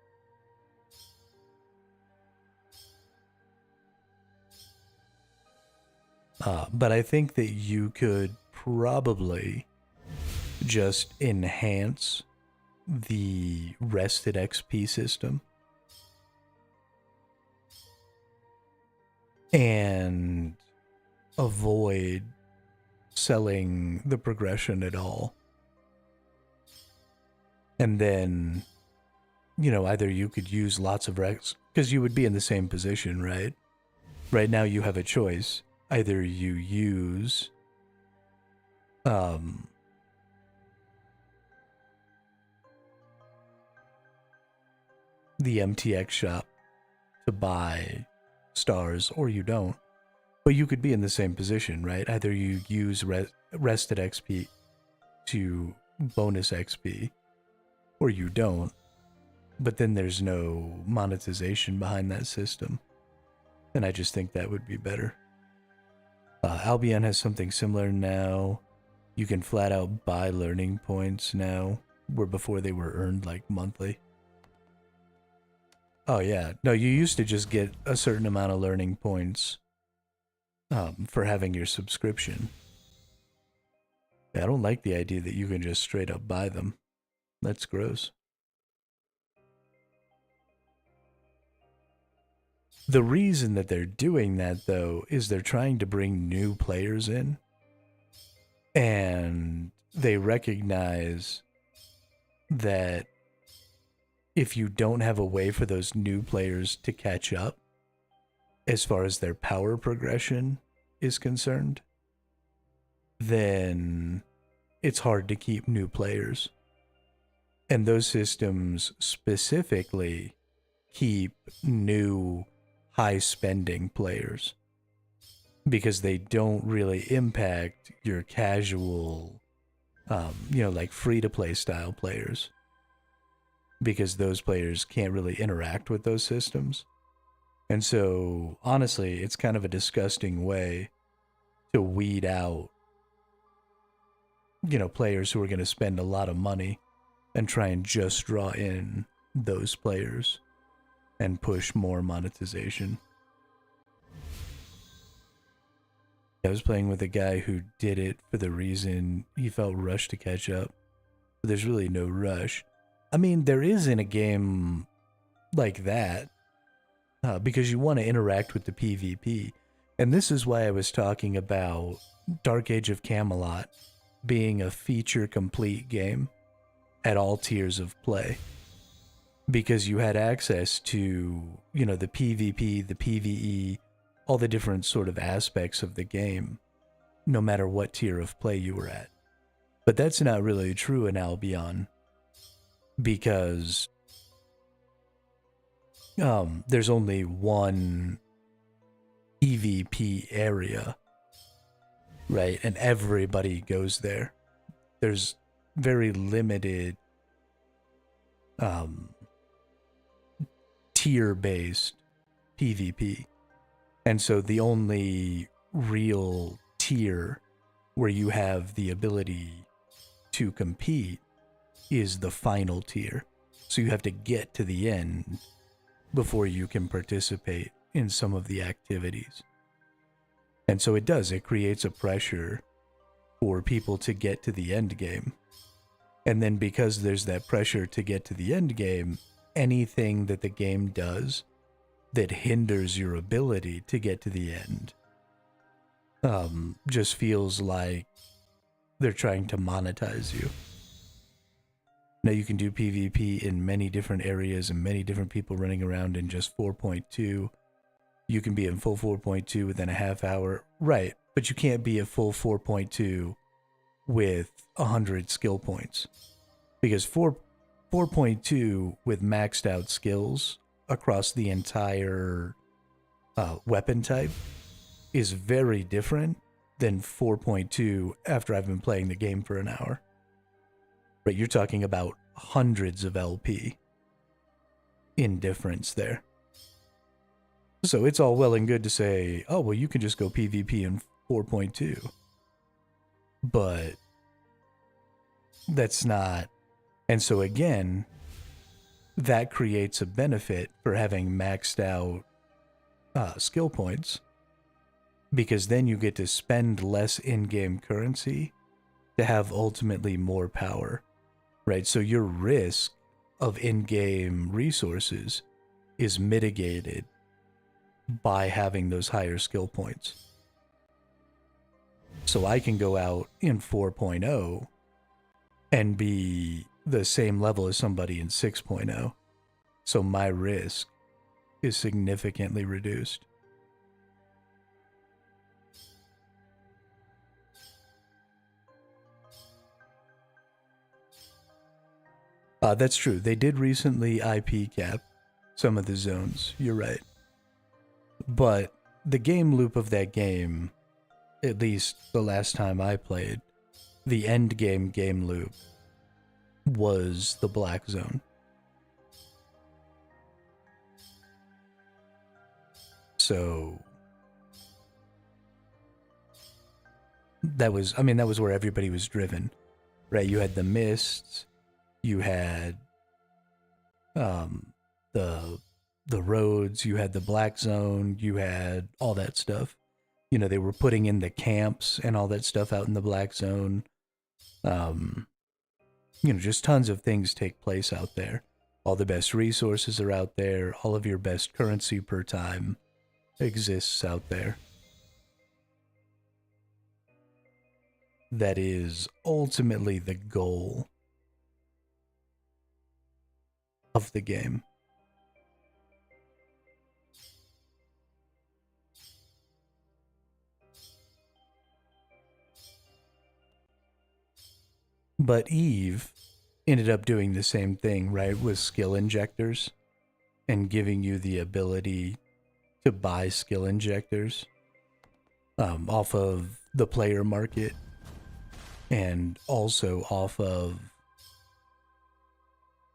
S1: But I think that you could probably just enhance the rested XP system and avoid selling the progression at all. And then, either you could use lots of Rex, because you would be in the same position, right? Right now you have a choice. Either you use the MTX shop to buy stars, or you don't. But you could be in the same position, right? Either you use rested XP to bonus XP, or you don't. But then there's no monetization behind that system. And I just think that would be better. Albion has something similar now. You can flat out buy learning points now, where before they were earned like monthly. Oh yeah, no, you used to just get a certain amount of learning points for having your subscription. I don't like the idea that you can just straight up buy them. That's gross. The reason that they're doing that, though, is they're trying to bring new players in. And they recognize that if you don't have a way for those new players to catch up, as far as their power progression is concerned, then it's hard to keep new players. And those systems specifically keep new high-spending players because they don't really impact your casual, like free-to-play style players, because those players can't really interact with those systems. And so, honestly, it's kind of a disgusting way to weed out, players who are going to spend a lot of money and try and just draw in those players and push more monetization. I was playing with a guy who did it for the reason he felt rushed to catch up. But there's really no rush. I mean, there is in a game like that, because you want to interact with the PvP. And this is why I was talking about Dark Age of Camelot being a feature-complete game at all tiers of play. Because you had access to, the PvP, the PvE, all the different sort of aspects of the game, no matter what tier of play you were at. But that's not really true in Albion, because there's only one PvP area, right? And everybody goes there. There's very limited tier-based PvP. And so the only real tier where you have the ability to compete is the final tier. So you have to get to the end before you can participate in some of the activities. And so it creates a pressure for people to get to the end game. And then because there's that pressure to get to the end game, anything that the game does that hinders your ability to get to the end just feels like they're trying to monetize you. Now you can do PvP in many different areas and many different people running around in just 4.2. You can be in full 4.2 within a half hour. Right, but you can't be a full 4.2 with 100 skill points. Because 4.2 with maxed out skills across the entire weapon type is very different than 4.2 after I've been playing the game for an hour. Right, you're talking about hundreds of LP in difference there. So it's all well and good to say, oh, well, you can just go PvP in 4.2. But that's not And so again, that creates a benefit for having maxed out skill points, because then you get to spend less in-game currency to have ultimately more power, right? So your risk of in-game resources is mitigated by having those higher skill points. So I can go out in 4.0 and be the same level as somebody in 6.0. So my risk is significantly reduced. That's true. They did recently IP cap some of the zones. You're right. But the game loop of that game, at least the last time I played, the end game loop was the black zone. So that was where everybody was driven, right? You had the mists, you had the roads, you had the black zone, you had all that stuff. You know, they were putting in the camps and all that stuff out in the black zone. You know, just tons of things take place out there. All the best resources are out there. All of your best currency per time exists out there. That is ultimately the goal of the game. But Eve ended up doing the same thing, right, with skill injectors and giving you the ability to buy skill injectors off of the player market and also off of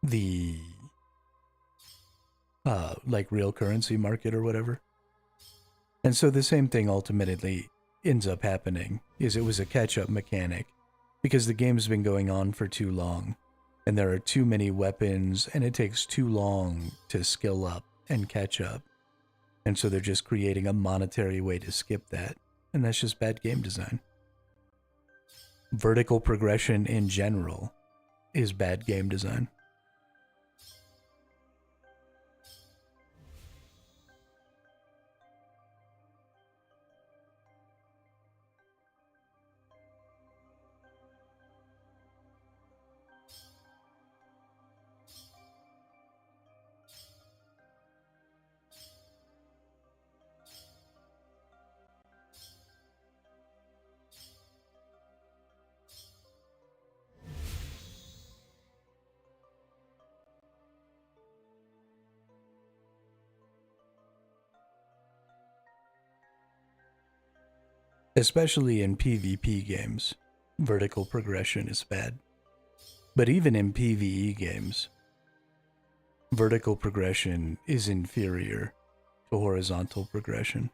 S1: the like real currency market or whatever. And so the same thing ultimately ends up happening, is it was a catch-up mechanic because the game's been going on for too long and there are too many weapons and it takes too long to skill up and catch up. And so they're just creating a monetary way to skip that. And that's just bad game design. Vertical progression in general is bad game design. Especially in PvP games, vertical progression is bad. But even in PvE games, vertical progression is inferior to horizontal progression.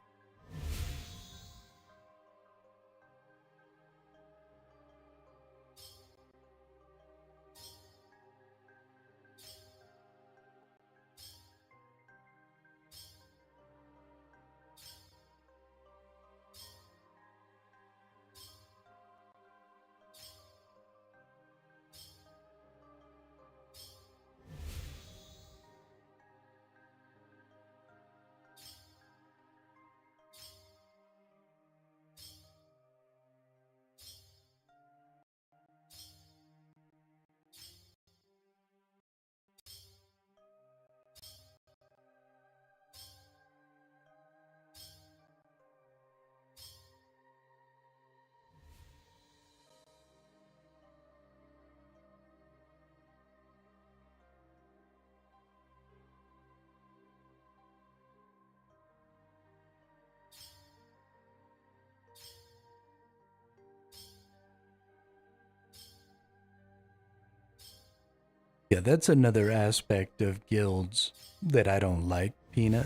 S1: Yeah, that's another aspect of guilds that I don't like, Peanut.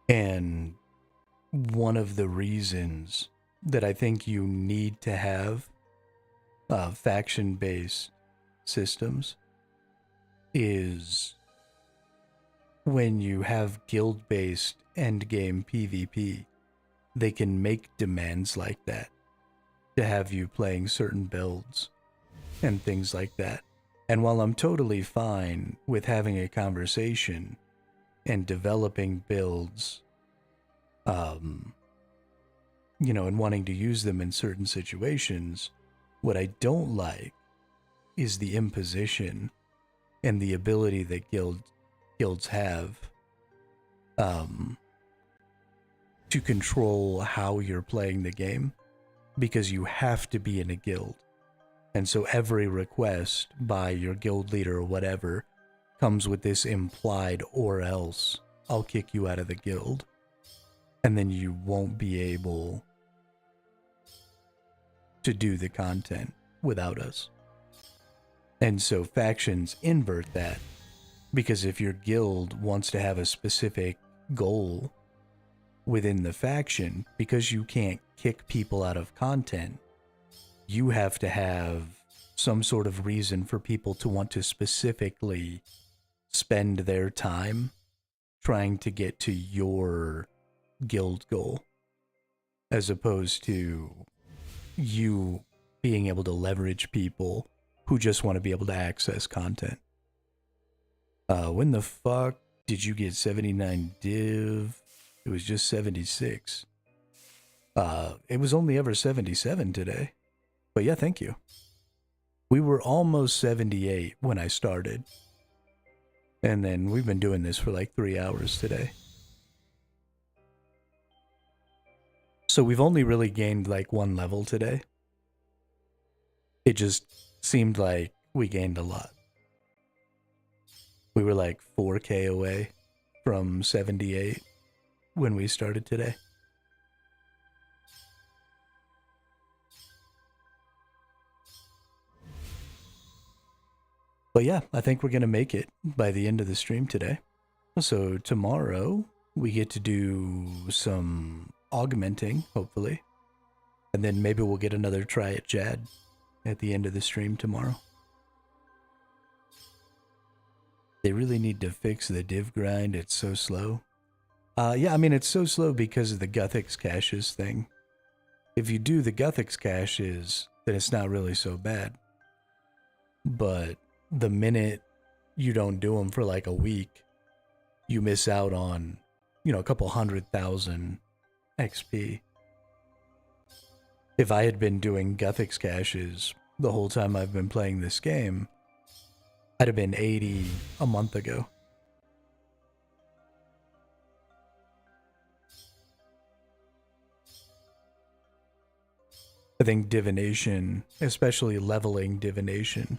S1: And one of the reasons that I think you need to have faction-based systems is when you have guild-based endgame PvP, they can make demands like that to have you playing certain builds and things like that. And while I'm totally fine with having a conversation and developing builds, you know, and wanting to use them in certain situations, what I don't like is the imposition and the ability that guilds have to control how you're playing the game, because you have to be in a guild. And so every request by your guild leader or whatever comes with this implied "or else I'll kick you out of the guild." And then you won't be able to do the content without us. And so factions invert that, because if your guild wants to have a specific goal within the faction, because you can't kick people out of content, you have to have some sort of reason for people to want to specifically spend their time trying to get to your guild goal, as opposed to you being able to leverage people who just want to be able to access content. When the fuck did you get 79 div? It was just 76. It was only ever 77 today. But yeah, thank you. We were almost 78 when I started. And then we've been doing this for like 3 hours today. So we've only really gained like 1 level today. It just seemed like we gained a lot. We were like 4K away from 78 when we started today. But yeah, I think we're going to make it by the end of the stream today. So tomorrow we get to do some augmenting, hopefully. And then maybe we'll get another try at Jad at the end of the stream tomorrow. They really need to fix the div grind. It's so slow. Yeah, I mean, it's so slow because of the Guthix caches thing. If you do the Guthix caches, then it's not really so bad. But the minute you don't do them for like a week, you miss out on, you know, a couple 100,000 XP. If I had been doing Guthix caches the whole time I've been playing this game, I'd have been 80 a month ago. I think divination, especially leveling divination,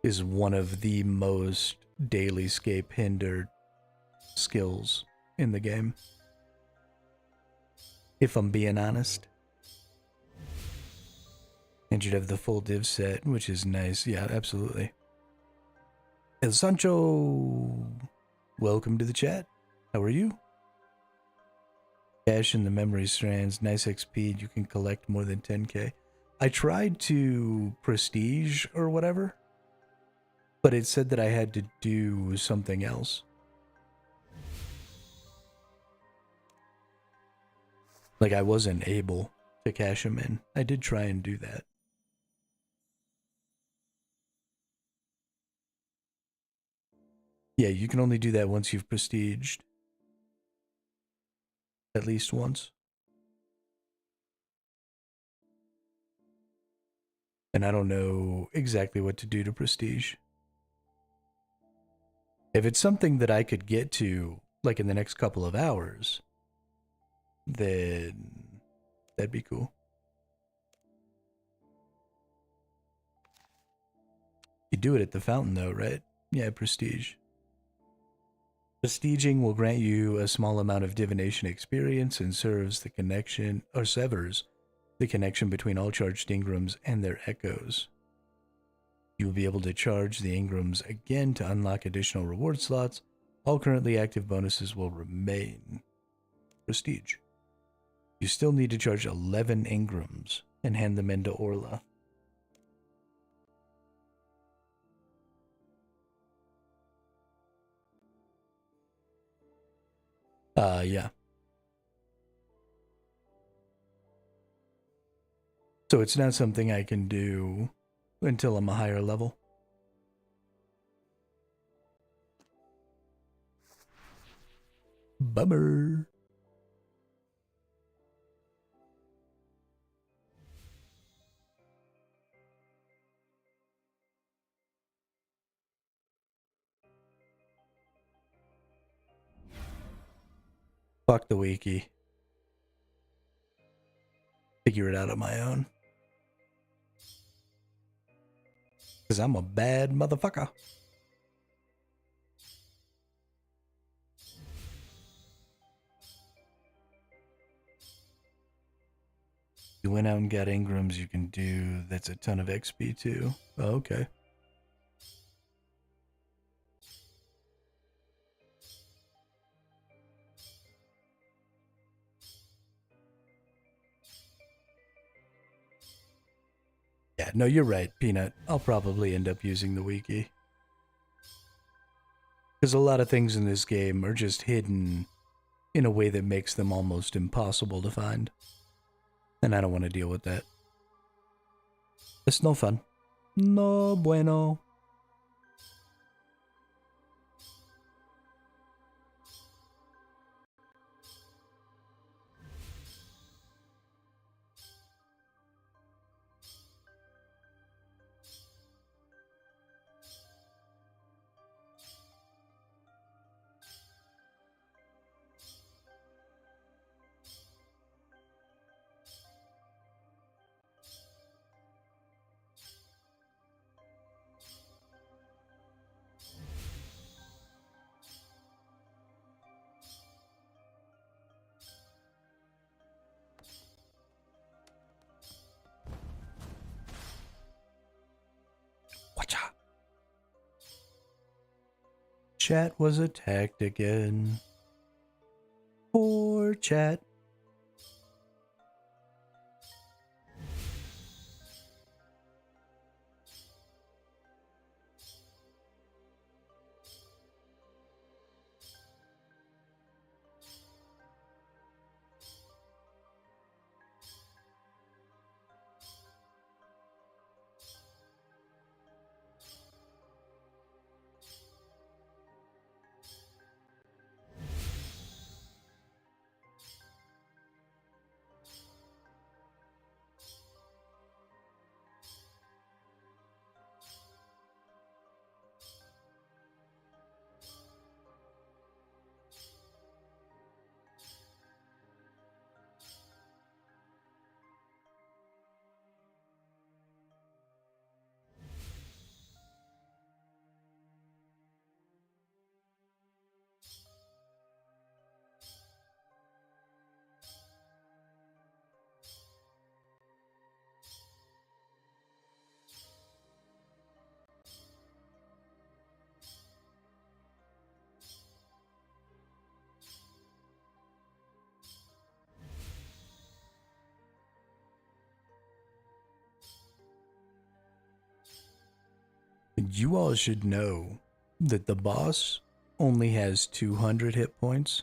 S1: is one of the most daily scape hindered skills in the game, if I'm being honest. And you'd have the full div set, which is nice. Yeah, absolutely. El Sancho, welcome to the chat. How are you? Cash in the memory strands, nice XP, you can collect more than 10k. I tried to prestige or whatever, but it said that I had to do something else. Like I wasn't able to cash them in. I did try and do that. Yeah, you can only do that once you've prestiged. At least once. And I don't know exactly what to do to prestige. If it's something that I could get to, like in the next couple of hours, then that'd be cool. You do it at the fountain though, right? Yeah, prestige. Prestiging will grant you a small amount of divination experience and serves the connection, or severs the connection between all charged engrams and their echoes. You will be able to charge the engrams again to unlock additional reward slots. All currently active bonuses will remain. Prestige. You still need to charge 11 engrams and hand them into Orla. Yeah. So it's not something I can do until I'm a higher level. Bummer. Fuck the wiki. Figure it out on my own. Because I'm a bad motherfucker. You went out and got Ingrams you can do. That's a ton of XP too. Oh, okay. Yeah, no, you're right, Peanut. I'll probably end up using the wiki. Because a lot of things in this game are just hidden in a way that makes them almost impossible to find. And I don't want to deal with that. It's no fun. No bueno. Watcha. Chat was attacked again. Poor chat. You all should know that the boss only has 200 hit points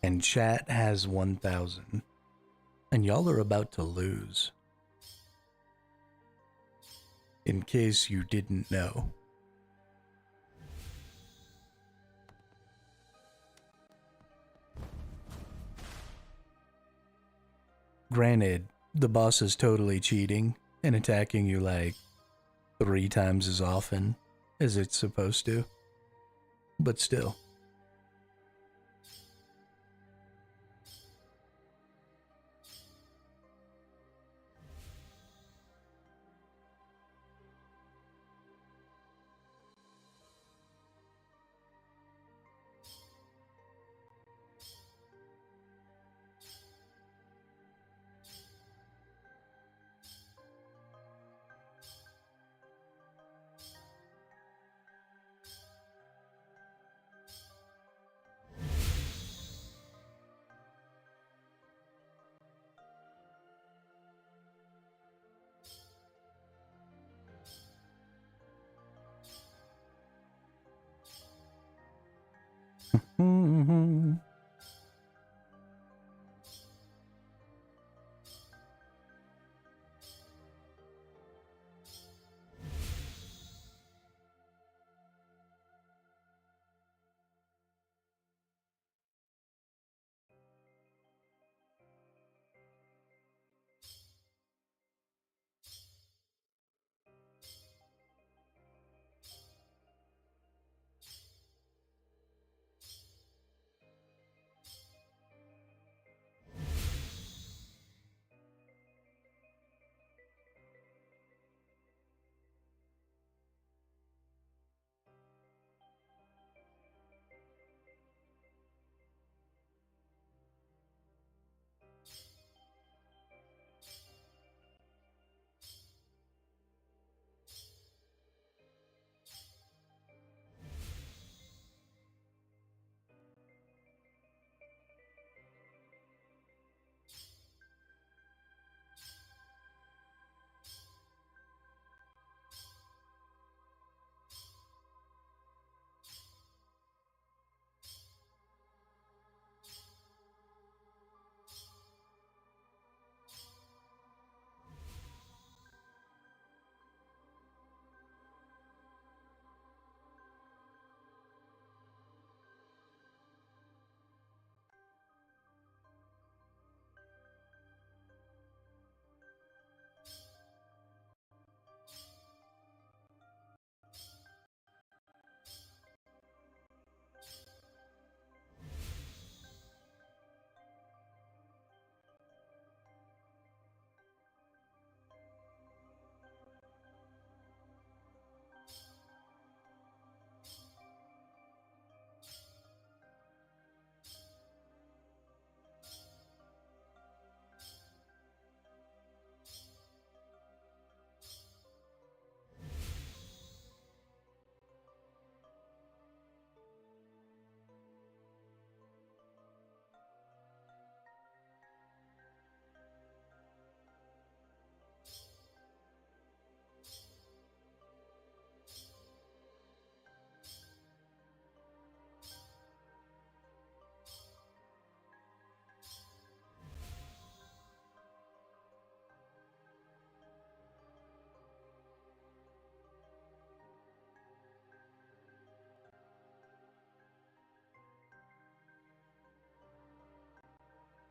S1: and chat has 1,000. And y'all are about to lose. In case you didn't know. Granted, the boss is totally cheating and attacking you like 3 times as often as it's supposed to. But still.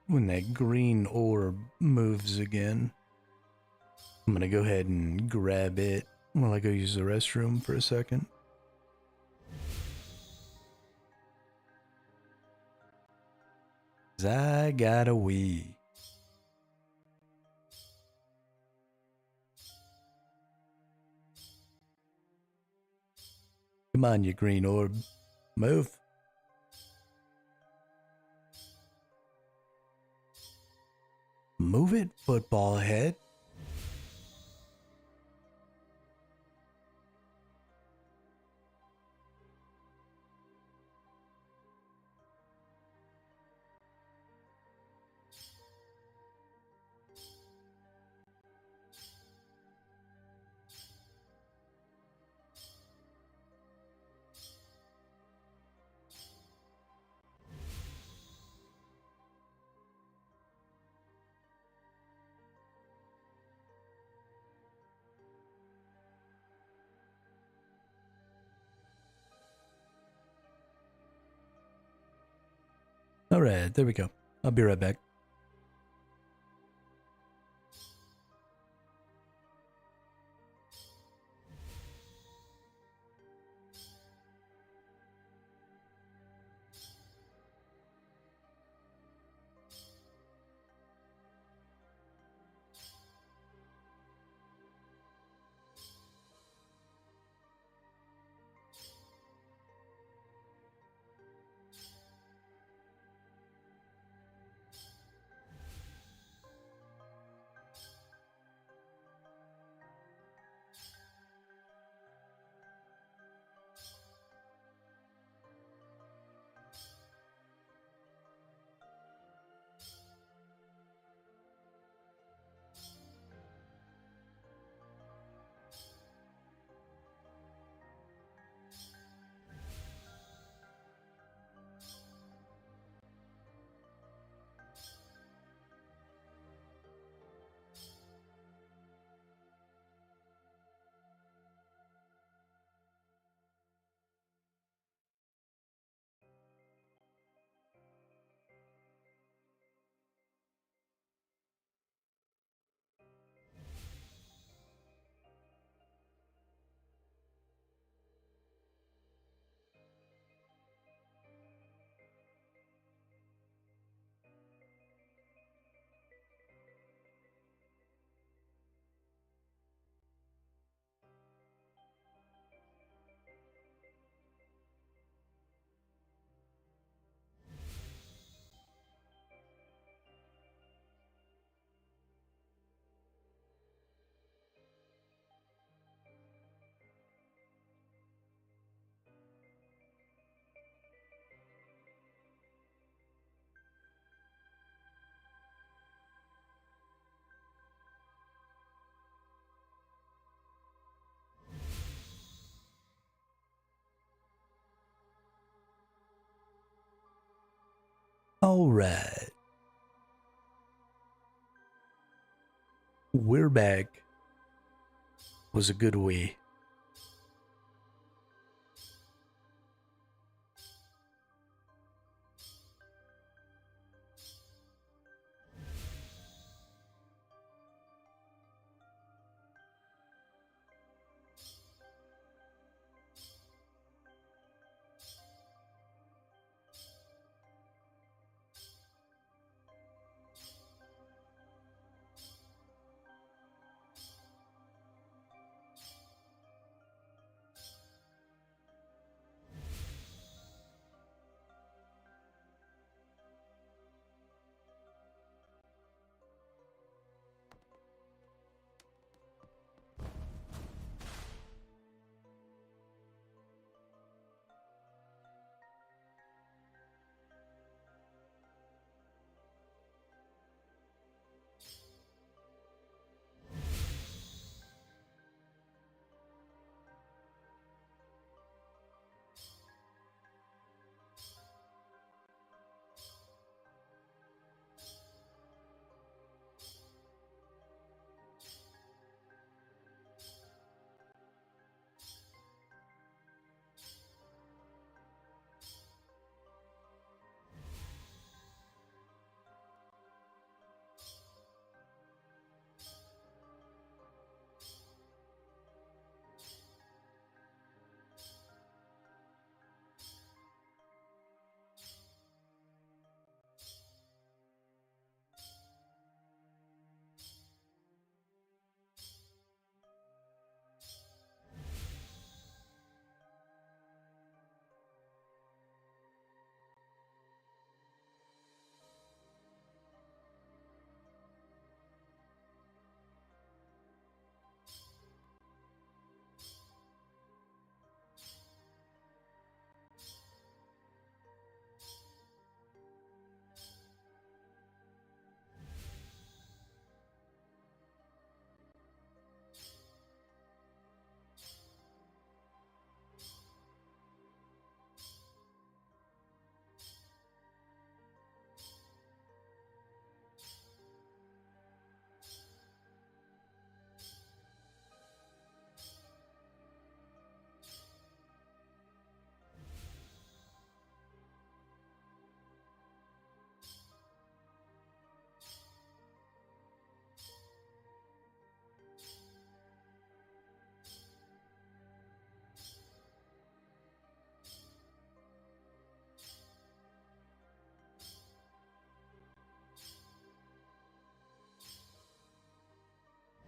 S1: when that green orb moves again, I'm gonna go ahead and grab it while I go use the restroom for a second. 'Cause I gotta wee. Come on, you green orb. Move. Move it, football head. All right, there we go. I'll be right back. All right. We're back. Was a good wee.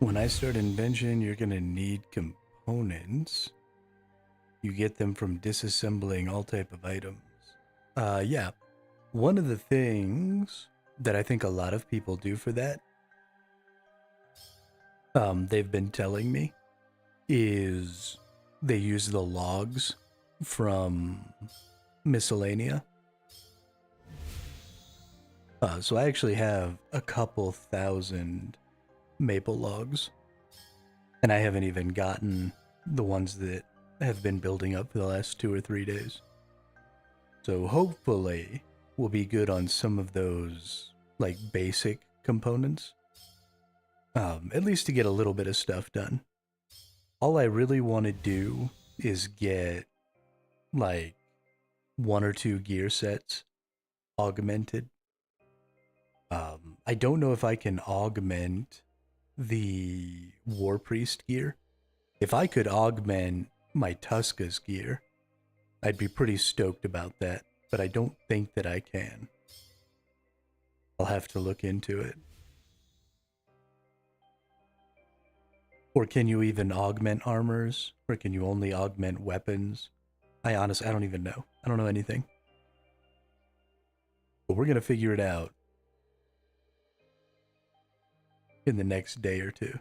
S1: When I start invention, you're gonna need components. You get them from disassembling all type of items. Yeah. One of the things that I think a lot of people do for that, they've been telling me, is they use the logs from miscellanea. So I actually have a couple thousand maple logs, and I haven't even gotten the ones that have been building up for the last 2 or 3 days. So hopefully we'll be good on some of those like basic components, at least to get a little bit of stuff done. All I really want to do is get like 1 or 2 gear sets augmented. I don't know if I can augment the War Priest gear. If I could augment my Tuska's gear, I'd be pretty stoked about that, but I don't think that I can. I'll have to look into it. Or can you even augment armors? Or can you only augment weapons? I don't even know. I don't know anything. But we're going to figure it out in the next day or two.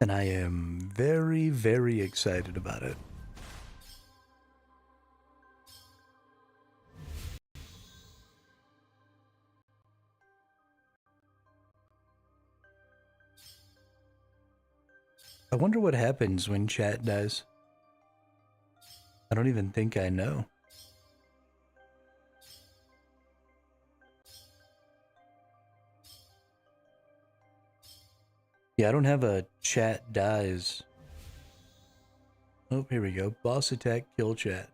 S1: And I am very, very excited about it. I wonder what happens when chat dies. I don't even think I know. Yeah, I don't have a chat dies. Oh, here we go. Boss attack, kill chat.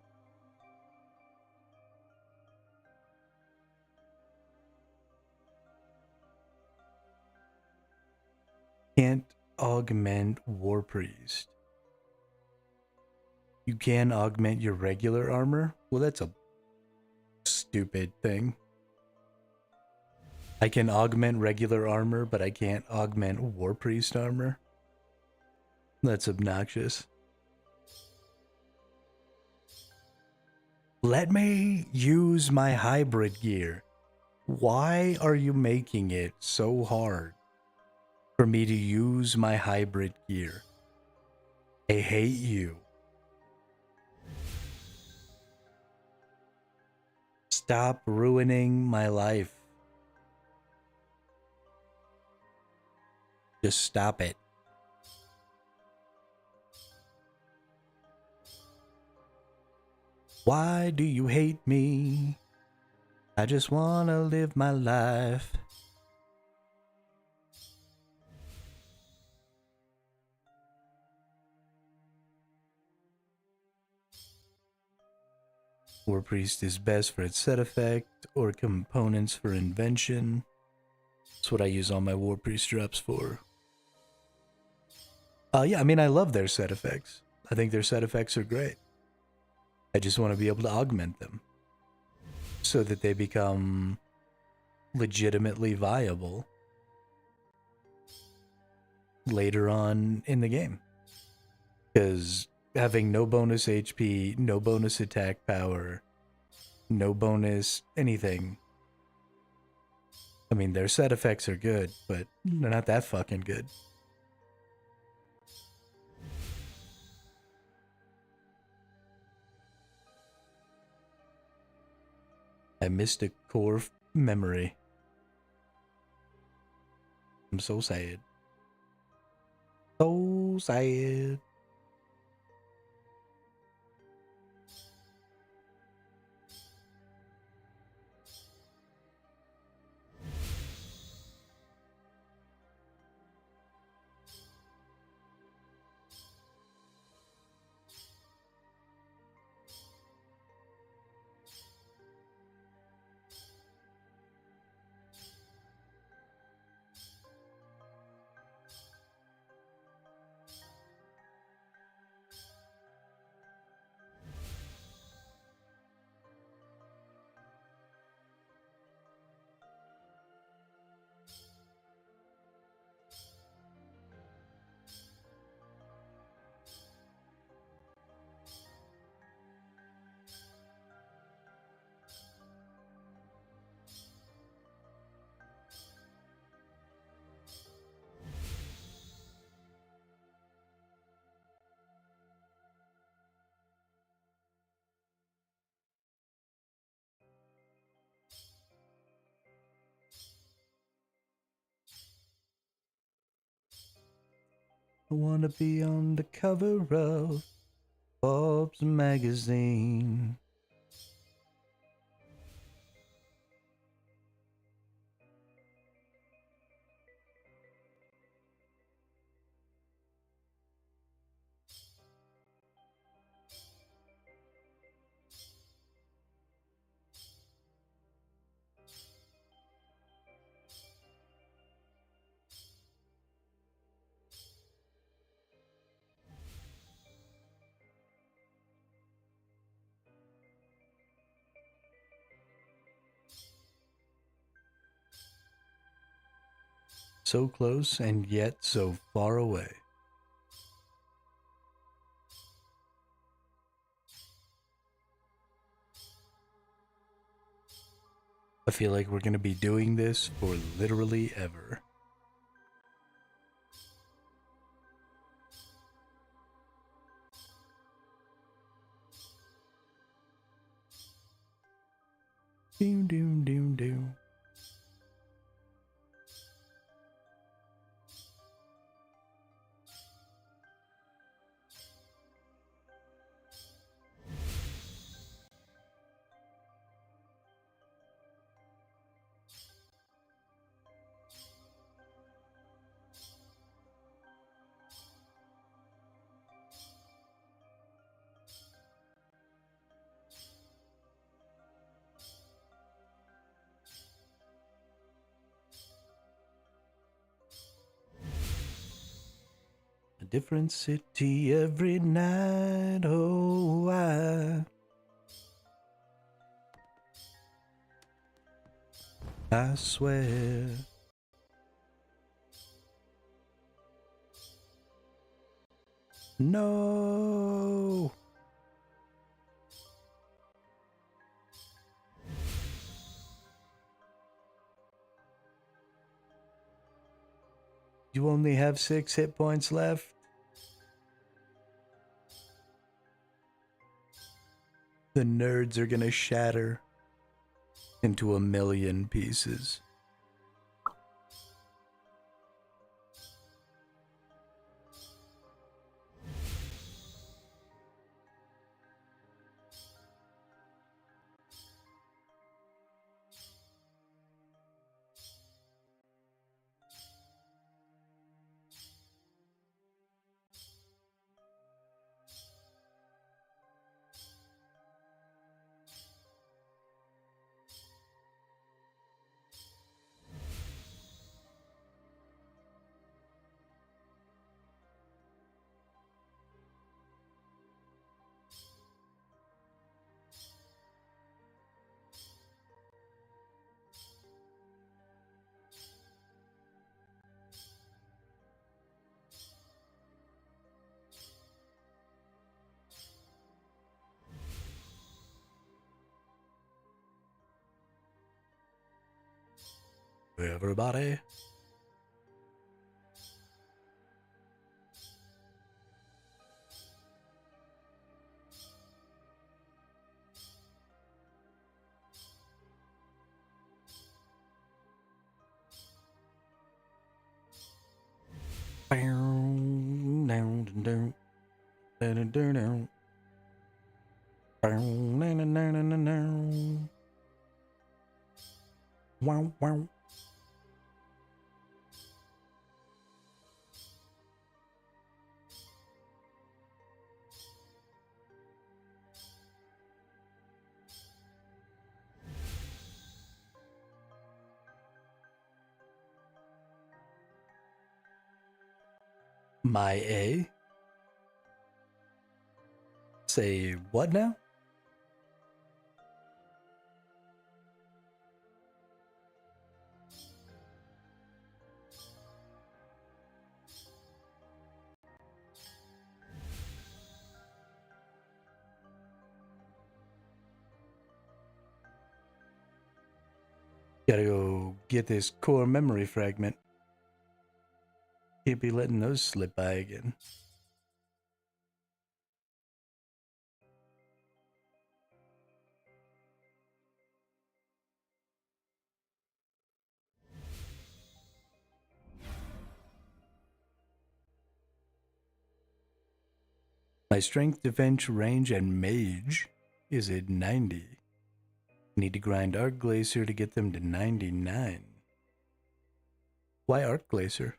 S1: Can't augment War Priest. You can augment your regular armor? Well, that's a stupid thing. I can augment regular armor, but I can't augment War Priest armor? That's obnoxious. Let me use my hybrid gear. Why are you making it so hard for me to use my hybrid gear? I hate you. Stop ruining my life. Just stop it. Why do you hate me? I just want to live my life. War Priest is best for its set effect or components for invention. That's what I use all my War Priest drops for. Yeah, I mean, I love their set effects. I think their set effects are great. I just want to be able to augment them so that they become legitimately viable later on in the game. Because having no bonus HP, no bonus attack power, no bonus anything. I mean, their set effects are good, but they're not that fucking good. I missed a core memory. I'm so sad. So sad. I wanna be on the cover of Forbes magazine. So close and yet so far away. I feel like we're gonna be doing this for literally ever. Doom, doom, doom, doom. A different city every night, oh, I swear. No. You only have 6 hit points left. The nerds are gonna shatter into a million pieces. Everybody. Down, down, down, down, down, down. Down, down, down, down, down, down. Wow, wow. My A? Say what now? Gotta go get this core memory fragment. Can't be letting those slip by again. My strength, defense, range, and mage is at 90. Need to grind Arc Glacier to get them to 99. Why Arc Glacier?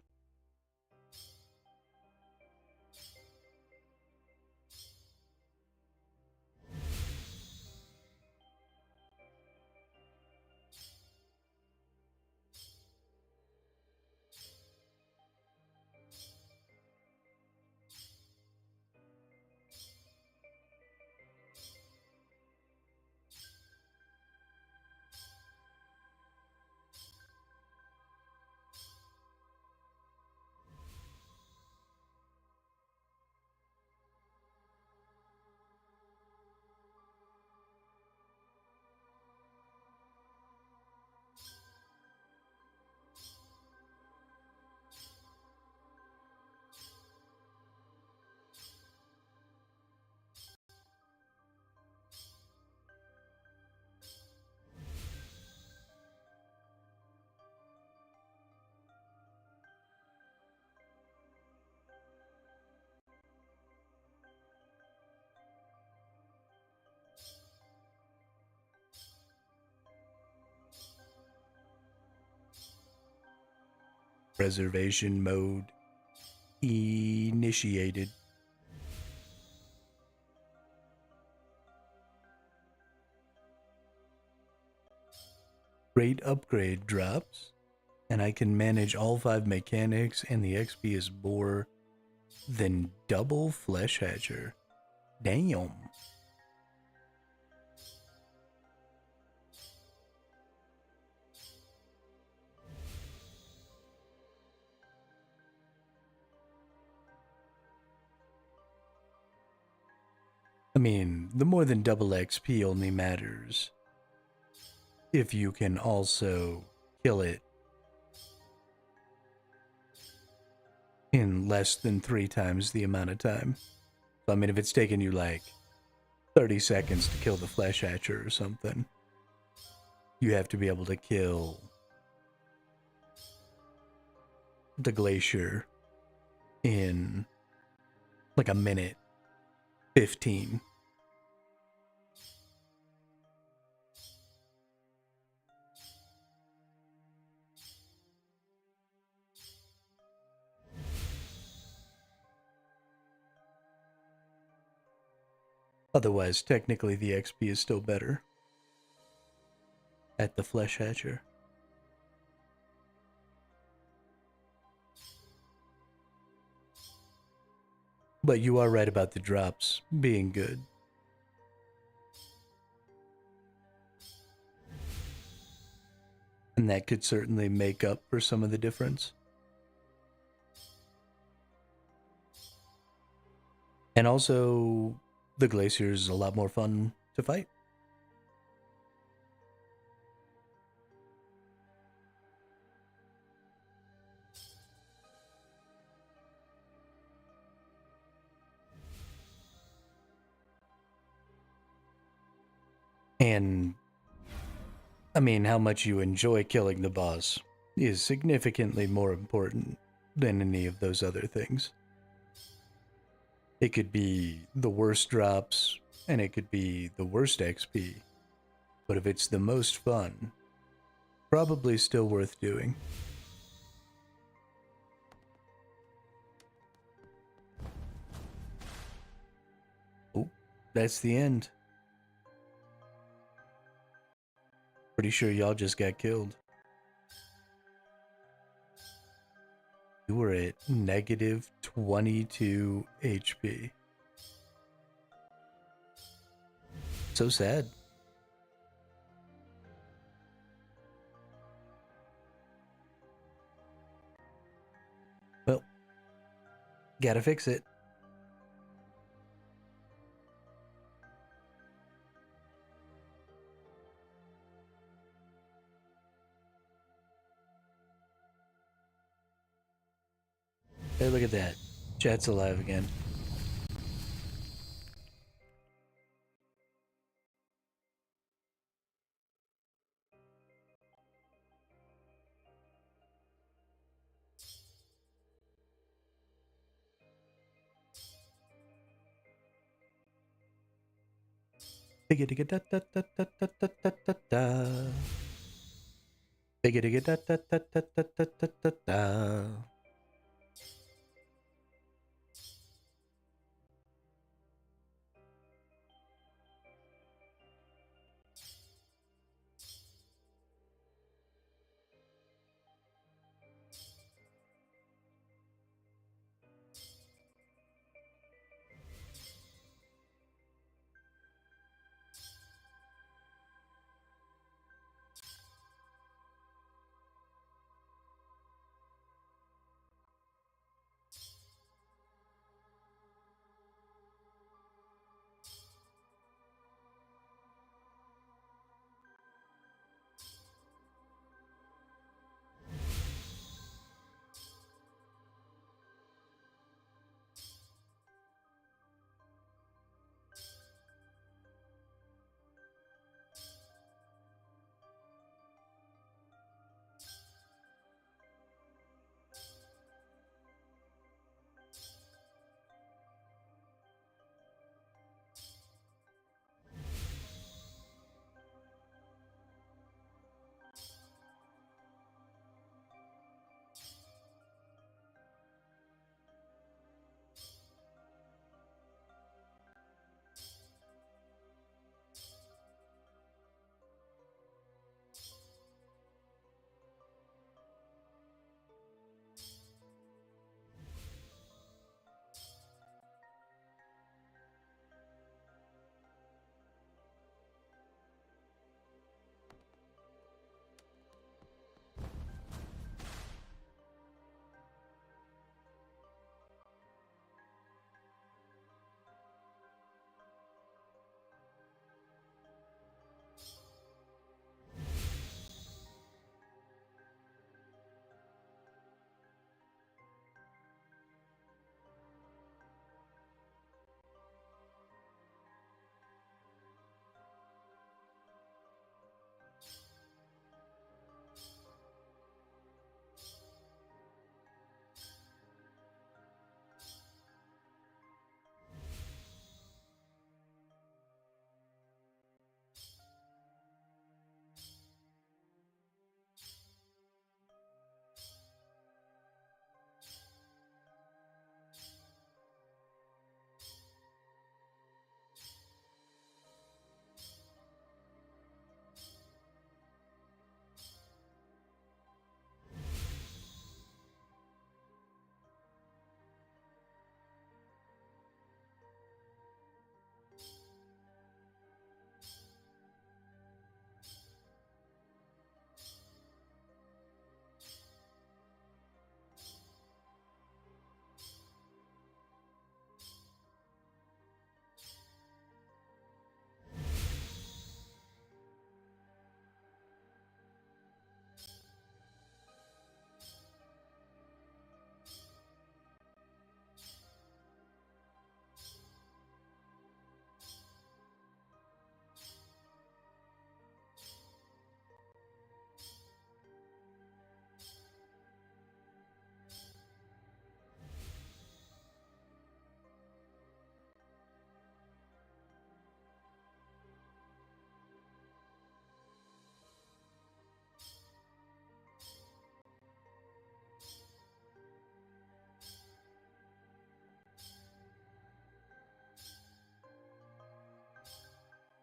S1: Preservation mode initiated. Great upgrade drops, and I can manage all 5 mechanics, and the XP is more than double Flesh Hatcher. Damn. I mean, the more than double XP only matters if you can also kill it in less than 3 times the amount of time. So, I mean, if it's taking you like 30 seconds to kill the Flesh Hatcher or something, you have to be able to kill the Glacier in like a minute 15. Otherwise, technically, the XP is still better at the Flesh Hatcher. But you are right about the drops being good. And that could certainly make up for some of the difference. And also, the Glacier is a lot more fun to fight. And, I mean, how much you enjoy killing the boss is significantly more important than any of those other things. It could be the worst drops, and it could be the worst XP. But if it's the most fun, probably still worth doing. Oh, that's the end. Pretty sure y'all just got killed. You were at negative 22 HP. So sad. Well, gotta fix it. Hey, look at that. Chat's alive again. Digga digga da da da da da da da da da. Digga digga da da da da da da da da da.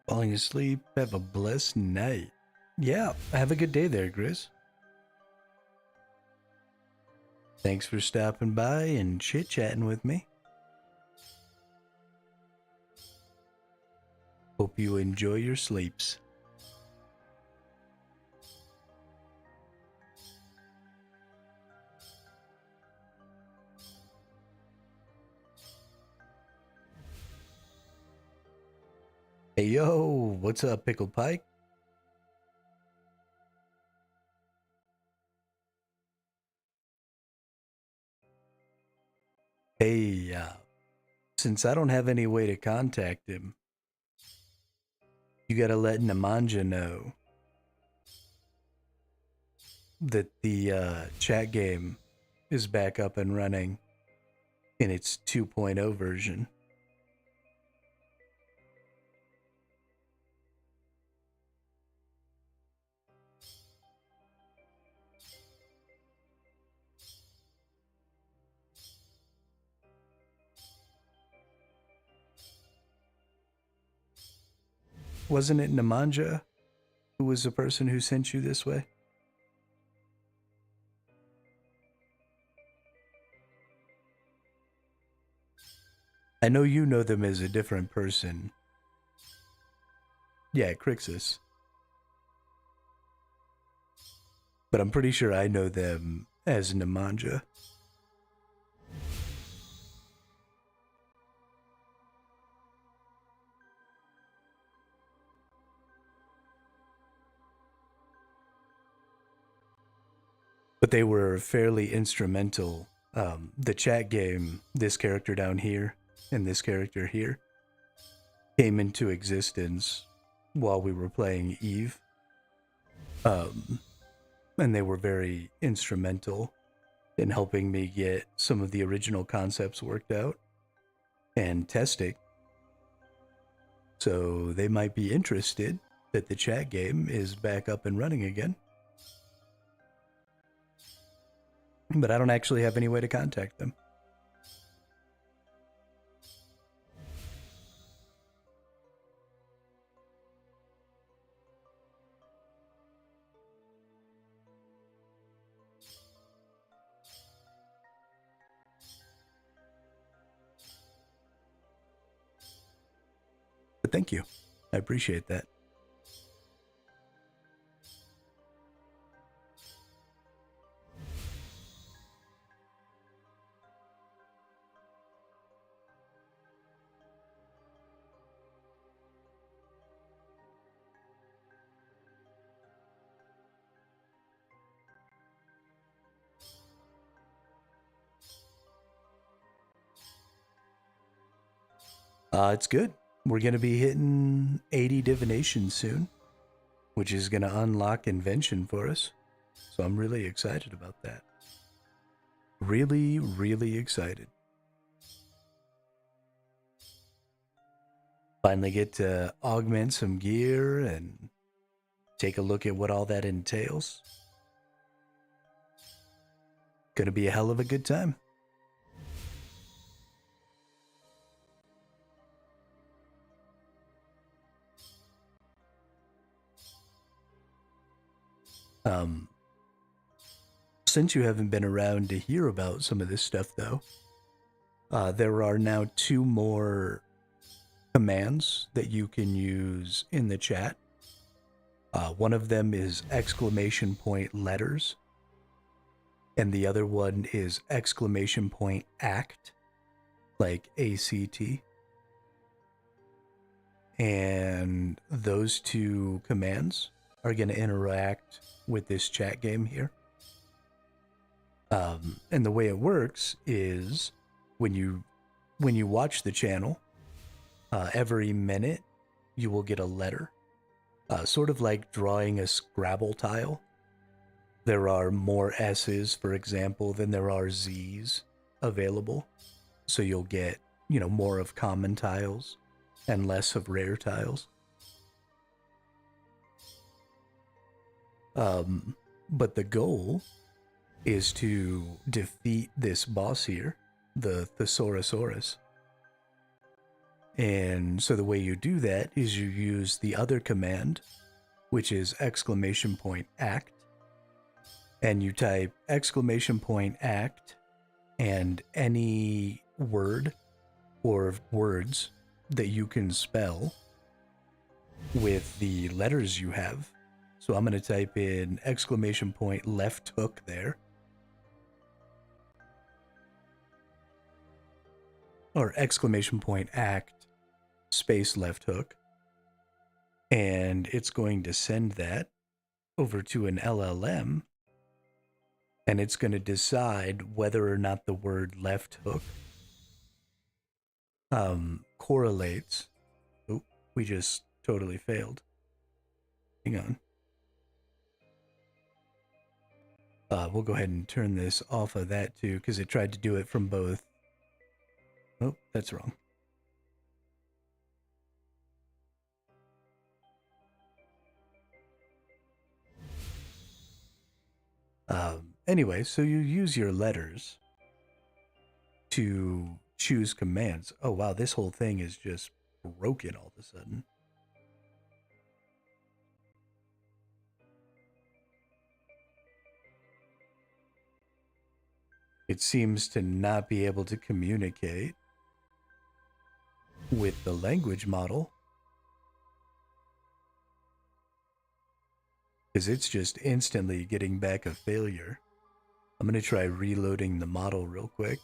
S1: Falling asleep. Have a blessed night. Yeah, have a good day there, Grizz. Thanks for stopping by and chit-chatting with me. Hope you enjoy your sleeps. Hey yo, what's up, Pickle Pike? Hey, since I don't have any way to contact him, you gotta let Nemanja know that the chat game is back up and running in its 2.0 version. Wasn't it Nemanja who was the person who sent you this way? I know you know them as a different person. Yeah, Crixus. But I'm pretty sure I know them as Nemanja. But they were fairly instrumental. The chat game, this character down here and this character here, came into existence while we were playing Eve. And they were very instrumental in helping me get some of the original concepts worked out and testing. So they might be interested that the chat game is back up and running again. But I don't actually have any way to contact them. But thank you. I appreciate that. It's good. We're going to be hitting 80 divination soon, which is going to unlock invention for us. So I'm really excited about that. Really, really excited. Finally get to augment some gear and take a look at what all that entails. Gonna be a hell of a good time. Since you haven't been around to hear about some of this stuff, though, there are now 2 more commands that you can use in the chat. One of them is exclamation point letters, and the other one is exclamation point act, like ACT. And those 2 commands are going to interact with this chat game here. And the way it works is when you watch the channel, every minute you will get a letter, sort of like drawing a Scrabble tile. There are more S's, for example, than there are Z's available. So you'll get, more of common tiles and less of rare tiles. But the goal is to defeat this boss here, the Thesaurosaurus. And so the way you do that is you use the other command, which is exclamation point act, and you type exclamation point act and any word or words that you can spell with the letters you have. So I'm going to type in exclamation point left hook there. Or exclamation point act space left hook. And it's going to send that over to an LLM. And it's going to decide whether or not the word left hook correlates. Oh, we just totally failed. Hang on. We'll go ahead and turn this off of that too, because it tried to do it from both. Oh, that's wrong. Anyway, so you use your letters to choose commands. Oh, wow, this whole thing is just broken all of a sudden. it seems to not be able to communicate with the language model, because it's just instantly getting back a failure. I'm going to try reloading the model real quick.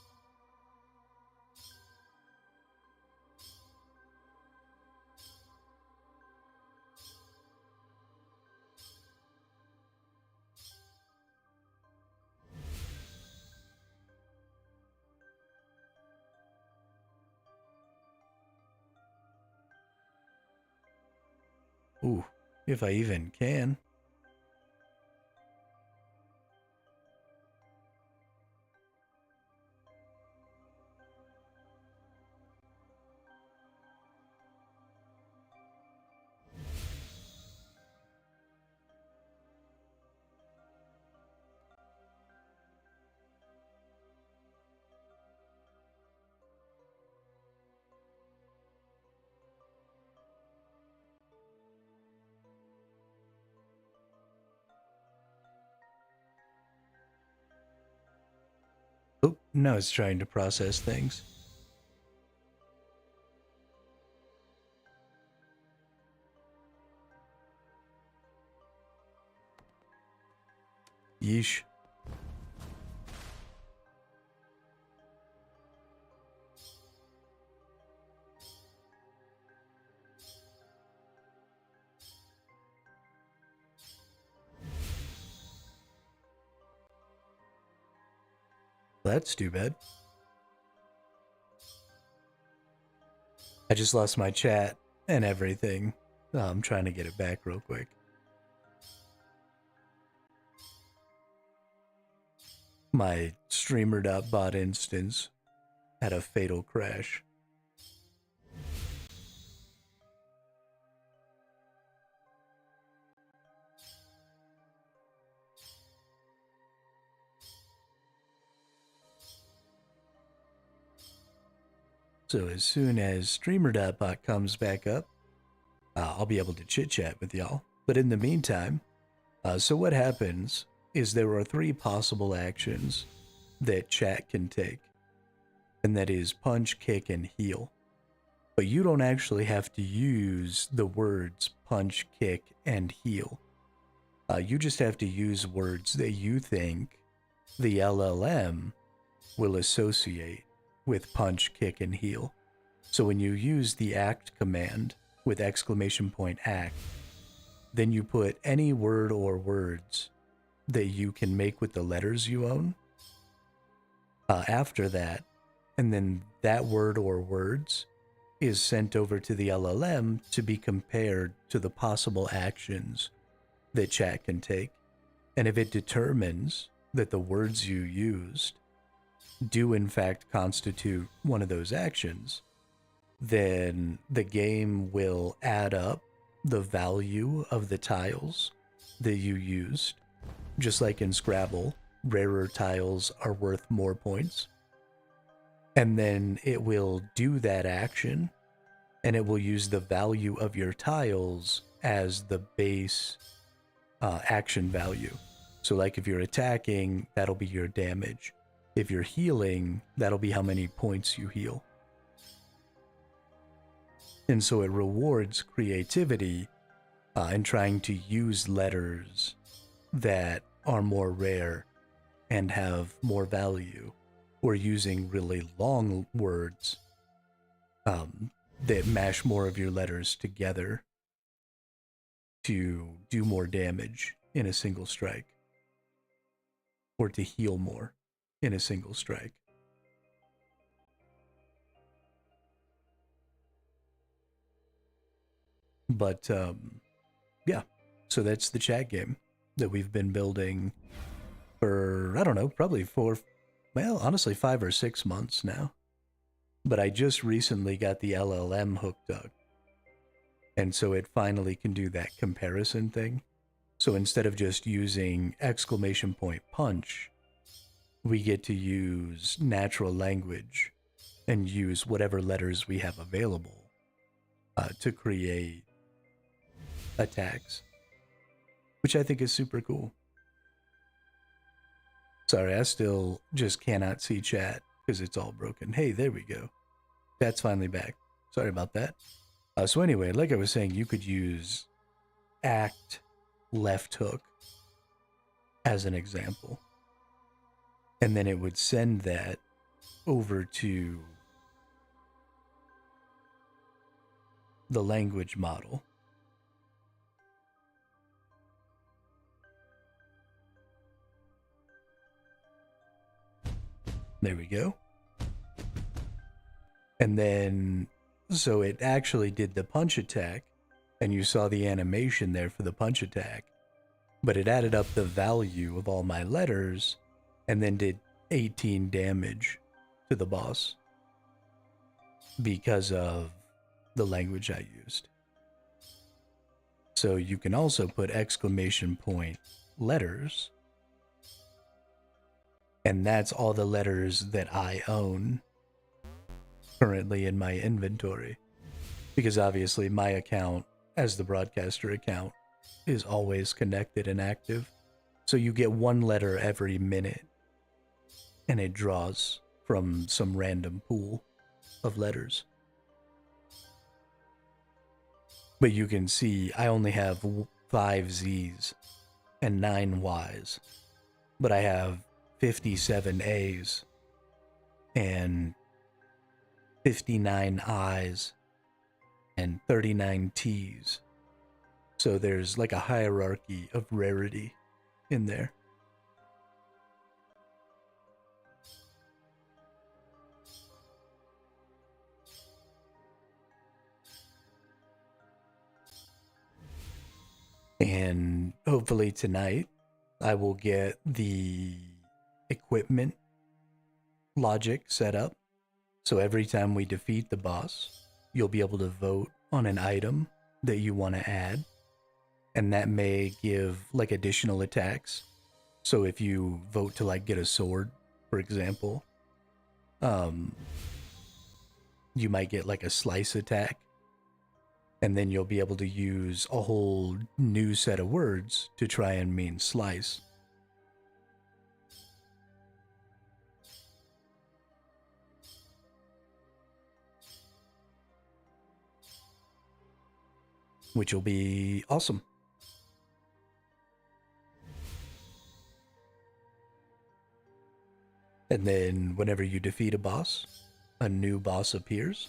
S1: Ooh, if I even can. Oh, now it's trying to process things. Yeesh. That's too bad. I just lost my chat and everything. I'm trying to get it back real quick. My streamer.bot instance had a fatal crash. So as soon as streamer.bot comes back up, I'll be able to chit chat with y'all. But in the meantime, so what happens is there are 3 possible actions that chat can take, and that is punch, kick, and heal. But you don't actually have to use the words punch, kick, and heal. You just have to use words that you think the LLM will associate with punch, kick, and heal. So when you use the act command with exclamation point act, then you put any word or words that you can make with the letters you own after that, and then that word or words is sent over to the LLM to be compared to the possible actions that chat can take. And if it determines that the words you used do in fact constitute one of those actions, then the game will add up the value of the tiles that you used. Just like in Scrabble, rarer tiles are worth more points. And then it will do that action, and it will use the value of your tiles as the base action value. So like if you're attacking, that'll be your damage. If you're healing, that'll be how many points you heal. And so it rewards creativity in trying to use letters that are more rare and have more value, or using really long words that mash more of your letters together to do more damage in a single strike, or to heal more in a single strike. But yeah, so that's the chat game that we've been building for, I don't know, probably honestly 5 or 6 months now. But I just recently got the LLM hooked up, and so it finally can do that comparison thing. So instead of just using exclamation point punch, we get to use natural language and use whatever letters we have available to create attacks, which I think is super cool. Sorry, I still just cannot see chat because it's all broken. Hey, there we go. Chat's finally back. Sorry about that. So anyway, like I was saying, you could use act left hook as an example. And then it would send that over to the language model. There we go. And then, so it actually did the punch attack, and you saw the animation there for the punch attack, but it added up the value of all my letters and then did 18 damage to the boss because of the language I used. So you can also put exclamation point letters, and that's all the letters that I own currently in my inventory, because obviously my account as the broadcaster account is always connected and active. So you get one letter every minute, and it draws from some random pool of letters. But you can see I only have 5 Z's and 9 Y's, but I have 57 A's and 59 I's and 39 T's. So there's like a hierarchy of rarity in there. And hopefully tonight I will get the equipment logic set up. So every time we defeat the boss, you'll be able to vote on an item that you want to add. And that may give like additional attacks. So if you vote to like get a sword, for example, you might get like a slice attack. And then you'll be able to use a whole new set of words to try and mean slice. Which will be awesome. And then whenever you defeat a boss, a new boss appears.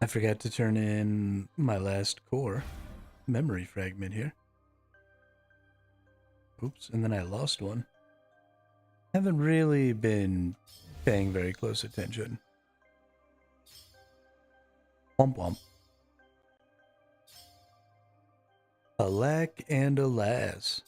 S1: I forgot to turn in my last core memory fragment here. Oops, and then I lost one. Haven't really been paying very close attention. Womp womp. Alack and alas.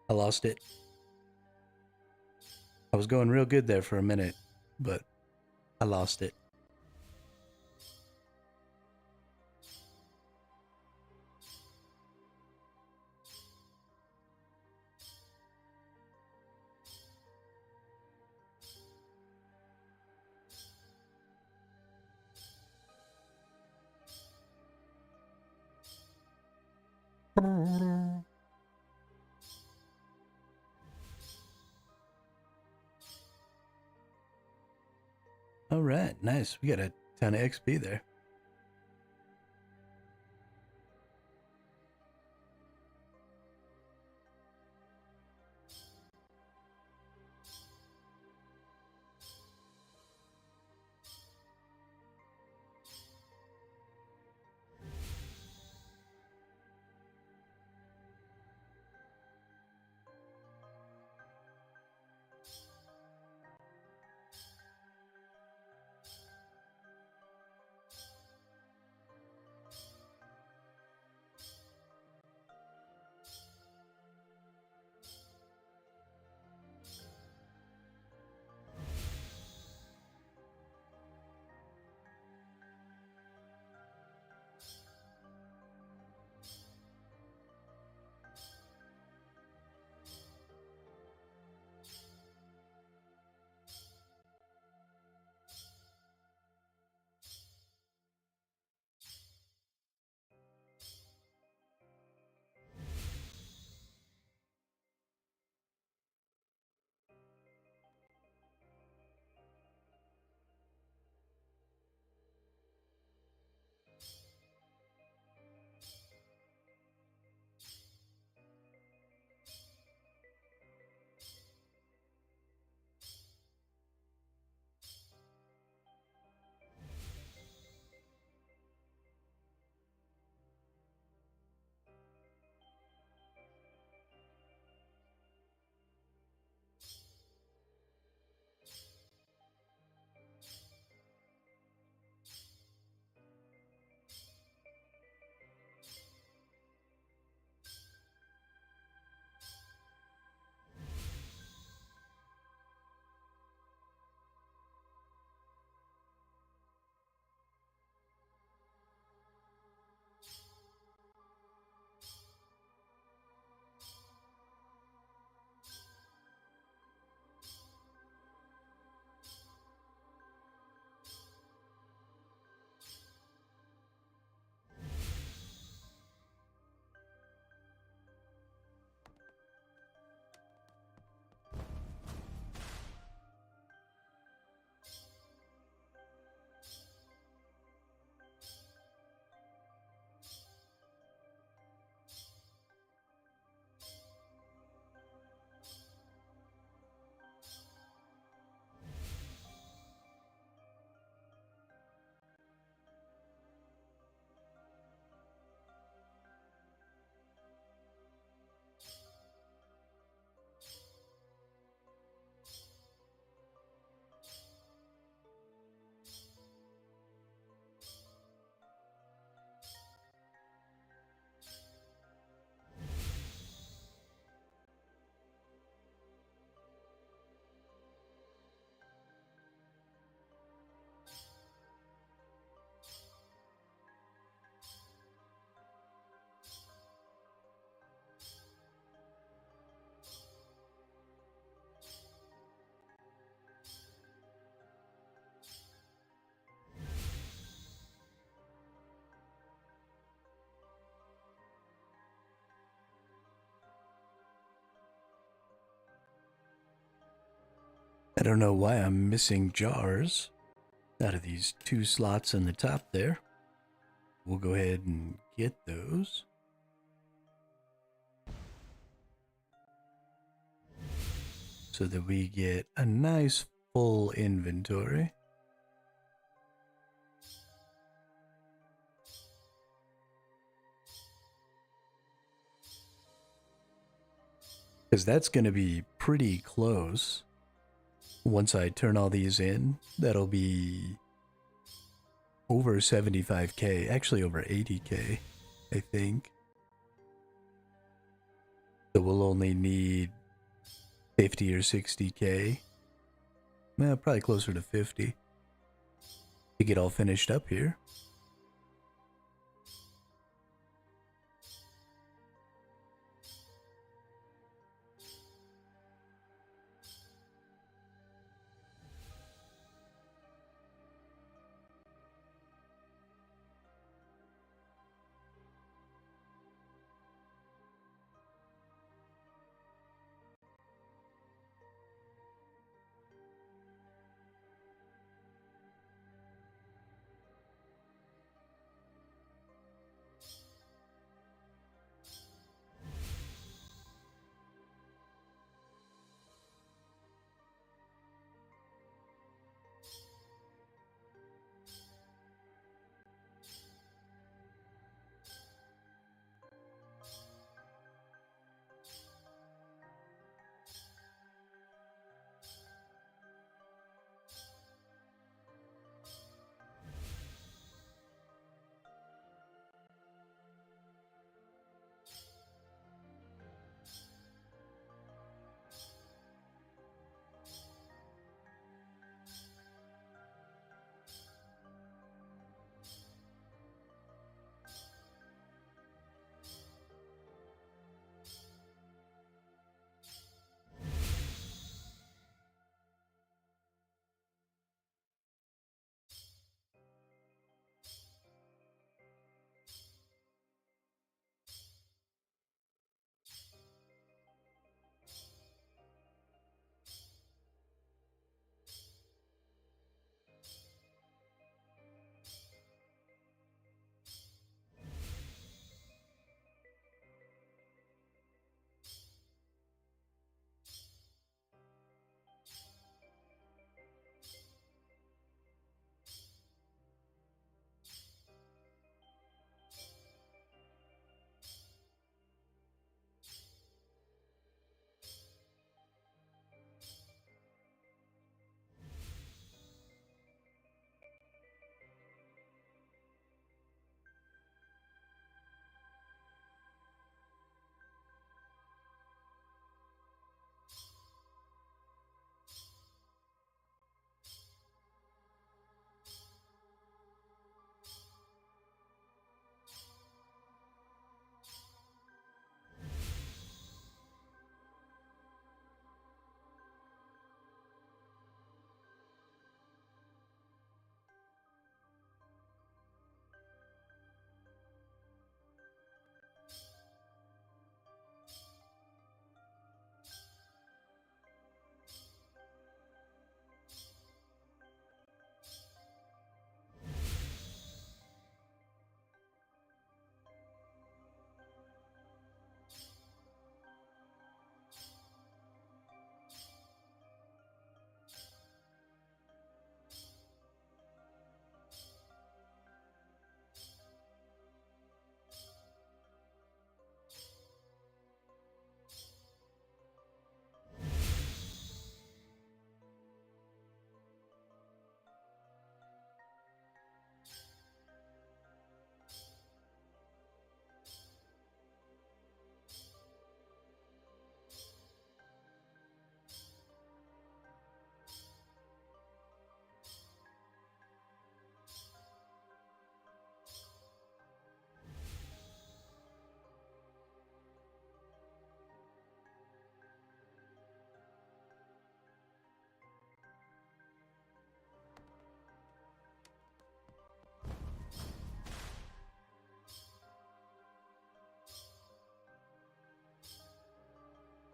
S1: I lost it. I was going real good there for a minute, but I lost it. All right, nice. We got a ton of XP there. I don't know why I'm missing jars out of these 2 slots in the top there. We'll go ahead and get those. So that we get a nice full inventory. Because that's going to be pretty close. Once I turn all these in, that'll be over 75k, actually over 80k, I think. So we'll only need 50 or 60k. Well, probably closer to 50 to get all finished up here.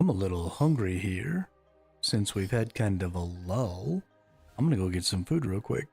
S1: I'm a little hungry here, since we've had kind of a lull, I'm gonna go get some food real quick.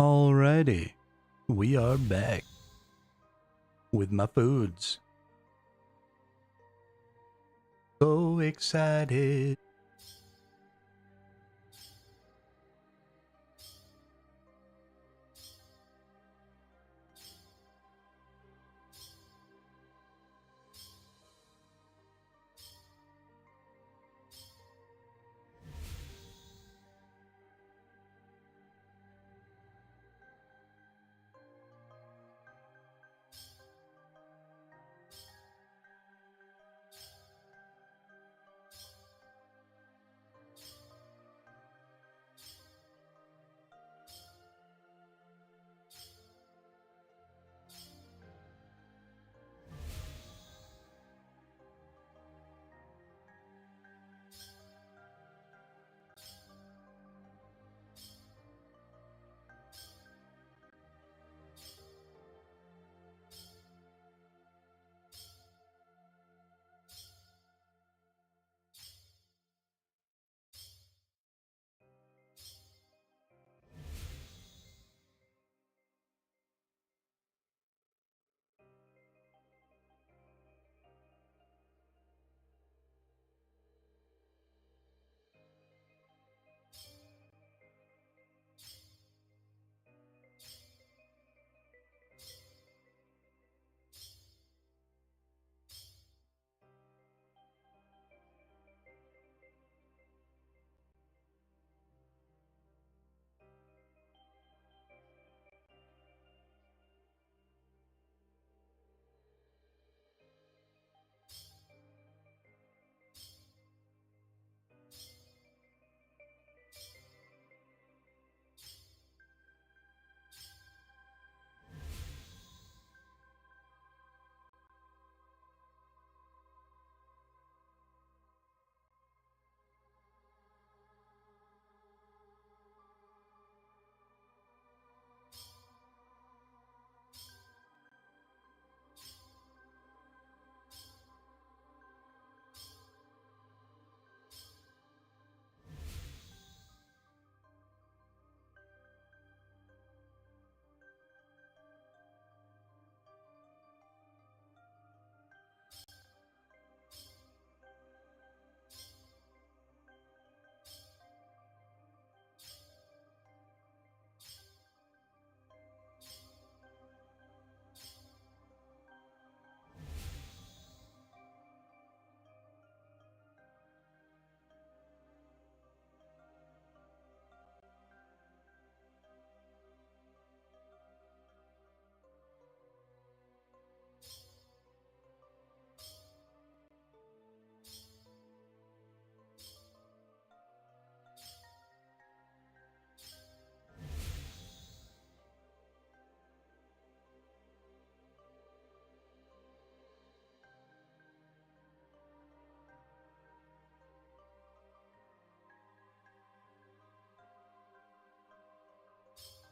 S1: Alrighty, we are back with my foods. So excited.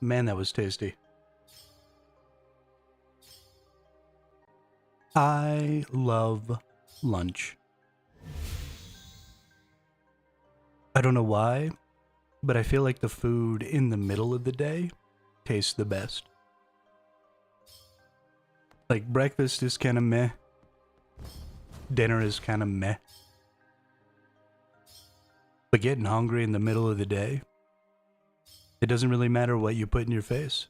S1: Man, that was tasty. I love lunch. I don't know why, but I feel like the food in the middle of the day tastes the best. Like breakfast is kind of meh. Dinner is kind of meh. But getting hungry in the middle of the day, it doesn't really matter what you put in your face.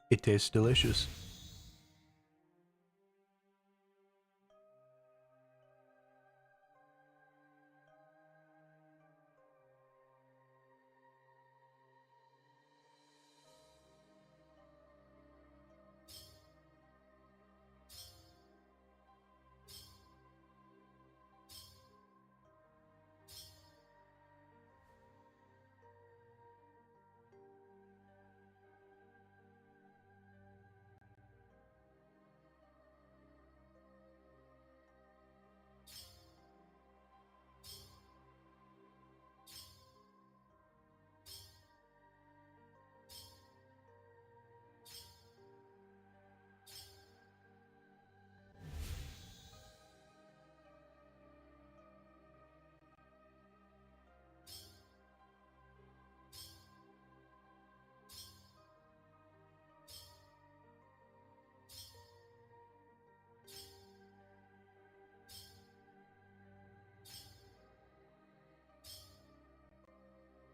S1: It tastes delicious.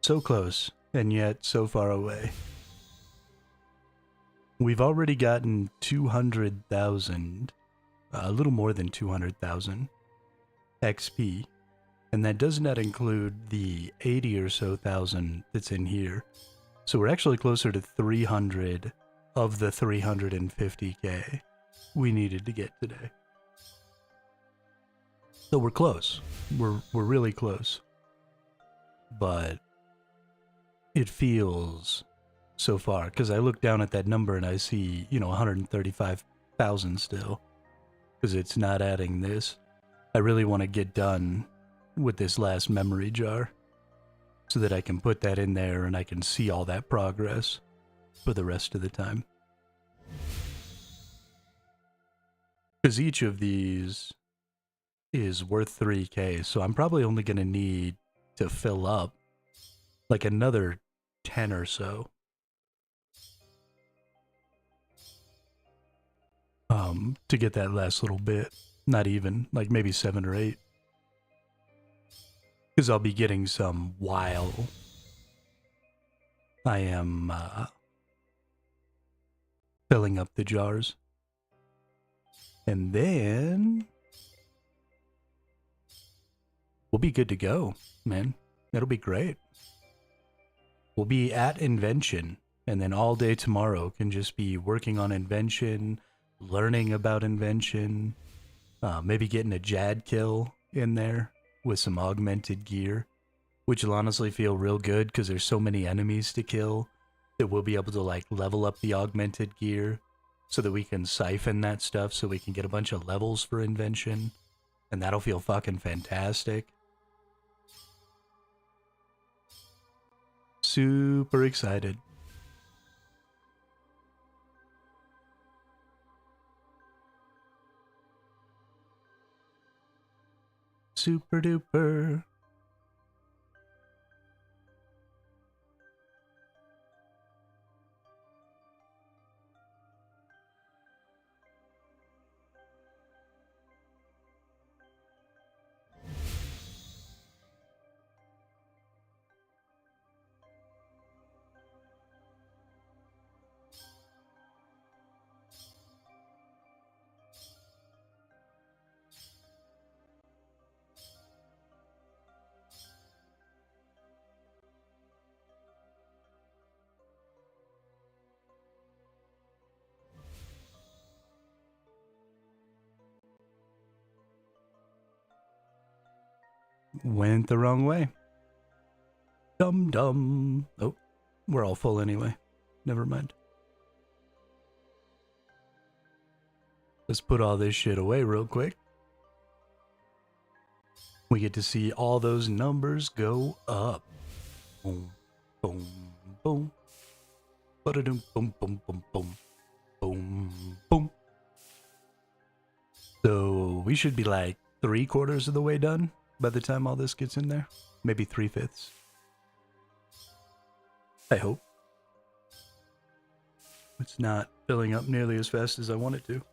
S1: So close, and yet so far away. We've already gotten 200,000, a little more than 200,000 XP, and that does not include the 80 or so thousand that's in here. So we're actually closer to 300 of the 350k we needed to get today. So we're close. We're really close. But it feels so far, because I look down at that number and I see, 135,000 still, because it's not adding this. I really want to get done with this last memory jar so that I can put that in there and I can see all that progress for the rest of the time. Because each of these is worth 3k, so I'm probably only going to need to fill up like another 10 or so. To get that last little bit. Not even, like maybe 7 or 8. Because I'll be getting some while I am filling up the jars. And then we'll be good to go, man. That'll be great. We'll be at invention, and then all day tomorrow can just be working on invention, learning about invention, maybe getting a Jad kill in there with some augmented gear, which will honestly feel real good because there's so many enemies to kill that we'll be able to like level up the augmented gear so that we can siphon that stuff so we can get a bunch of levels for invention, and that'll feel fucking fantastic. Super excited. Super duper. Went the wrong way. Dum dum. Oh, we're all full anyway. Never mind. Let's put all this shit away real quick. We get to see all those numbers go up. Boom, boom, boom. Ba-da-dum, boom, boom, boom, boom. Boom, boom. So we should be like 3/4 of the way done by the time all this gets in there. Maybe 3/5. I hope. It's not filling up nearly as fast as I want it to.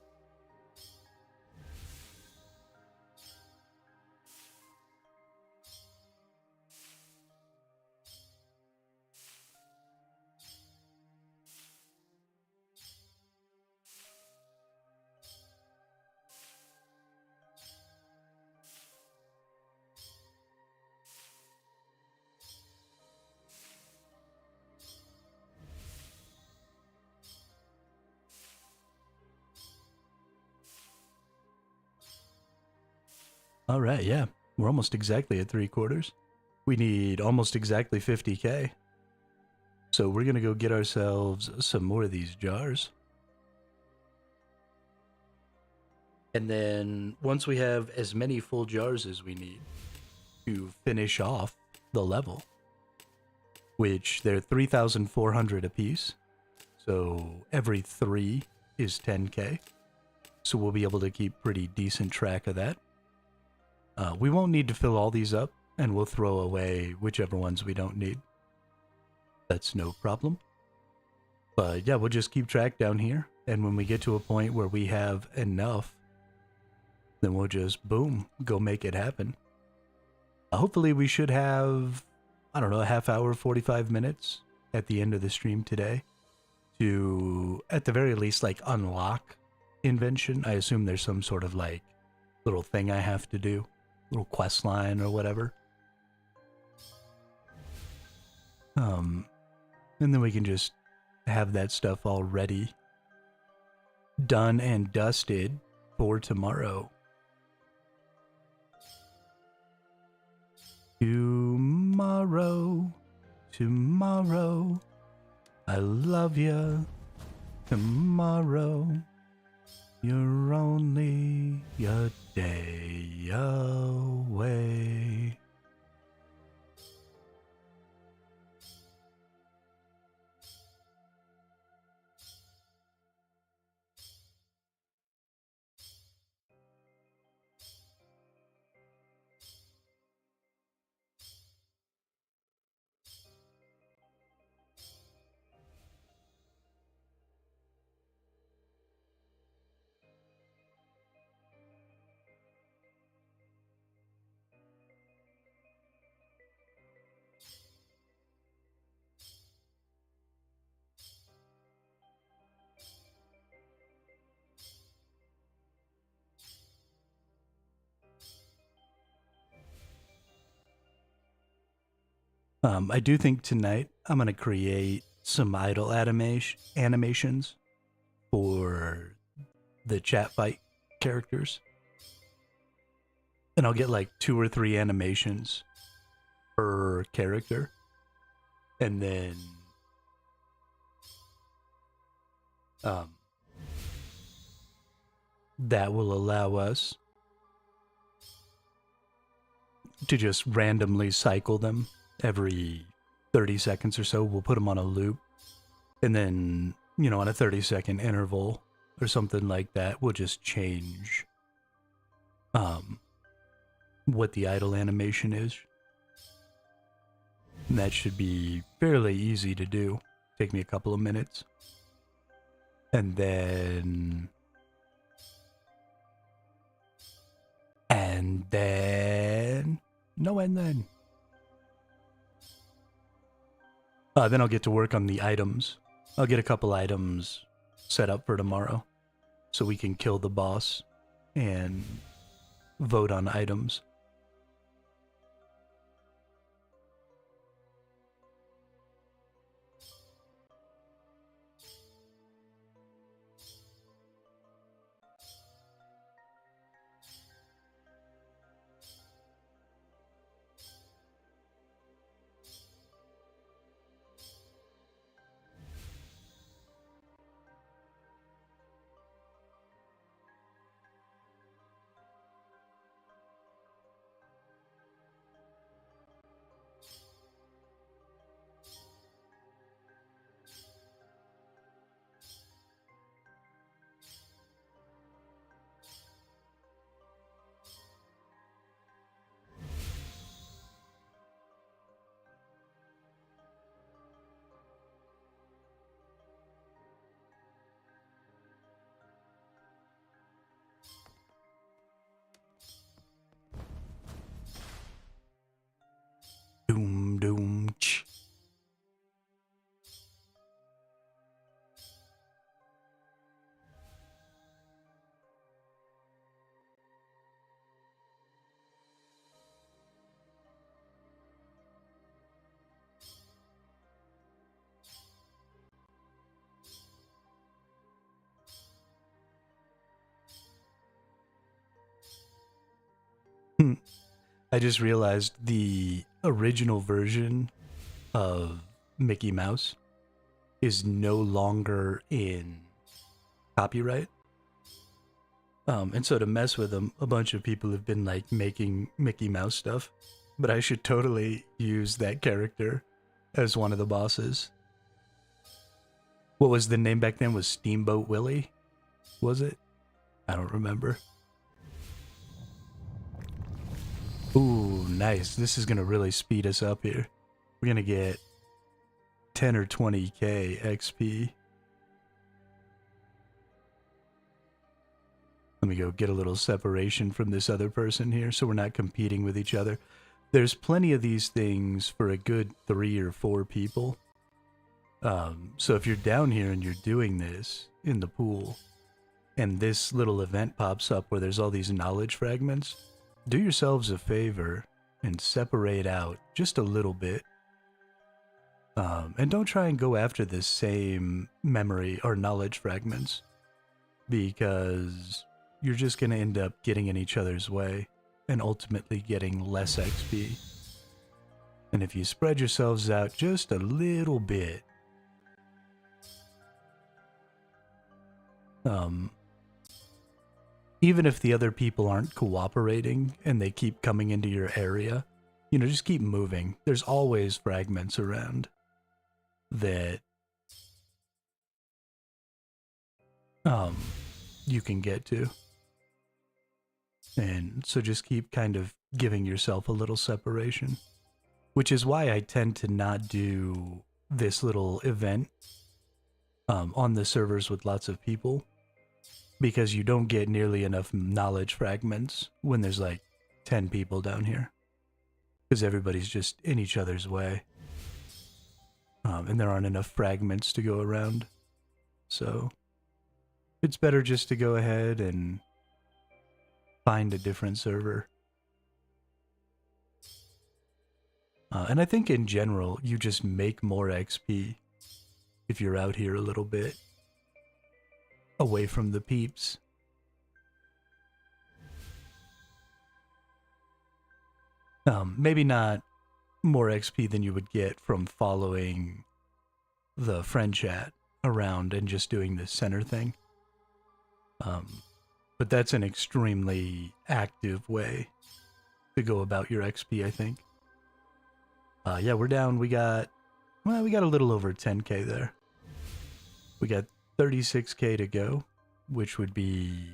S1: All right, yeah. We're almost exactly at 3/4. We need almost exactly 50k. So we're going to go get ourselves some more of these jars. And then once we have as many full jars as we need to finish off the level, which they're 3,400 apiece. So every 3 is 10k. So we'll be able to keep pretty decent track of that. We won't need to fill all these up, and we'll throw away whichever ones we don't need. That's no problem. But yeah, we'll just keep track down here, and when we get to a point where we have enough, then we'll just, boom, go make it happen. Hopefully we should have I don't know, a half hour, 45 minutes at the end of the stream today to, at the very least, like unlock invention. I assume there's some sort of like little thing I have to do, little quest line or whatever. And then we can just have that stuff all ready, done and dusted for tomorrow. Tomorrow, tomorrow, I love you. Tomorrow, you're only a day away. I do think tonight I'm going to create some idle animations for the chat fight characters. And I'll get like 2 or 3 animations per character. And then that will allow us to just randomly cycle them every 30 seconds or so. We'll put them on a loop, and then, you know, on a 30-second interval or something like that, we'll just change what the idle animation is. And that should be fairly easy to do. Take me a couple of minutes. And then then I'll get to work on the items. I'll get a couple items set up for tomorrow so we can kill the boss and vote on items. Doom, doom, ch. I just realized the original version of Mickey Mouse is no longer in copyright. And so to mess with them, a bunch of people have been like making Mickey Mouse stuff, but I should totally use that character as one of the bosses. What was the name back then? Was Steamboat Willie? Was it? I don't remember. Ooh, nice. This is going to really speed us up here. We're going to get 10 or 20k XP. Let me go get a little separation from this other person here so we're not competing with each other. there's plenty of these things for a good 3 or 4 people. So if you're down here and you're doing this in the pool, and this little event pops up where there's all these knowledge fragments, do yourselves a favor and separate out just a little bit. And don't try and go after the same memory or knowledge fragments, because you're just going to end up getting in each other's way and ultimately getting less XP. And if you spread yourselves out just a little bit, even if the other people aren't cooperating and they keep coming into your area, you know, just keep moving. There's always fragments around that you can get to. And so just keep kind of giving yourself a little separation, which is why I tend to not do this little event on the servers with lots of people, because you don't get nearly enough knowledge fragments when there's like 10 people down here, because everybody's just in each other's way, and there aren't enough fragments to go around. So it's better just to go ahead and find a different server. And I think in general, you just make more XP if you're out here a little bit away from the peeps. Maybe not more XP than you would get from following the friend chat around and just doing the center thing. But that's an extremely active way to go about your XP, I think. Yeah, we're down. We got a little over 10k there. We got 36k to go, which would be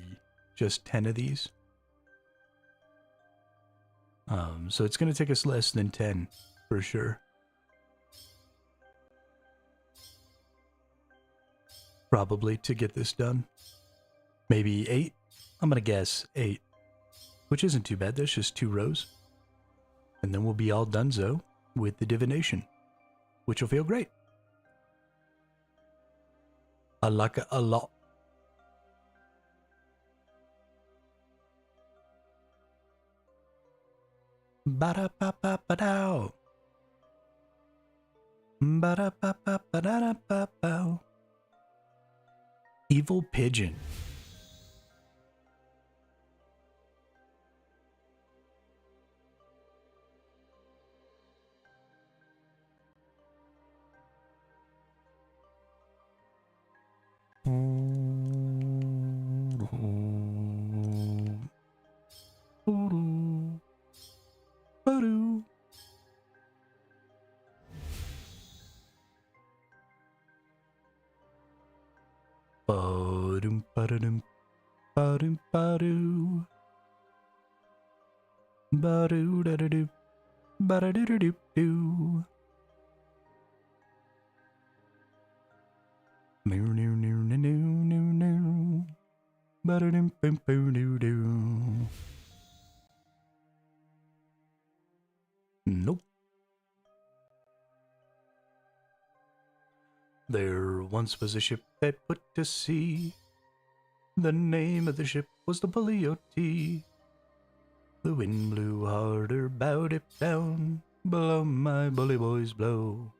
S1: just 10 of these. So it's going to take us less than 10 for sure. Probably to get this done. Maybe 8. I'm going to guess 8, which isn't too bad. There's just 2 rows. And then we'll be all donezo with the divination, which will feel great. I like it a lot. Ba-da-ba-ba-ba-dow. Ba-da-ba-ba-ba-da-da-ba-bow. Evil pigeon. Ba-dum, ba-da-dum, ba-dum, ba-doo. Ba-doo, da-da-doo, ba-da-doo-doo-doo. Meow-meow-meow-meow-meow-meow. Ba-da-dum-bum-boo-doo-doo. Nope. There once was a ship that put to sea. The name of the ship was the Poliote. The wind blew harder, bowed it down. Blow, my bully boys, blow.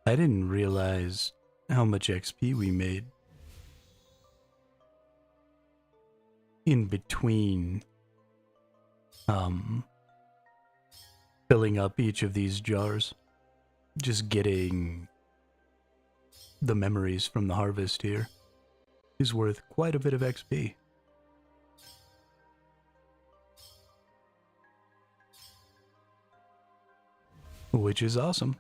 S1: I didn't realize how much XP we made in between filling up each of these jars. Just getting the memories from the harvest here is worth quite a bit of XP. Which is awesome.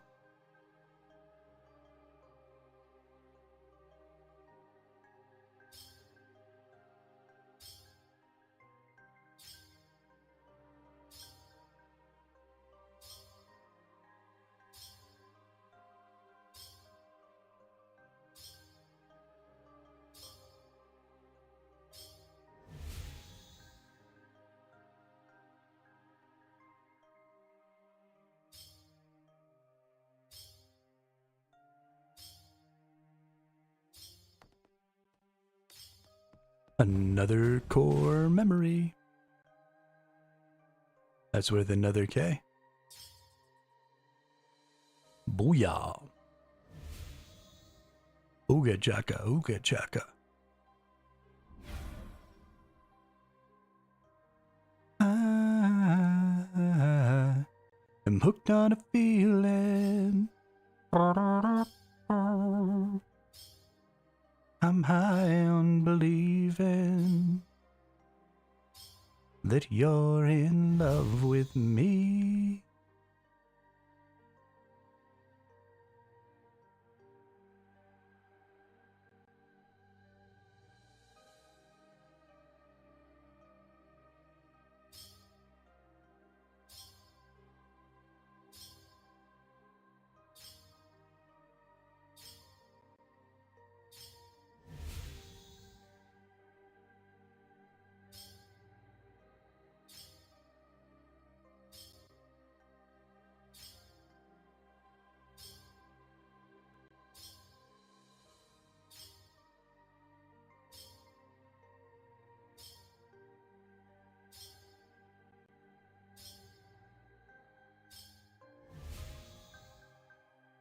S1: Another core memory. That's worth another K. Booyah. Ooga chaka, ooga chaka. I'm hooked on a feeling. I'm high on believing that you're in love with me.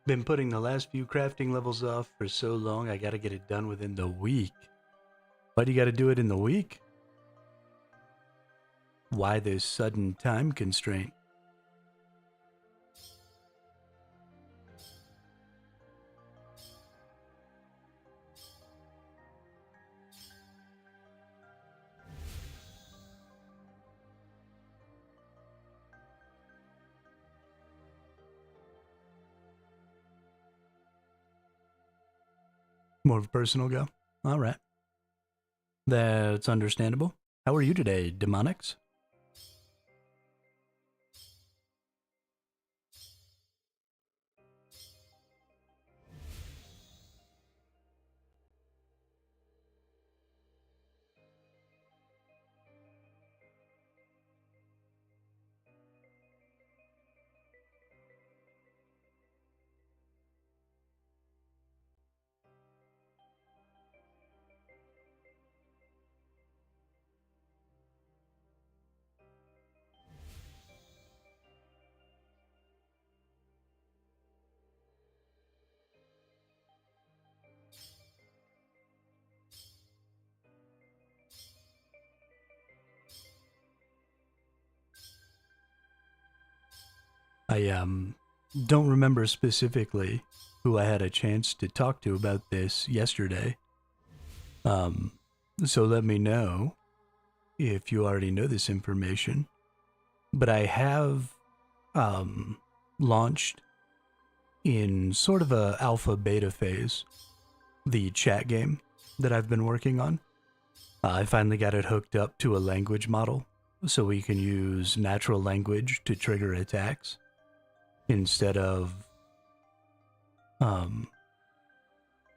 S1: Been putting the last few crafting levels off for so long, I gotta get it done within the week. Why do you gotta do it in the week? Why this sudden time constraint? More of a personal go? Alright. That's understandable. How are you today, Demonics? I don't remember specifically who I had a chance to talk to about this yesterday. So let me know if you already know this information. But I have launched in sort of a alpha beta phase the chat game that I've been working on. I finally got it hooked up to a language model so we can use natural language to trigger attacks instead of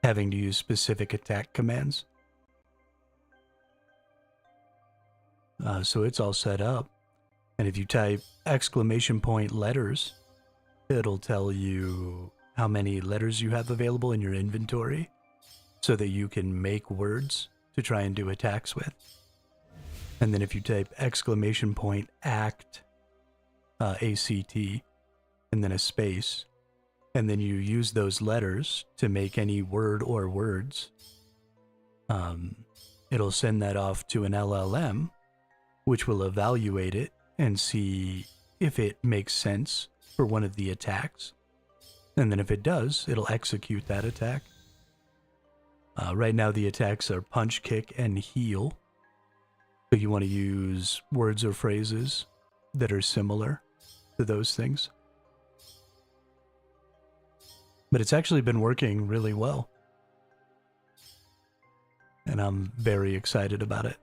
S1: having to use specific attack commands. So it's all set up, and if you type !letters, it'll tell you how many letters you have available in your inventory so that you can make words to try and do attacks with. And then if you type !act, ACT, and then a space, and then you use those letters to make any word or words, it'll send that off to an LLM, which will evaluate it and see if it makes sense for one of the attacks. And then if it does, it'll execute that attack. Right now the attacks are punch, kick, and heal. So you want to use words or phrases that are similar to those things. But it's actually been working really well. And I'm very excited about it.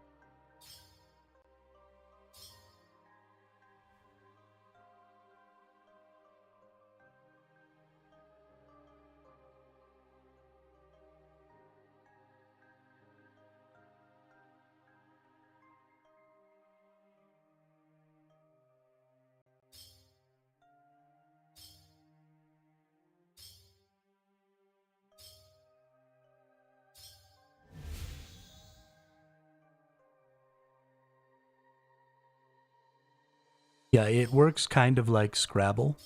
S1: Yeah, it works kind of like Scrabble.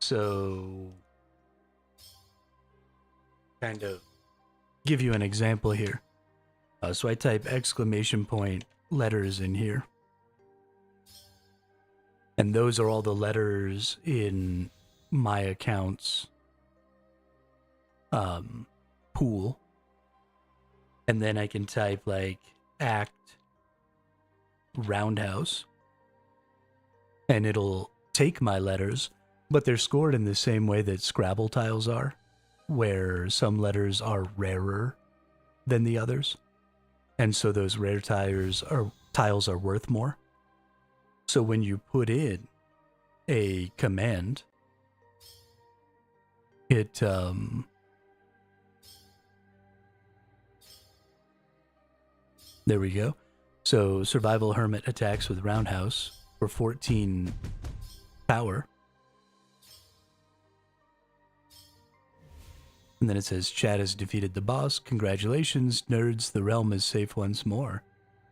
S1: So, kind of give you an example here. So I type exclamation point letters in here. And those are all the letters in my account's pool. And then I can type like act roundhouse. And it'll take my letters, but they're scored in the same way that Scrabble tiles are, where some letters are rarer than the others. And so those rare tiles are worth more. So when you put in a command, it there we go. So Survival Hermit attacks with Roundhouse for 14 power. And then it says, chat has defeated the boss. Congratulations, nerds. The realm is safe once more.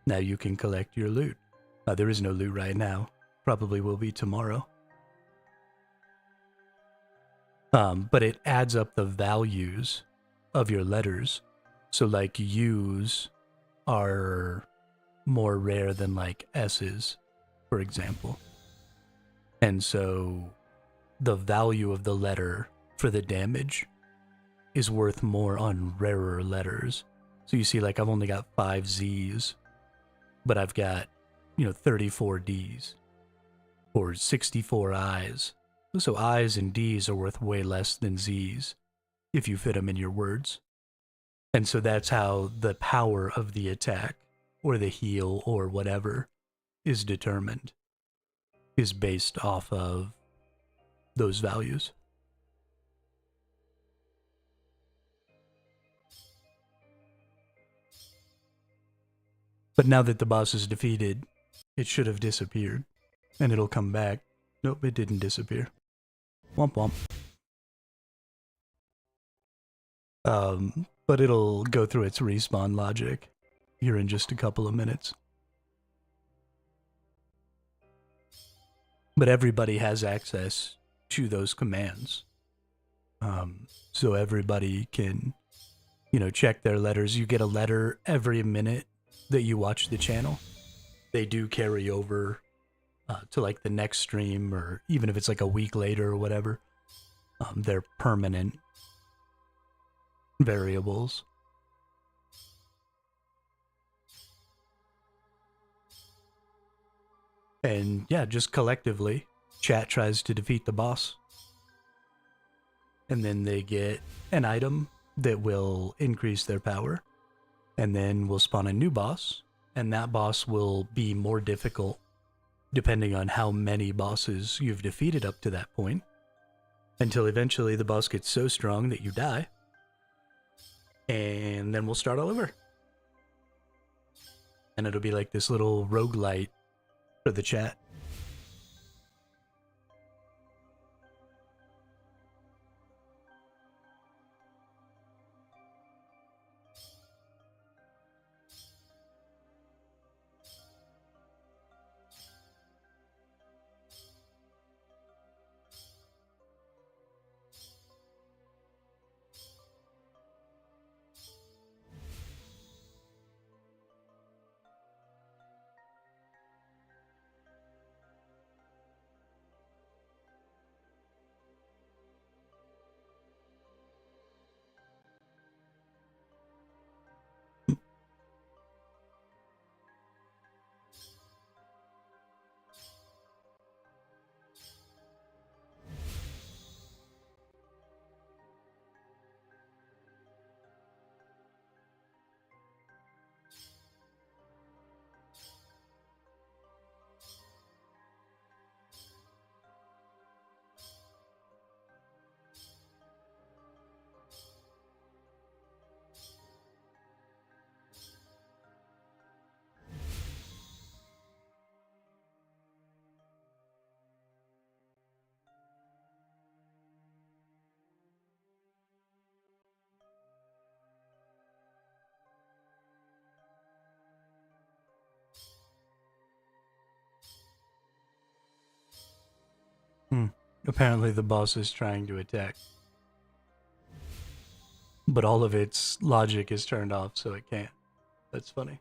S1: Now you can collect your loot. There is no loot right now. Probably will be tomorrow. But it adds up the values of your letters. So like U's are more rare than like S's, for example. And so the value of the letter for the damage is worth more on rarer letters. So you see, like, I've only got 5 Z's, but I've got, 34 D's or 64 I's. So I's and D's are worth way less than Z's if you fit them in your words. And so that's how the power of the attack or the heal or whatever is determined, is based off of those values. But now that the boss is defeated, it should have disappeared. And it'll come back. Nope, it didn't disappear. Womp womp. But it'll go through its respawn logic here in just a couple of minutes. But everybody has access to those commands. So everybody can, check their letters. You get a letter every minute that you watch the channel. They do carry over to like the next stream, or even if it's like a week later or whatever. They're permanent variables. And yeah, just collectively, chat tries to defeat the boss. And then they get an item that will increase their power. And then we'll spawn a new boss. And that boss will be more difficult depending on how many bosses you've defeated up to that point. Until eventually the boss gets so strong that you die. And then we'll start all over. And it'll be like this little roguelite for the chat. Apparently the boss is trying to attack. But all of its logic is turned off, so it can't. That's funny.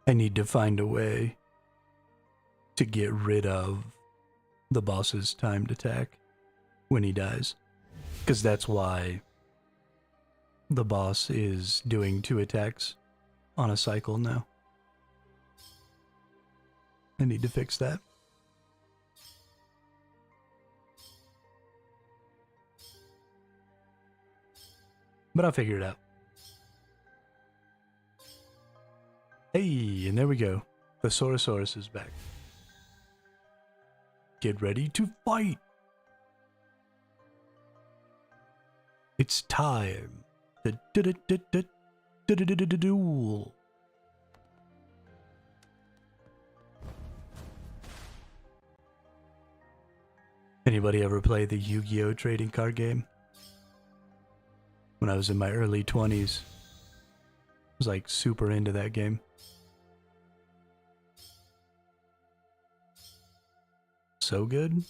S1: I need to find a way to get rid of the boss's timed attack when he dies. Because that's why the boss is doing 2 attacks on a cycle now. I need to fix that. But I'll figure it out. Hey, and there we go. The Sorosaurus is back. Get ready to fight! It's time. Duel. Anybody ever play the Yu-Gi-Oh trading card game? When I was in my early 20s, I was like super into that game. So good.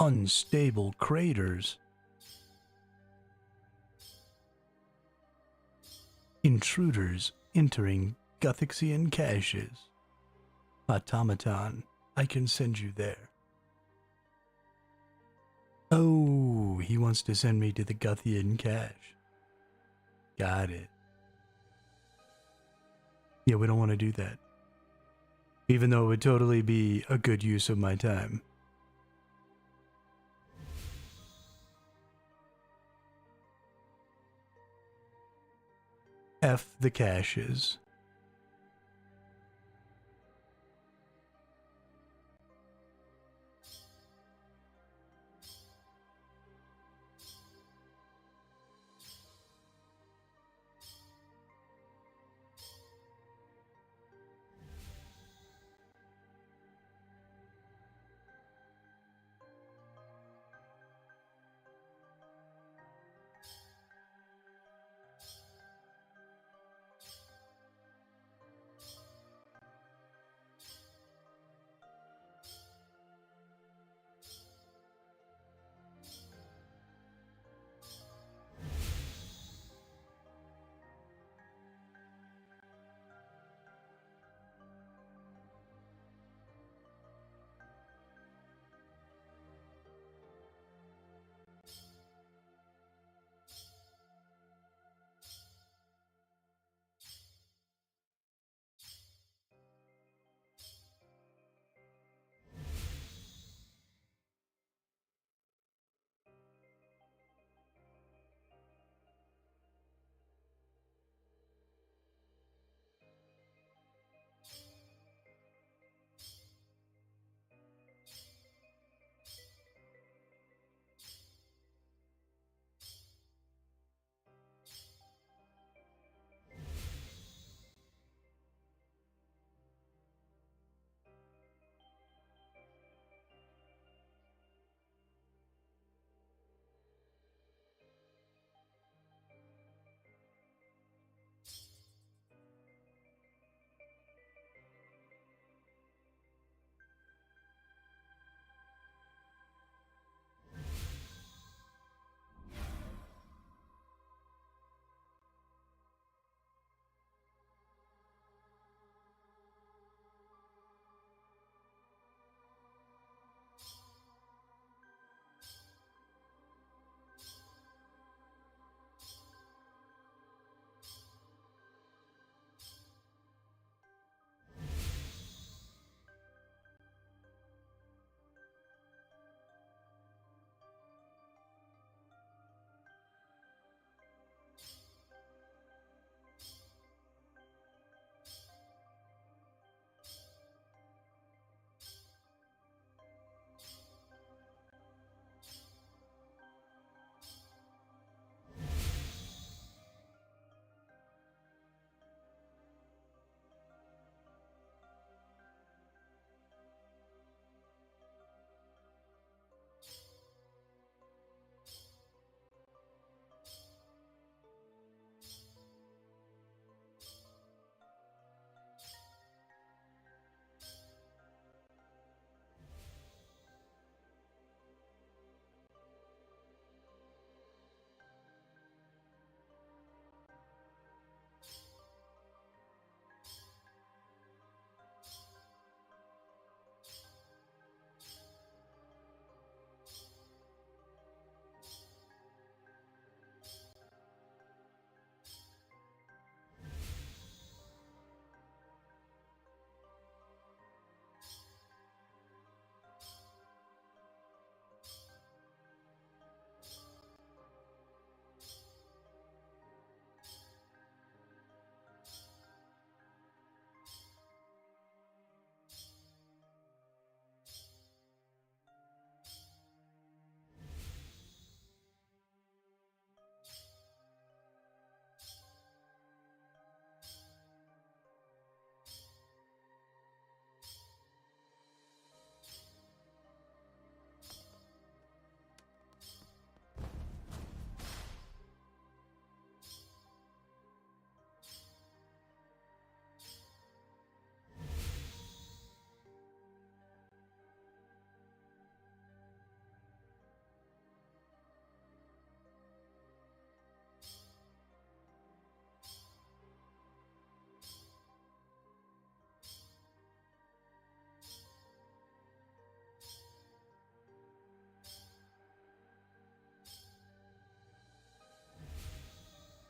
S1: Unstable craters. Intruders entering Gothixian caches. Automaton, I can send you there. Oh, he wants to send me to the Gothian cache. Got it. Yeah, we don't want to do that. Even though it would totally be a good use of my time. F the caches.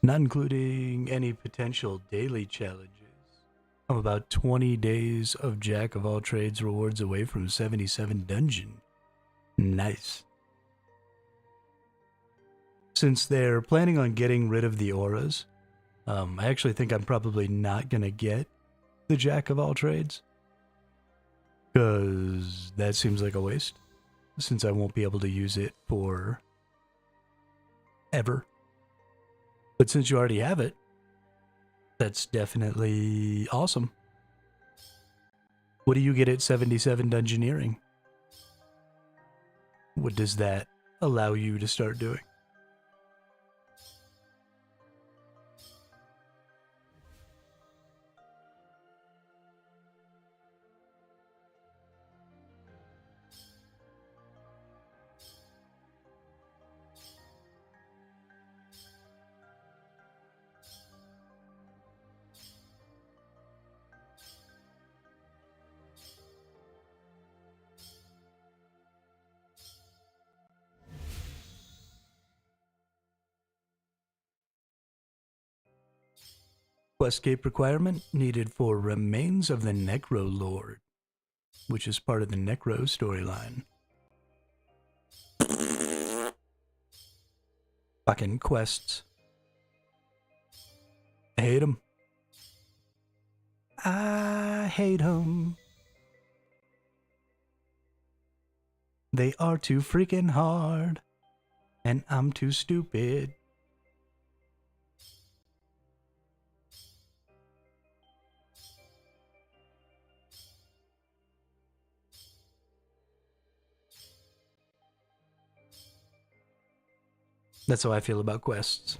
S1: not including any potential daily challenges. I'm about 20 days of Jack of all trades rewards away from 77 dungeon. Nice. Since they're planning on getting rid of the auras, I actually think I'm probably not going to get the Jack of all trades, because that seems like a waste, since I won't be able to use it for ever. But since you already have it, that's definitely awesome. What do you get at 77 Dungeoneering? What does that allow you to start doing? Questcape requirement needed for Remains of the Necro Lord, which is part of the Necro storyline. Fucking quests. I hate them. I hate them. They are too freaking hard, and I'm too stupid. That's how I feel about quests.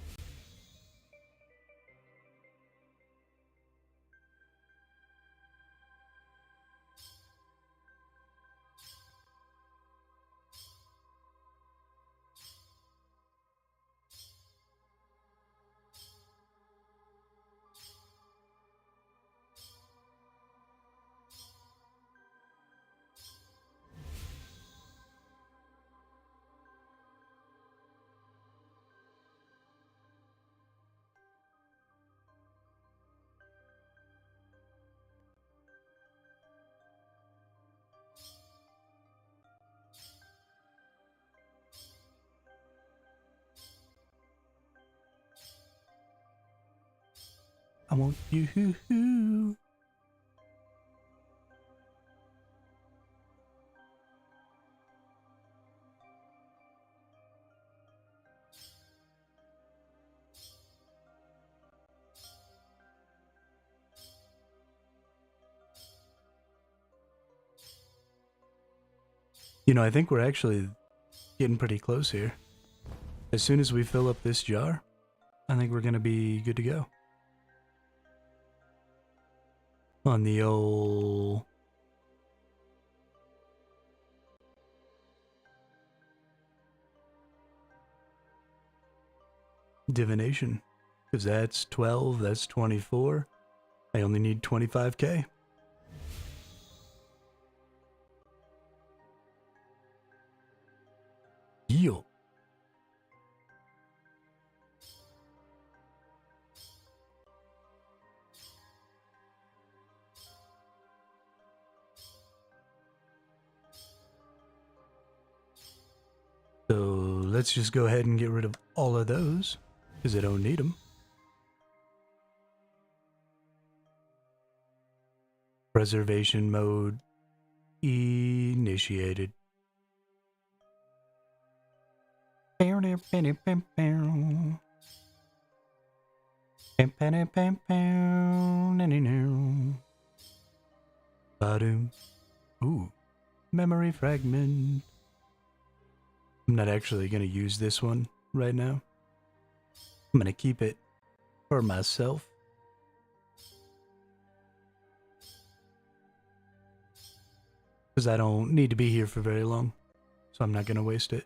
S1: I want you. You know, I think we're actually getting pretty close here. As soon as we fill up this jar, I think we're going to be good to go. On the old divination, because that's 12, that's 24. I only need 25k. Yo. So let's just go ahead and get rid of all of those, because I don't need them. Preservation mode initiated. Ooh, memory fragment. I'm not actually going to use this one right now. I'm going to keep it for myself. Because I don't need to be here for very long. So I'm not going to waste it.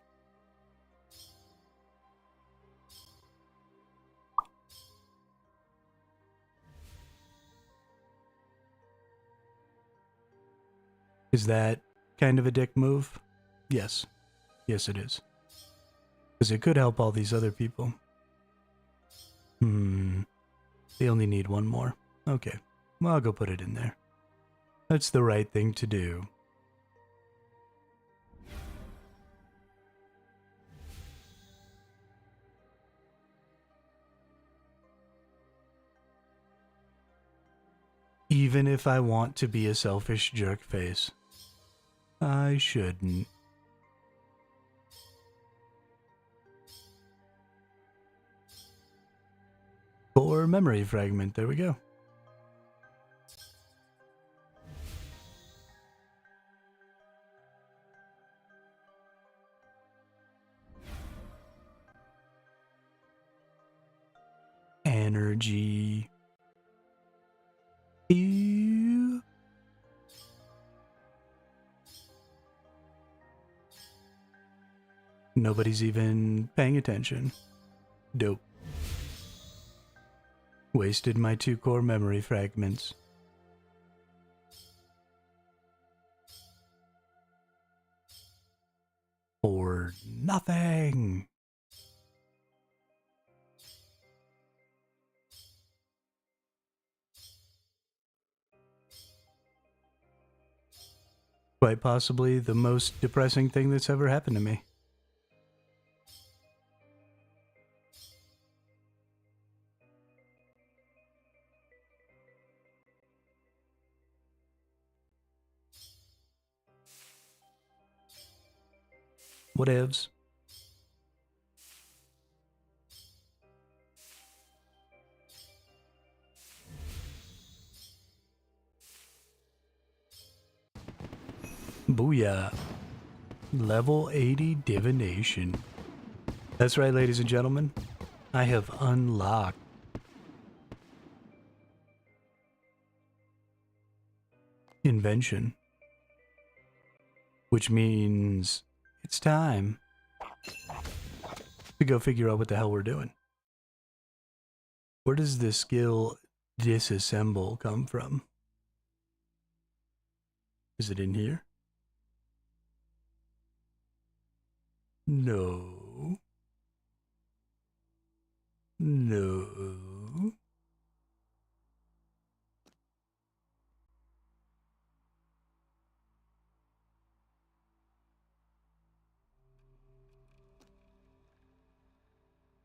S1: Is that kind of a dick move? Yes. Yes, it is. Because it could help all these other people. They only need one more. Okay. Well, I'll go put it in there. That's the right thing to do. Even if I want to be a selfish jerk face, I shouldn't. Core memory fragment, there we go. Energy. Ew. Nobody's even paying attention. Dope. Wasted my 2 core memory fragments. For nothing. Quite possibly the most depressing thing that's ever happened to me. Whatevs. Booyah. Level 80 divination. That's right, ladies and gentlemen. I have unlocked invention. Which means it's time to go figure out what the hell we're doing. Where does the skill disassemble come from? Is it in here? No. No.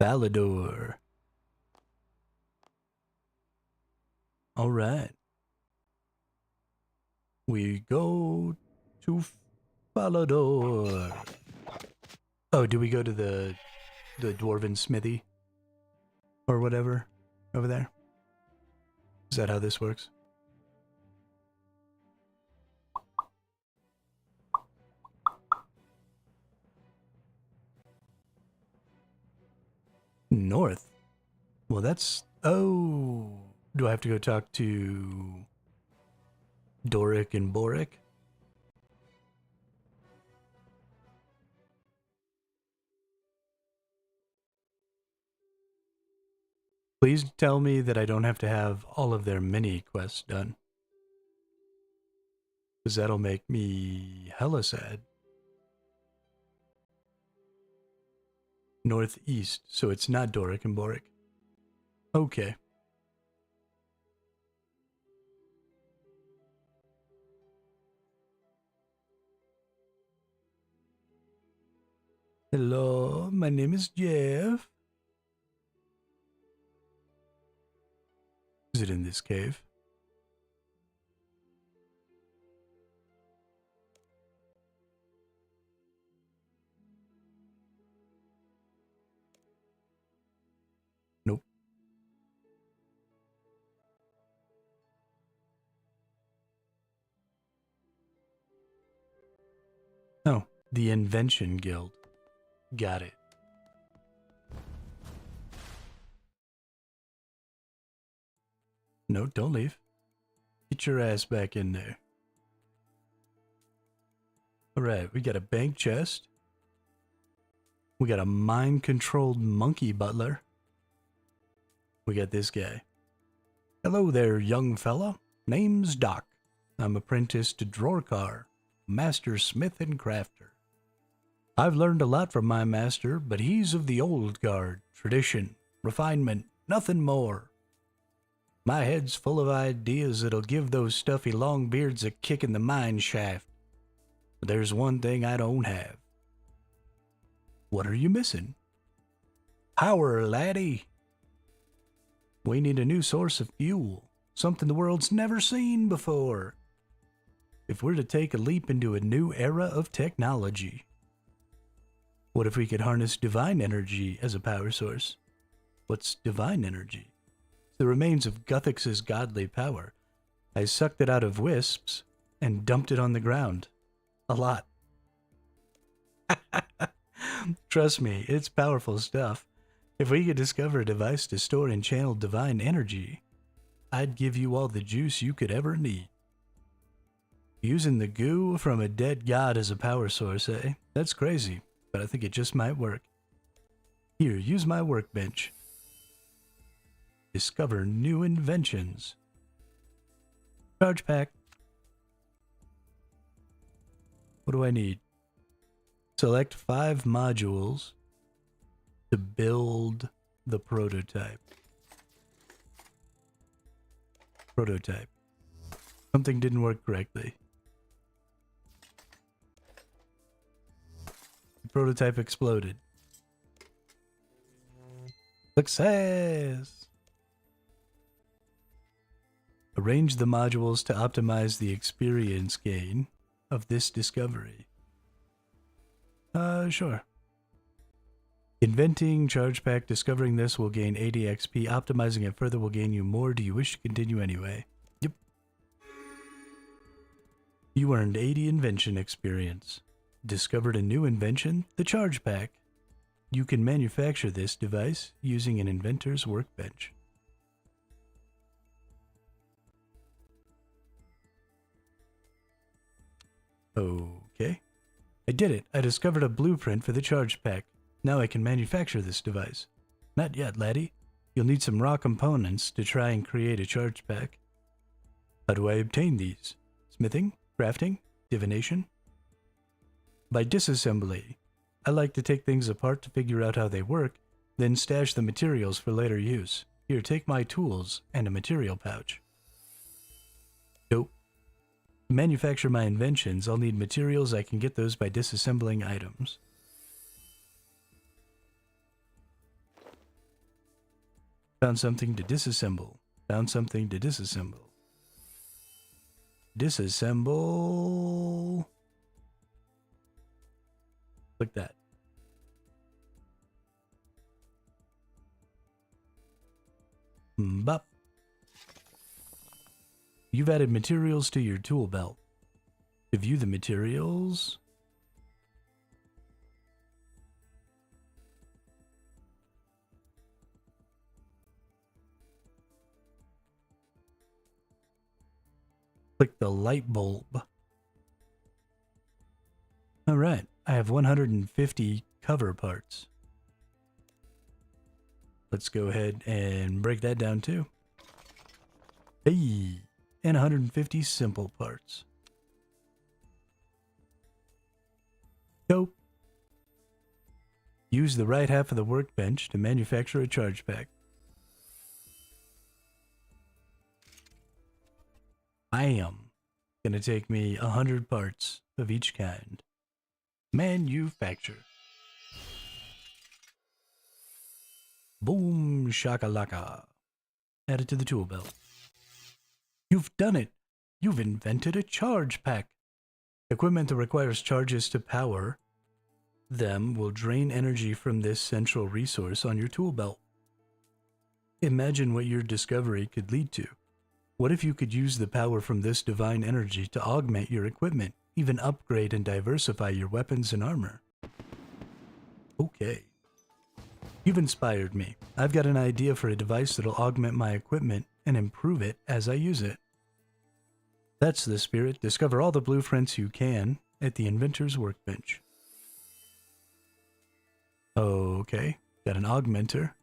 S1: Balador. All right. We go to Balador. Oh, do we go to the dwarven smithy? Or whatever? Over there? Is that how this works? North? Well, that's... Oh... Do I have to go talk to... Doric and Boric? Please tell me that I don't have to have all of their mini quests done. Because that'll make me hella sad. Northeast, so it's not Doric and Boric. Okay. Hello, my name is Jeff. Is it in this cave? Nope. Oh, the Invention Guild. Got it. No, don't leave. Get your ass back in there. Alright, we got a bank chest. We got a mind-controlled monkey butler. We got this guy. Hello there, young fella. Name's Doc. I'm apprenticed to Drorkar, master smith and crafter. I've learned a lot from my master, but he's of the old guard, tradition, refinement, nothing more. My head's full of ideas that'll give those stuffy longbeards a kick in the mine shaft. But there's one thing I don't have. What are you missing? Power, laddie. We need a new source of fuel, something the world's never seen before. If we're to take a leap into a new era of technology. What if we could harness divine energy as a power source? What's divine energy? The remains of Guthix's godly power. I sucked it out of wisps and dumped it on the ground. A lot. Trust me, it's powerful stuff. If we could discover a device to store and channel divine energy, I'd give you all the juice you could ever need. Using the goo from a dead god as a power source, eh? That's crazy, but I think it just might work. Here, use my workbench. Discover new inventions. Charge pack. What do I need? Select 5 modules to build the prototype. Prototype. Something didn't work correctly. The prototype exploded. Success! Arrange the modules to optimize the experience gain of this discovery. Sure. Inventing charge pack. Discovering this will gain 80 XP. Optimizing it further will gain you more. Do you wish to continue anyway? Yep. You earned 80 invention experience. Discovered a new invention? The charge pack. You can manufacture this device using an inventor's workbench. Okay. I did it. I discovered a blueprint for the charge pack. Now I can manufacture this device. Not yet, laddie. You'll need some raw components to try and create a charge pack. How do I obtain these? Smithing? Crafting? Divination? By disassembly. I like to take things apart to figure out how they work, then stash the materials for later use. Here, take my tools and a material pouch. Dope. To manufacture my inventions, I'll need materials. I can get those by disassembling items. Found something to disassemble. Found something to disassemble. Disassemble. Like that. Bop. You've added materials to your tool belt. To view the materials, click the light bulb. Alright, I have 150 cover parts. Let's go ahead and break that down too. Hey! And 150 simple parts. Dope. Use the right half of the workbench to manufacture a charge pack. Bam. Gonna take me 100 parts of each kind. Manufacture. Boom shakalaka. Add it to the tool belt. You've done it! You've invented a charge pack! Equipment that requires charges to power them will drain energy from this central resource on your tool belt. Imagine what your discovery could lead to. What if you could use the power from this divine energy to augment your equipment, even upgrade and diversify your weapons and armor? Okay. You've inspired me. I've got an idea for a device that'll augment my equipment and improve it as I use it. That's the spirit. Discover all the blueprints you can at the inventor's workbench. Okay, got an augmenter.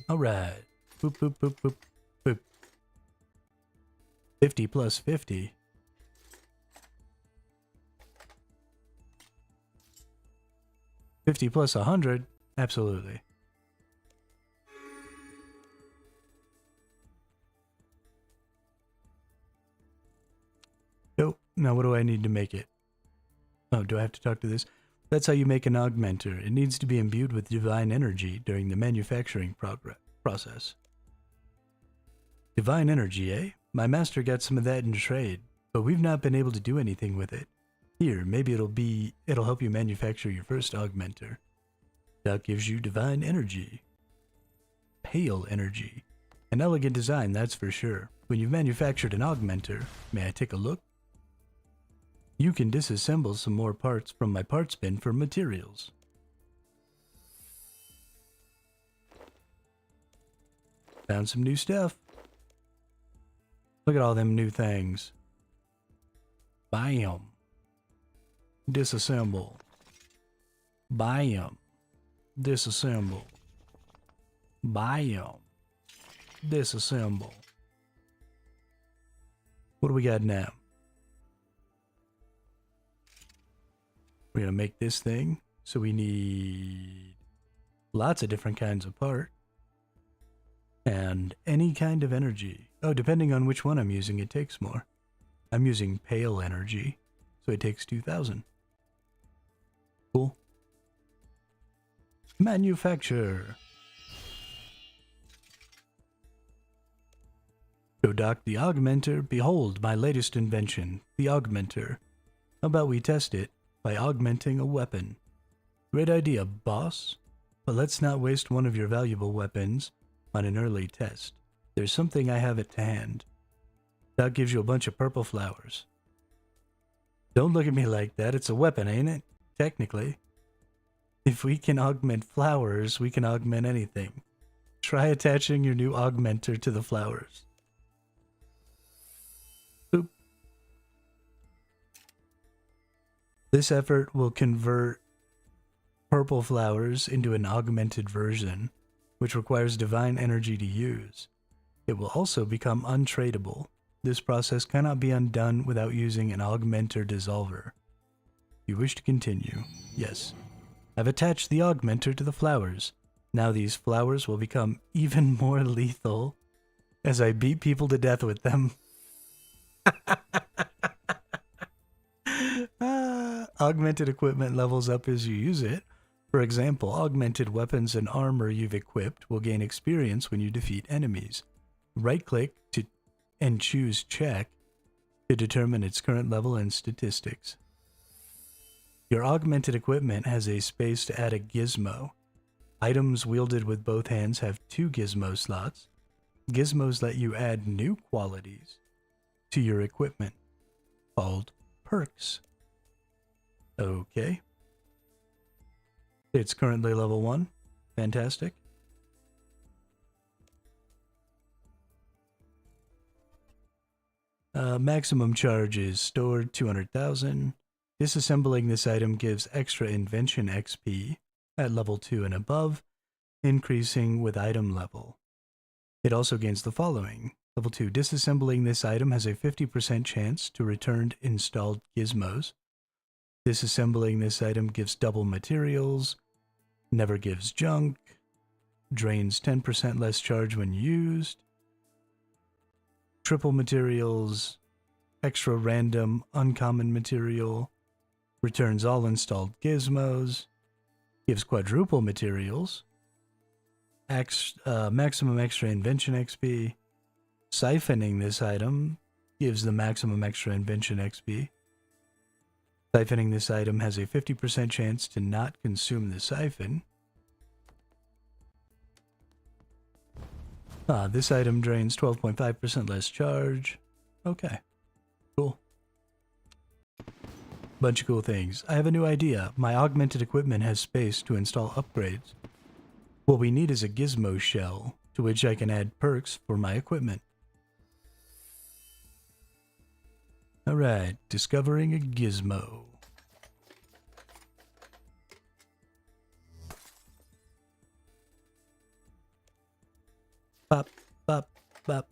S1: Alright, Boop, boop, boop, boop, boop. 50 plus 50. $50 plus 100? Absolutely. Nope. Now what do I need to make it? Oh, do I have to talk to this? That's how you make an augmenter. It needs to be imbued with divine energy during the manufacturing process. Divine energy, eh? My master got some of that in trade, but we've not been able to do anything with it. Here, maybe it'll help you manufacture your first augmenter. That gives you divine energy. Pale energy. An elegant design, that's for sure. When you've manufactured an augmenter, may I take a look? You can disassemble some more parts from my parts bin for materials. Found some new stuff. Look at all them new things. Bam. Disassemble. Bam. Disassemble. Bam. Disassemble. What do we got now? We're gonna make this thing, so we need lots of different kinds of part. And any kind of energy. Oh, depending on which one I'm using, it takes more. I'm using pale energy, so it takes 2,000. Cool. Manufacture. Go dock the augmenter. Behold my latest invention, the augmenter. How about we test it by augmenting a weapon? Great idea, boss. But let's not waste one of your valuable weapons on an early test. There's something I have at hand. That gives you a bunch of purple flowers. Don't look at me like that. It's a weapon, ain't it? Technically. If we can augment flowers, we can augment anything. Try attaching your new augmenter to the flowers. Boop. This effort will convert purple flowers into an augmented version, which requires divine energy to use. It will also become untradeable. This process cannot be undone without using an augmenter dissolver. You wish to continue? Yes. I've attached the augmenter to the flowers. Now these flowers will become even more lethal as I beat people to death with them. Augmented equipment levels up as you use it. For example, augmented weapons and armor you've equipped will gain experience when you defeat enemies. Right-click and choose Check to determine its current level and statistics. Your augmented equipment has a space to add a gizmo. Items wielded with both hands have 2 gizmo slots. Gizmos let you add new qualities to your equipment, called perks. Okay. It's currently level 1. Fantastic. Maximum charge is stored 200,000. Disassembling this item gives extra invention XP at level 2 and above, increasing with item level. It also gains the following. Level 2, disassembling this item has a 50% chance to return installed gizmos. Disassembling this item gives double materials, never gives junk, drains 10% less charge when used, triple materials, extra random uncommon material, returns all installed gizmos, gives quadruple materials, maximum extra invention XP. Siphoning this item gives the maximum extra invention XP. Siphoning this item has a 50% chance to not consume the siphon. This item drains 12.5% less charge. Okay, cool. Bunch of cool things. I have a new idea. My augmented equipment has space to install upgrades. What we need is a gizmo shell, to which I can add perks for my equipment. Alright, discovering a gizmo. Bop, bop, bop.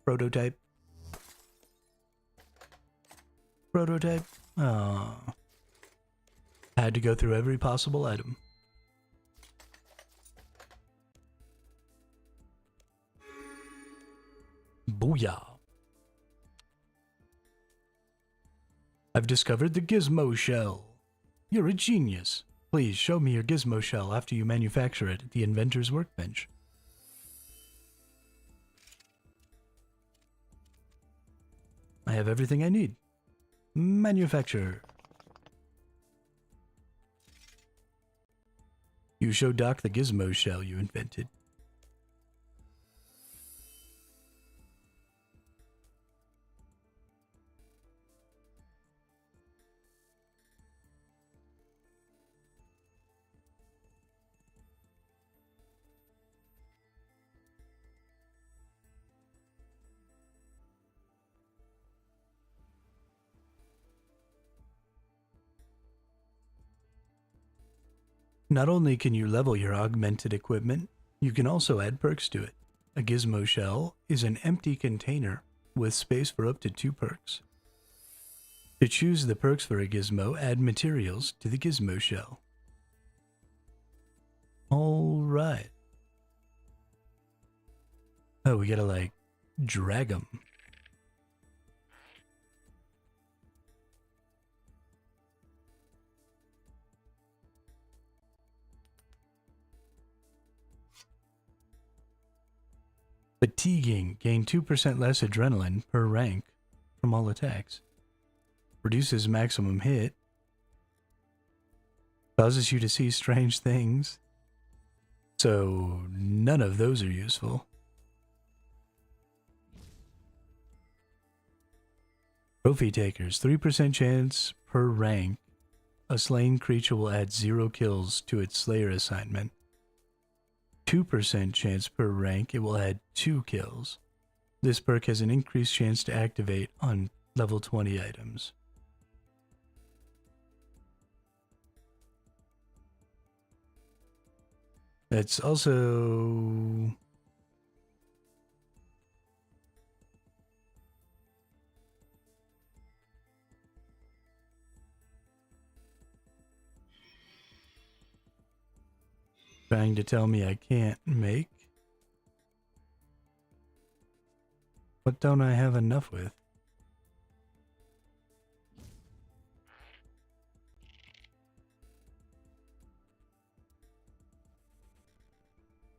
S1: Prototype. Prototype. Oh. Had to go through every possible item. Booyah. I've discovered the gizmo shell. You're a genius. Please show me your gizmo shell after you manufacture it at the inventor's workbench. I have everything I need. Manufacture. You show Doc the gizmo shell you invented. Not only can you level your augmented equipment, you can also add perks to it. A gizmo shell is an empty container with space for up to 2 perks. To choose the perks for a gizmo, add materials to the gizmo shell. Alright. Oh, we gotta like drag them. Fatiguing. Gain 2% less adrenaline per rank from all attacks. Reduces maximum hit. Causes you to see strange things. So none of those are useful. Trophy takers. 3% chance per rank. A slain creature will add 0 kills to its slayer assignment. 2% chance per rank, it will add 2 kills. This perk has an increased chance to activate on level 20 items. That's also... trying to tell me I can't make? What don't I have enough with?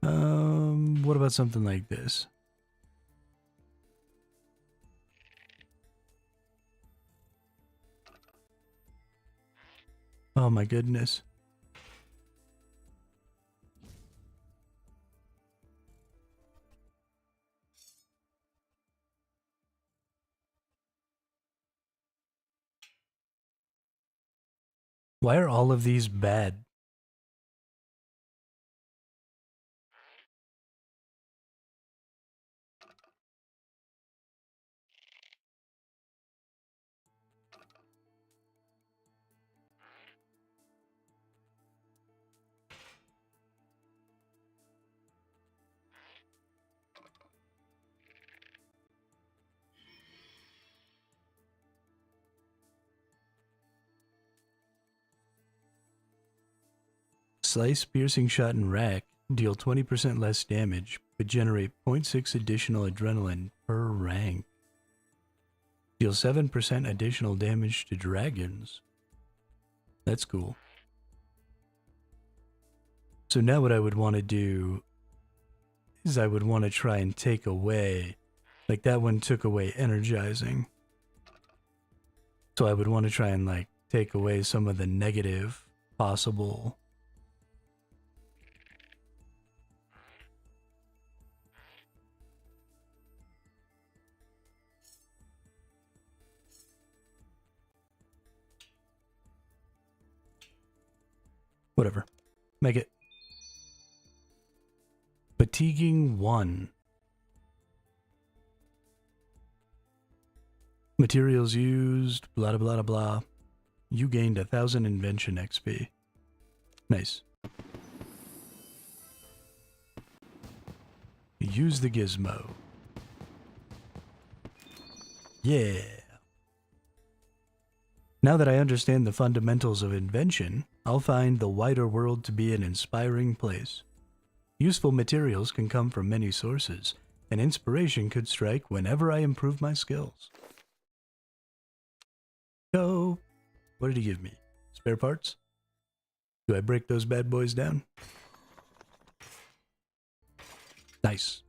S1: What about something like this? Oh my goodness. Why are all of these bad? Slice, piercing shot, and rack deal 20% less damage, but generate 0.6 additional adrenaline per rank. Deal 7% additional damage to dragons. That's cool. So now what I would want to do is I would want to try and take away, like that one took away energizing. So I would want to try and like take away some of the negative possible. Whatever. Make it. Fatiguing 1. Materials used, blah blah blah blah. You gained 1,000 invention XP. Nice. Use the gizmo. Yeah. Now that I understand the fundamentals of invention, I'll find the wider world to be an inspiring place. Useful materials can come from many sources, and inspiration could strike whenever I improve my skills. So, what did he give me? Spare parts? Do I break those bad boys down? Nice.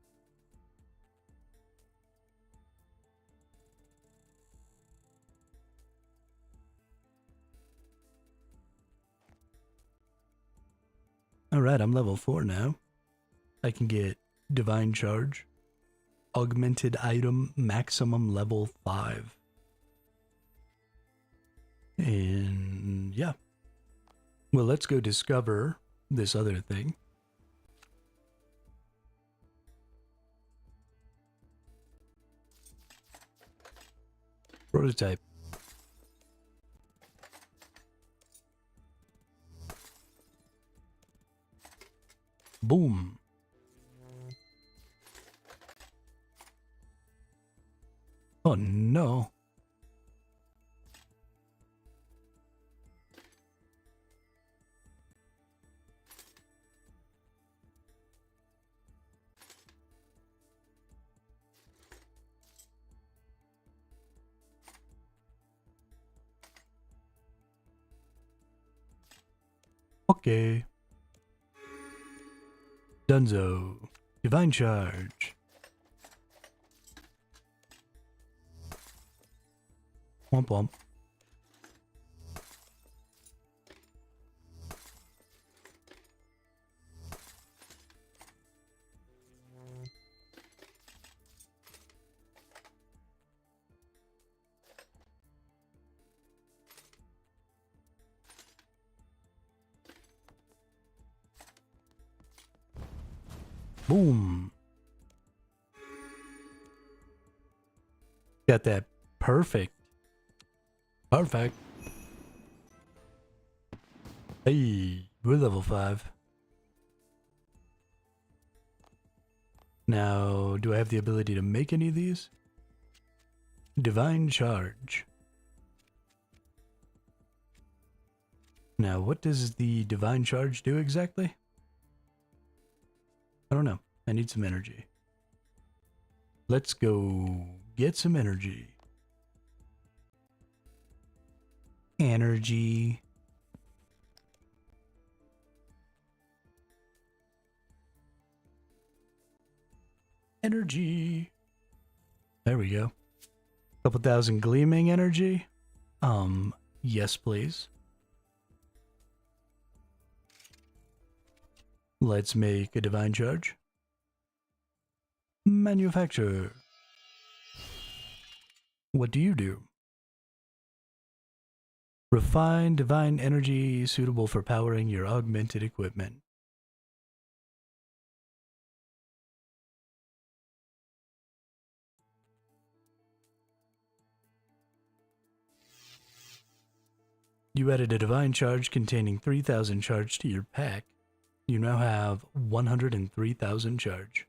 S1: Alright, I'm level 4 now. I can get Divine Charge. Augmented item, maximum level 5. And yeah. Well, let's go discover this other thing. Prototype. Boom. Oh no. Okay. Dunzo. Divine Charge. Womp womp. Boom. Got that perfect. Perfect. Hey, we're level 5. Now, do I have the ability to make any of these? Divine Charge. Now, what does the Divine Charge do exactly? I don't know. I need some energy. Let's go get some energy. Energy. Energy. There we go. Couple thousand gleaming energy. Yes, please. Let's make a divine charge. Manufacture. What do you do? Refine divine energy suitable for powering your augmented equipment. You added a divine charge containing 3,000 charge to your pack. You now have 103,000 charge.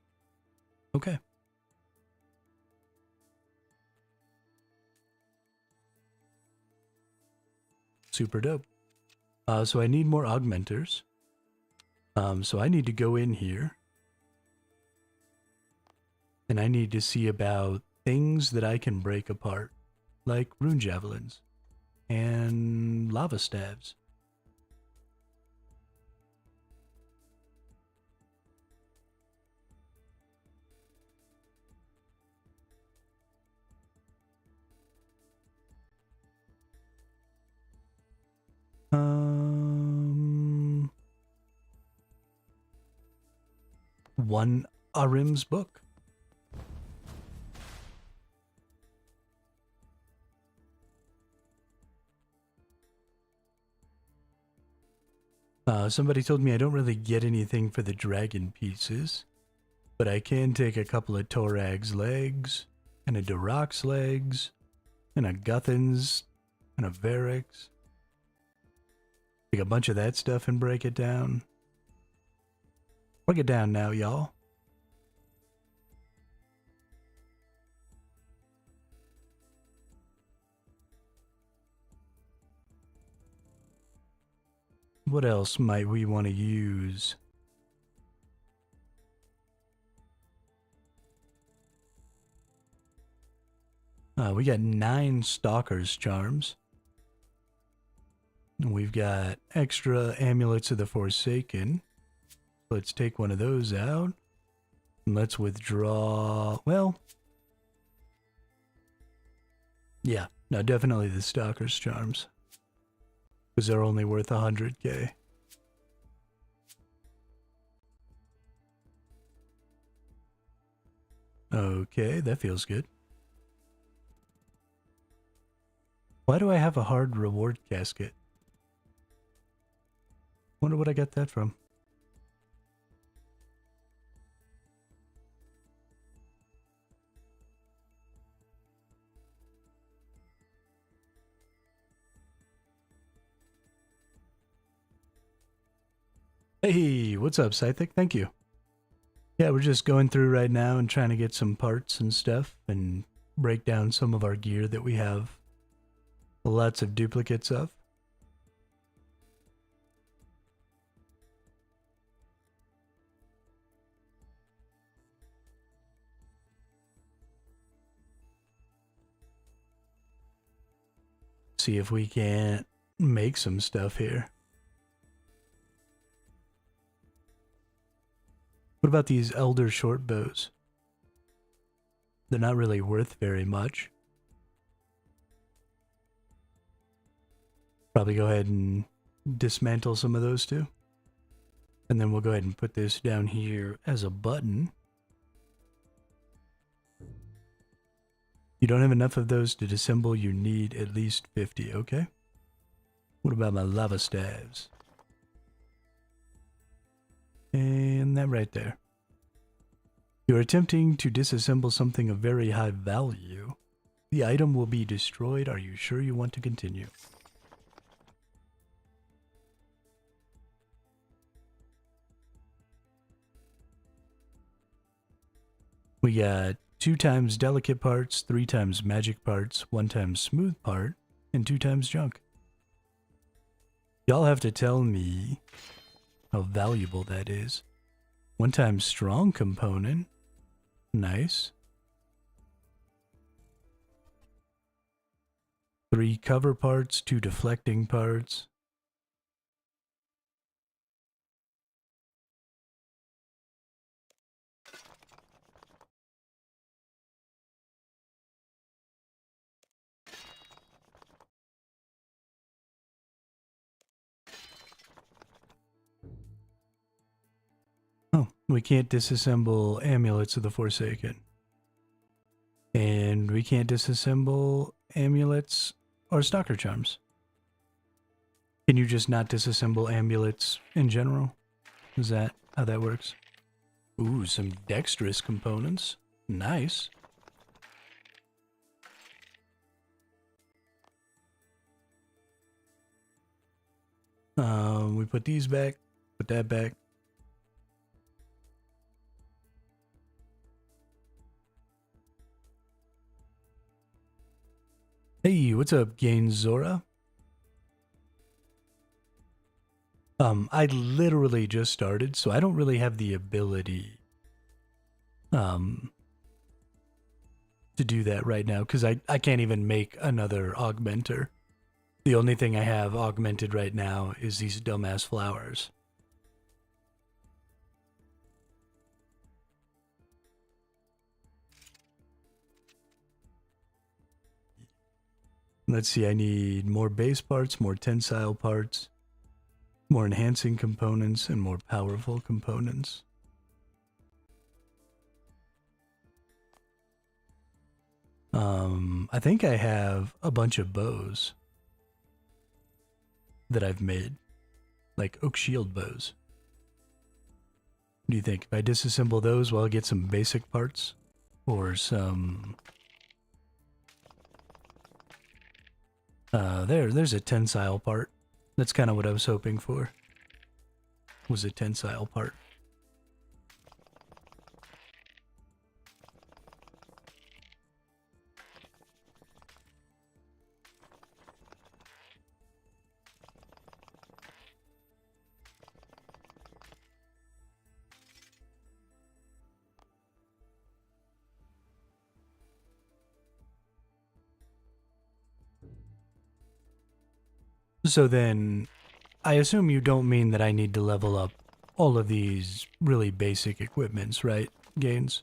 S1: Okay. Super dope. So I need more augmenters. So I need to go in here. And I need to see about things that I can break apart. Like rune javelins. And lava stabs. One Arim's book. Somebody told me I don't really get anything for the dragon pieces, but I can take a couple of Torag's legs, and a Durok's legs, and a Guthin's, and a Varric's. Take a bunch of that stuff and break it down. Break it down now, y'all. What else might we want to use? We got 9 Stalker's Charms. We've got extra Amulets of the Forsaken. Let's take one of those out. And let's withdraw... Well... Yeah, no, definitely the Stalker's Charms. Because they're only worth 100k. Okay, that feels good. Why do I have a hard reward casket? Wonder what I got that from. Hey, what's up, Scythic? Thank you. Yeah, we're just going through right now and trying to get some parts and stuff and break down some of our gear that we have lots of duplicates of. See if we can't make some stuff here. What about these Elder short bows? They're not really worth very much. Probably go ahead and dismantle some of those too. And then we'll go ahead and put this down here as a button. You don't have enough of those to disassemble, you need at least 50, okay? What about my lava staves? And that right there. You're attempting to disassemble something of very high value. The item will be destroyed. Are you sure you want to continue? We got 2 times delicate parts, 3 times magic parts, 1 times smooth part, and 2 times junk. Y'all have to tell me how valuable that is. 1 times strong component. Nice. 3 cover parts, 2 deflecting parts. Oh, we can't disassemble amulets of the Forsaken. And we can't disassemble amulets or stalker charms. Can you just not disassemble amulets in general? Is that how that works? Ooh, some dexterous components. Nice. We put these back, put that back. Hey, what's up, Gainzora? I literally just started, so I don't really have the ability to do that right now, because I can't even make another augmenter. The only thing I have augmented right now is these dumbass flowers. Let's see, I need more base parts, more tensile parts, more enhancing components, and more powerful components. I think I have a bunch of bows that I've made, like oak shield bows. What do you think? If I disassemble those, will I get some basic parts? Or some... there's a tensile part. That's kind of what I was hoping for. Was a tensile part. So then, I assume you don't mean that I need to level up all of these really basic equipments, right, Gaines?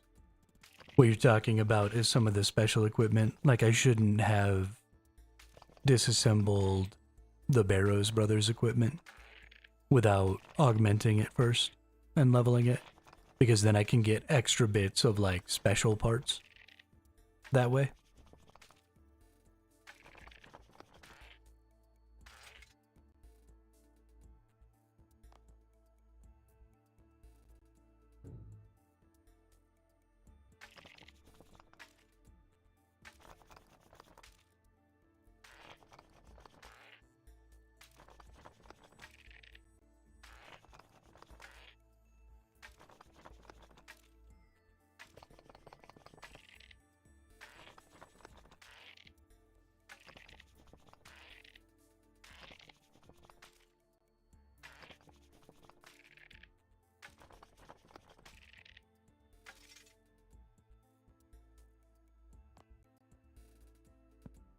S1: What you're talking about is some of the special equipment. Like, I shouldn't have disassembled the Barrows Brothers equipment without augmenting it first and leveling it, because then I can get extra bits of, like, special parts that way.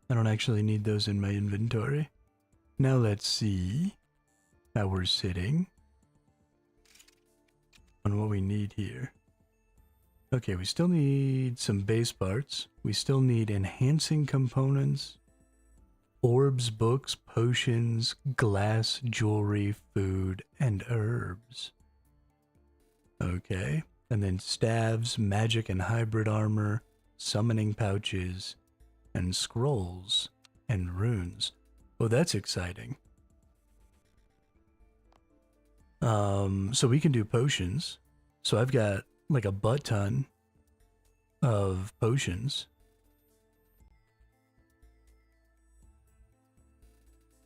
S1: I don't actually need those in my inventory. Now let's see how we're sitting on what we need here. Okay, we still need some base parts. We still need enhancing components, orbs, books, potions, glass, jewelry, food, and herbs. Okay, and then staves, magic and hybrid armor, summoning pouches, and scrolls and runes. Oh, that's exciting. So we can do potions. So I've got like a butt ton of potions.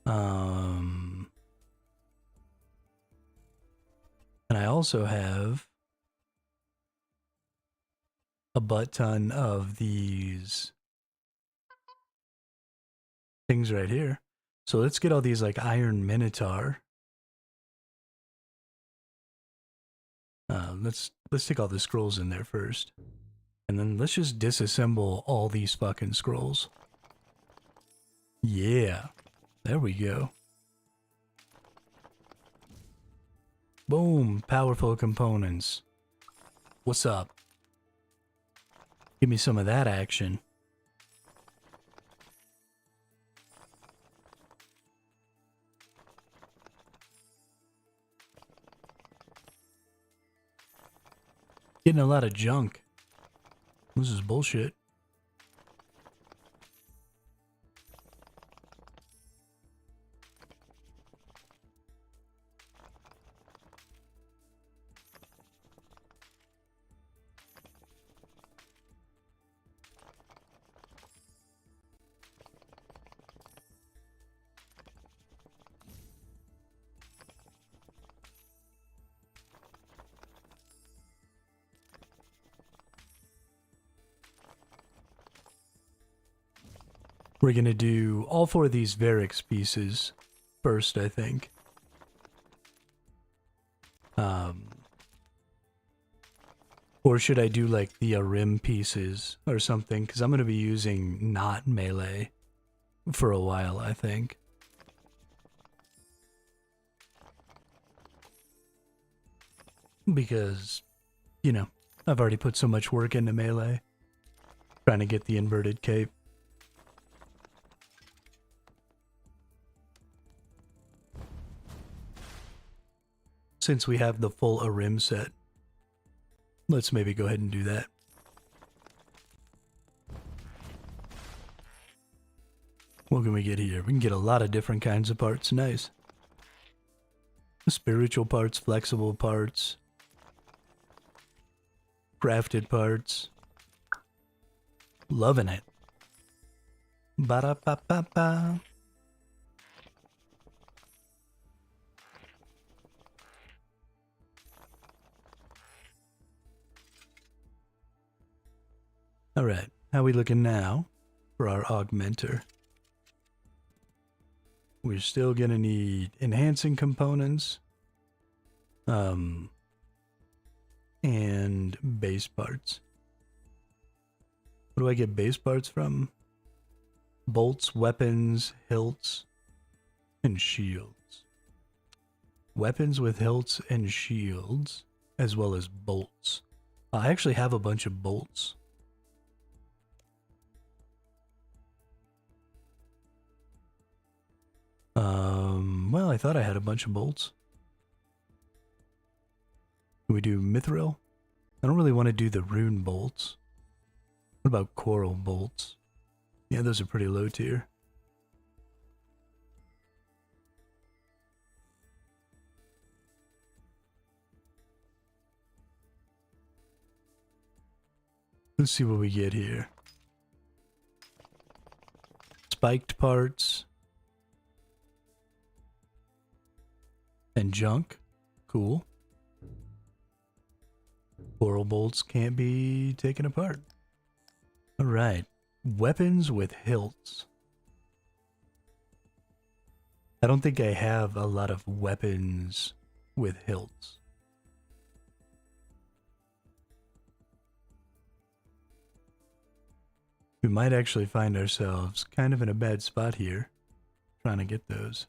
S1: And I also have a butt ton of these things right here. So let's get all these like iron minotaur. Let's take all the scrolls in there first. And then let's just disassemble all these fucking scrolls. Yeah. There we go. Boom. Powerful components. What's up? Give me some of that action. Getting a lot of junk. This is bullshit. We're going to do all four of these Varix pieces first, I think. Or should I do like the Arim pieces or something? Because I'm going to be using not melee for a while, I think. Because, you know, I've already put so much work into melee. Trying to get the inverted cape. Since we have the full Arim set, let's maybe go ahead and do that. What can we get here? We can get a lot of different kinds of parts. Nice. Spiritual parts, flexible parts, crafted parts. Loving it. Ba-da-ba-ba-ba. Alright, how we looking now for our augmenter? We're still gonna need enhancing components. And base parts. Where do I get base parts from? Bolts, weapons, hilts. and shields. Weapons with hilts and shields, as well as bolts. I actually have a bunch of bolts. Well, I thought I had a bunch of bolts. Can we do mithril? I don't really want to do the rune bolts. What about coral bolts? Yeah, those are pretty low tier. Let's see what we get here. Spiked parts. And junk. Cool. Coral bolts can't be taken apart. Alright. Weapons with hilts. I don't think I have a lot of weapons with hilts. We might actually find ourselves kind of in a bad spot here, trying to get those.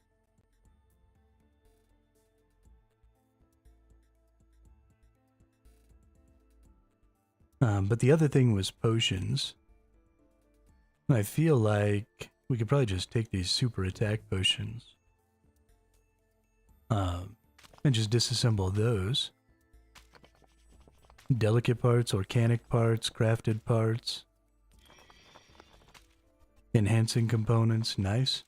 S1: But the other thing was potions. I feel like we could probably just take these super attack potions. And just disassemble those. Delicate parts, organic parts, crafted parts. Enhancing components, nice.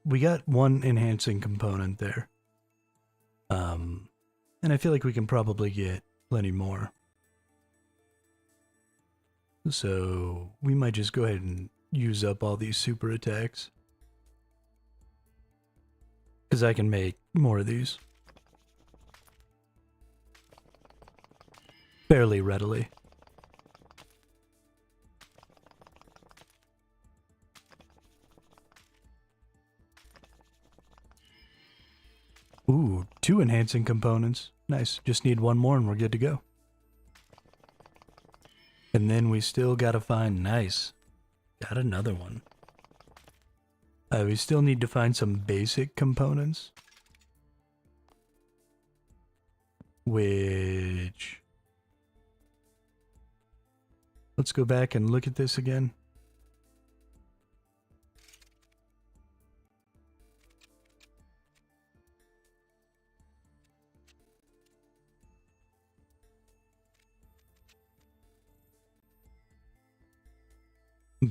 S1: We got one enhancing component there. And I feel like we can probably get plenty more. So we might just go ahead and use up all these super attacks. Because I can make more of these. Fairly readily. Ooh, 2 enhancing components. Nice. Just need one more and we're good to go. And then we still gotta find... Nice. Got another one. We still need to find some basic components. Which... Let's go back and look at this again.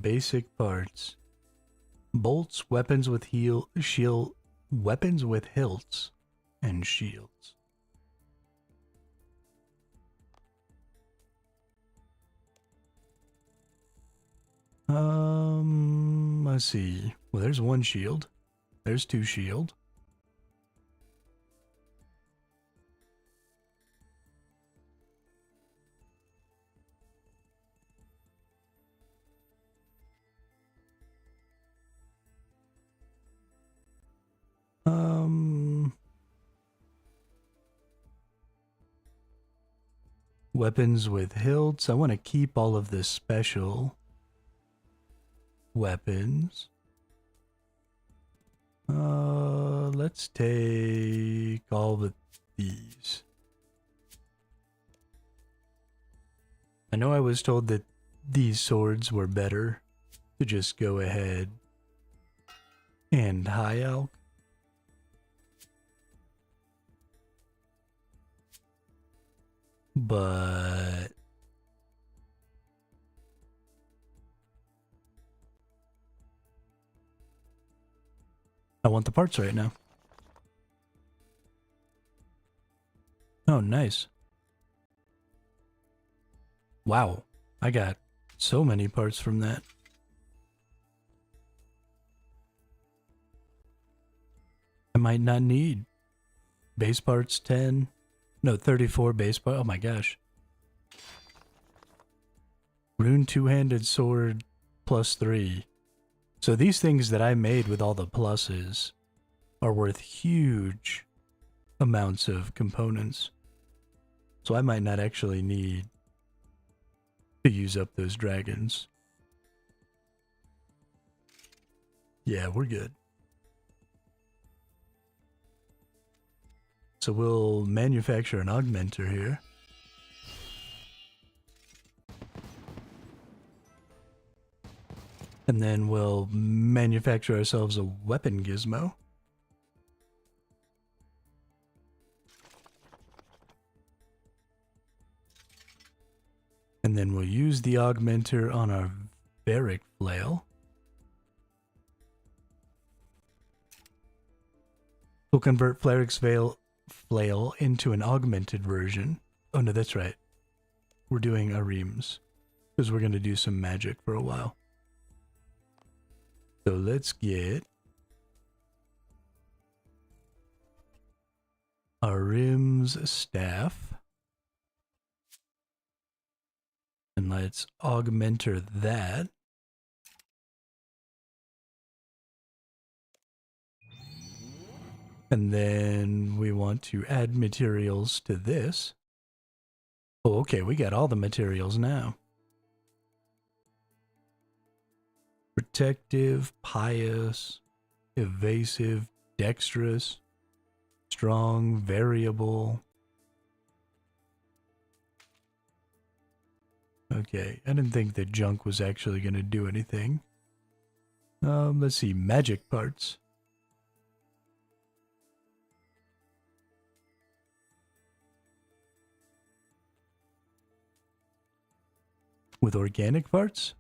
S1: Basic parts. Bolts, weapons with weapons with hilts, and shields. Let's see. Well, there's 1 shield. There's 2 shield. Weapons with hilts. I want to keep all of the special weapons. Let's take all of these. I know I was told that these swords were better to just go ahead and high elk. But I want the parts right now. Oh, nice. Wow. I got so many parts from that. I might not need base parts 10. No, 34 base parts. Oh my gosh. Rune two-handed sword +3. So these things that I made with all the pluses are worth huge amounts of components. So I might not actually need to use up those dragons. Yeah, we're good. So we'll manufacture an augmenter here. And then we'll manufacture ourselves a weapon gizmo. And then we'll use the augmenter on our Varric flail. We'll convert Flaric's flail into an augmented version. Oh no, that's right. We're doing Arim's, because we're going to do some magic for a while. So let's get Arim's staff. And let's augmenter that. And then we want to add materials to this. Oh, okay, we got all the materials now. Protective, pious, evasive, dexterous, strong, variable. Okay, I didn't think that junk was actually going to do anything. Let's see, magic parts. With organic parts?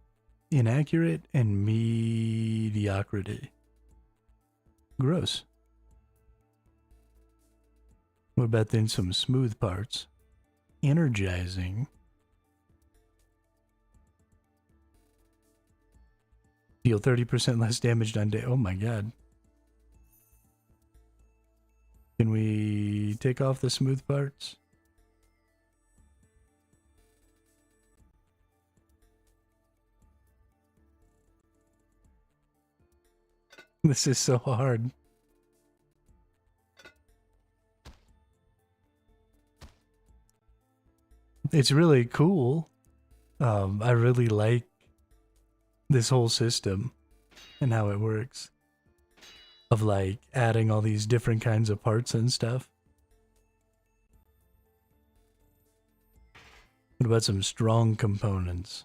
S1: Inaccurate and mediocrity. Gross. What about then some smooth parts? Energizing. Deal 30% less damage on day. Oh my god. Can we take off the smooth parts? This is so hard. It's really cool. I really like this whole system and how it works. Of like adding all these different kinds of parts and stuff. What about some strong components?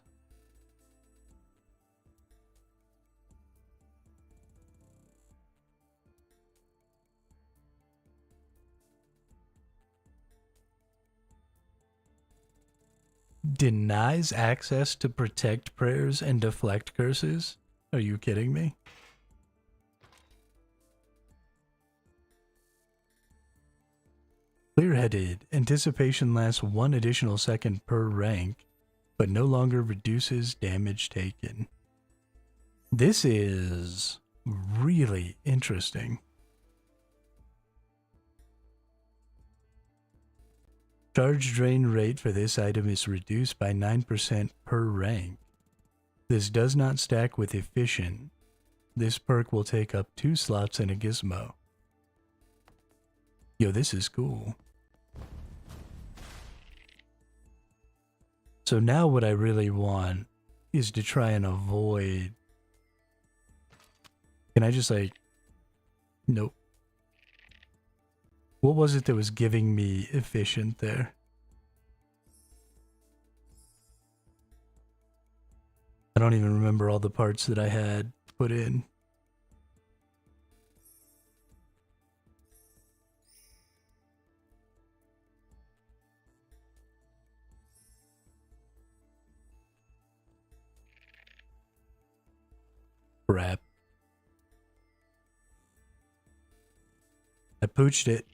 S1: Denies access to protect prayers and deflect curses? Are you kidding me? Clear-headed. Anticipation lasts 1 additional second per rank, but no longer reduces damage taken. This is really interesting. Charge drain rate for this item is reduced by 9% per rank. This does not stack with efficient. This perk will take up 2 slots in a gizmo. Yo, this is cool. So now what I really want is to try and avoid... Can I just like... Nope. What was it that was giving me efficient there? I don't even remember all the parts that I had put in. Crap. I pooched it.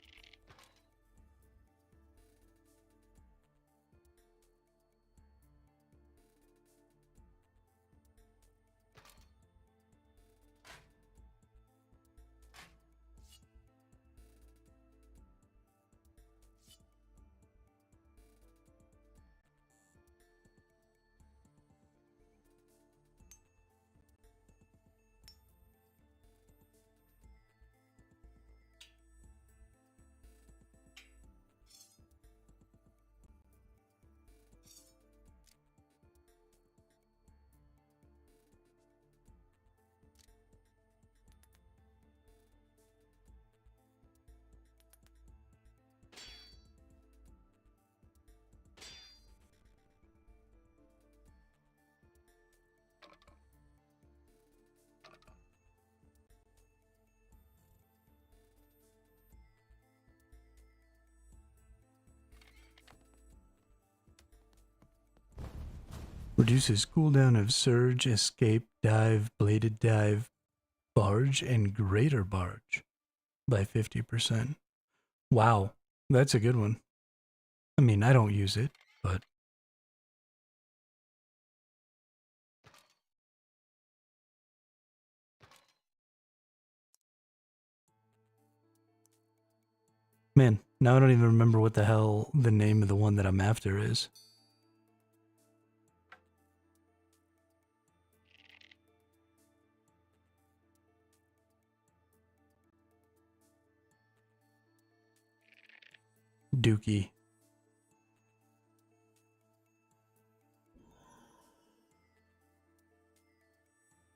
S1: Reduces cooldown of surge, escape, dive, bladed dive, barge, and greater barge by 50%. Wow, that's a good one. I mean, I don't use it, but... Man, now I don't even remember what the hell the name of the one that I'm after is. Dookie.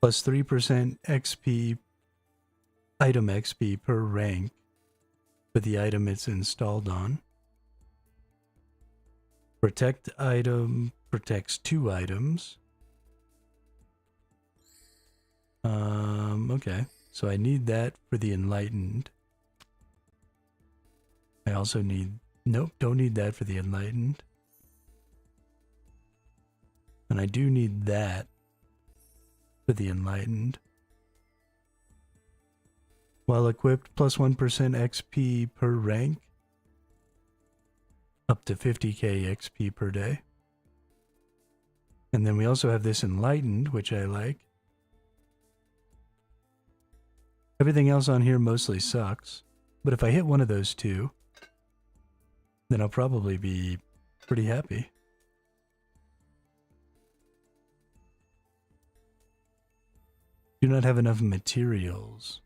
S1: Plus 3% XP, item XP per rank for the item it's installed on. Protect item protects 2 items. Okay. So I need that for the enlightened. I also need... Nope, don't need that for the enlightened. And I do need that for the enlightened. While equipped, plus 1% XP per rank. Up to 50k XP per day. And then we also have this enlightened, which I like. Everything else on here mostly sucks. But if I hit one of those two, then I'll probably be pretty happy. Do not have enough materials.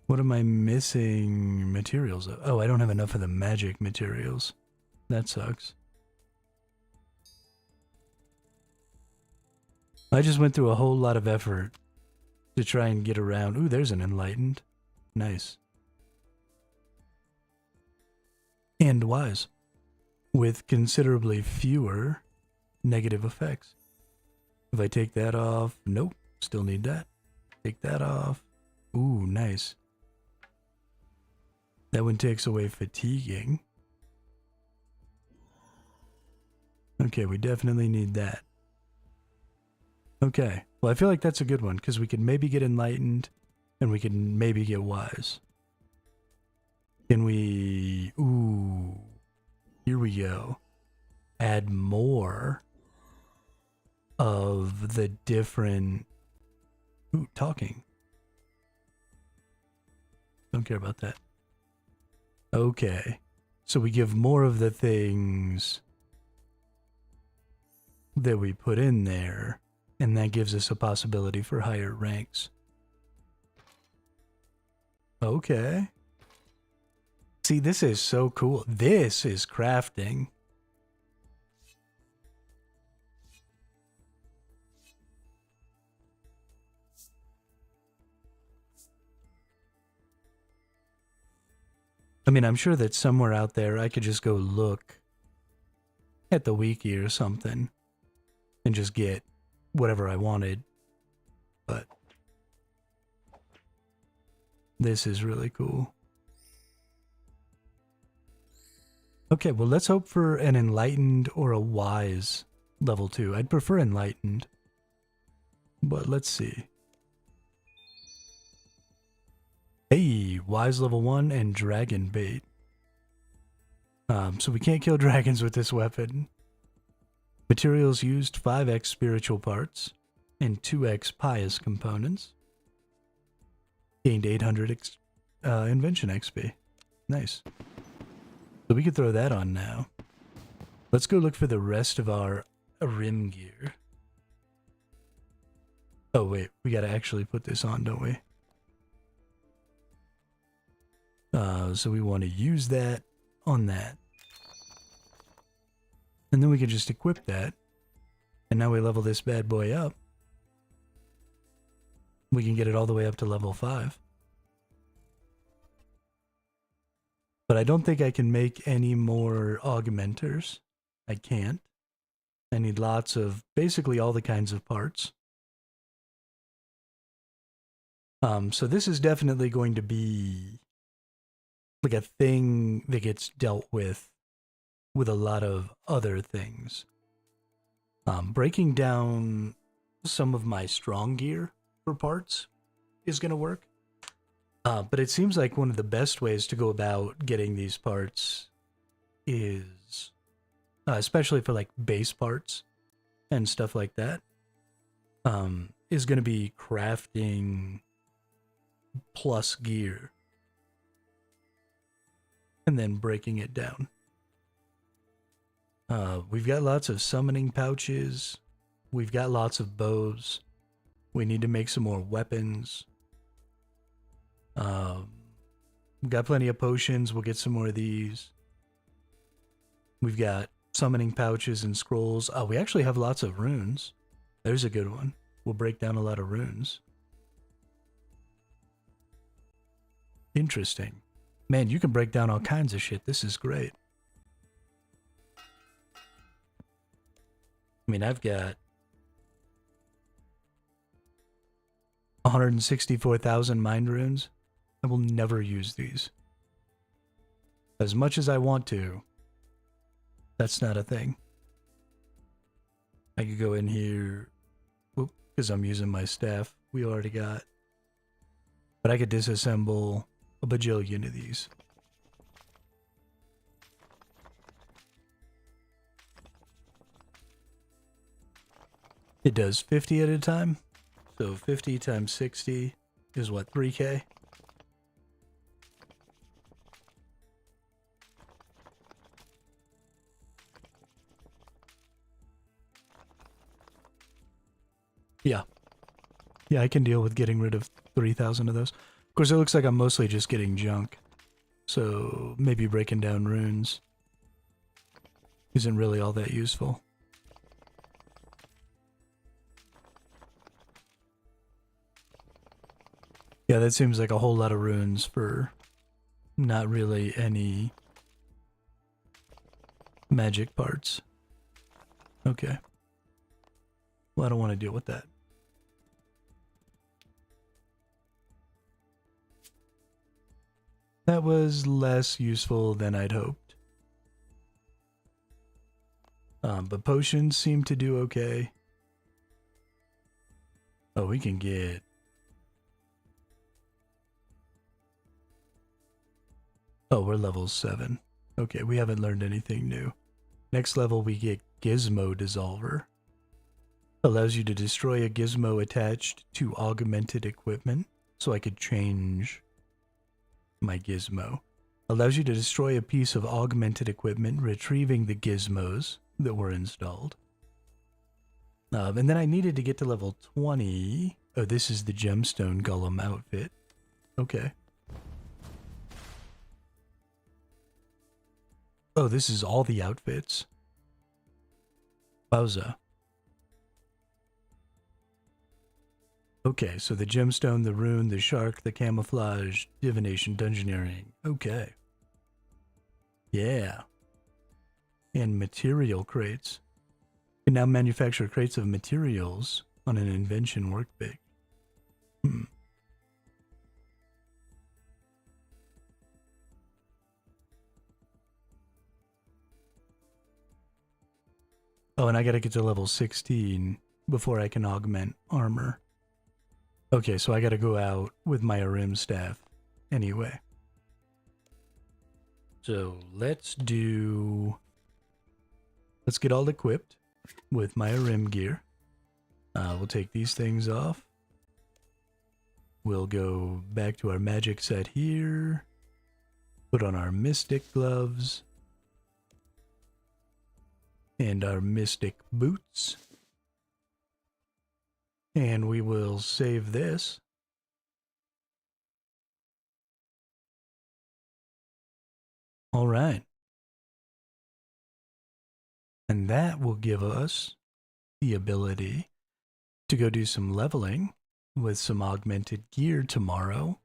S1: What am I missing materials of? Oh, I don't have enough of the magic materials. That sucks. I just went through a whole lot of effort to try and get around. Ooh, there's an enlightened. Nice. And wise. With considerably fewer negative effects. If I take that off, nope, still need that. Take that off. Ooh, nice. That one takes away fatiguing. Okay, we definitely need that. Okay, well I feel like that's a good one, because we could maybe get enlightened, and we can maybe get wise. Can we... Ooh. Here we go. Add more of the different... Ooh, talking. Don't care about that. Okay. So we give more of the things that we put in there, and that gives us a possibility for higher ranks. Okay. See, this is so cool. This is crafting. I mean, I'm sure that somewhere out there I could just go look at the wiki or something and just get whatever I wanted. But this is really cool. Okay, well, let's hope for an enlightened or a wise level 2. I'd prefer enlightened. But let's see. Hey, wise level 1 and dragon bait. So we can't kill dragons with this weapon. Materials used 5x spiritual parts and 2x pious components. Gained 800 invention XP. Nice. So we could throw that on now. Let's go look for the rest of our rim gear. Oh wait, we gotta actually put this on, don't we? So we want to use that on that. And then we can just equip that. And now we level this bad boy up. We can get it all the way up to level 5. But I don't think I can make any more augmenters. I can't. I need lots of, basically all the kinds of parts. So this is definitely going to be like a thing that gets dealt with a lot of other things. Breaking down some of my strong gear for parts is going to work. But it seems like one of the best ways to go about getting these parts is, especially for like base parts and stuff like that, is going to be crafting plus gear and then breaking it down. We've got lots of summoning pouches. We've got lots of bows. We need to make some more weapons. We've got plenty of potions. We'll get some more of these. We've got summoning pouches and scrolls. We actually have lots of runes. There's a good one. We'll break down a lot of runes. Interesting. Man, you can break down all kinds of shit. This is great. I mean, I've got 164,000 mind runes. I will never use these. As much as I want to, that's not a thing. I could go in here, because I'm using my staff. We already got. But I could disassemble a bajillion of these. It does 50 at a time. So 50 times 60 is what, 3K? Yeah. Yeah, I can deal with getting rid of 3,000 of those. Of course, it looks like I'm mostly just getting junk. So maybe breaking down runes isn't really all that useful. Yeah, that seems like a whole lot of runes for not really any magic parts. Okay. Well, I don't want to deal with that. That was less useful than I'd hoped. But potions seem to do okay. Oh, we can get... Oh, we're level 7. Okay, we haven't learned anything new. Next level, we get Gizmo Dissolver. Allows you to destroy a gizmo attached to augmented equipment. So I could change my gizmo. Allows you to destroy a piece of augmented equipment, retrieving the gizmos that were installed. And then I needed to get to level 20. Oh, this is the gemstone golem outfit. Okay. Oh, this is all the outfits. Wowza. Okay, so the gemstone, the rune, the shark, the camouflage, divination, dungeoneering. Okay. Yeah. And material crates. You can now manufacture crates of materials on an invention workbench. Oh, and I gotta get to level 16 before I can augment armor. Okay, so I gotta go out with my Arim staff anyway. So let's get all equipped with my Arim gear. We'll take these things off. We'll go back to our magic set here. Put on our mystic gloves. And our mystic boots. And we will save this. All right. And that will give us the ability to go do some leveling with some augmented gear tomorrow.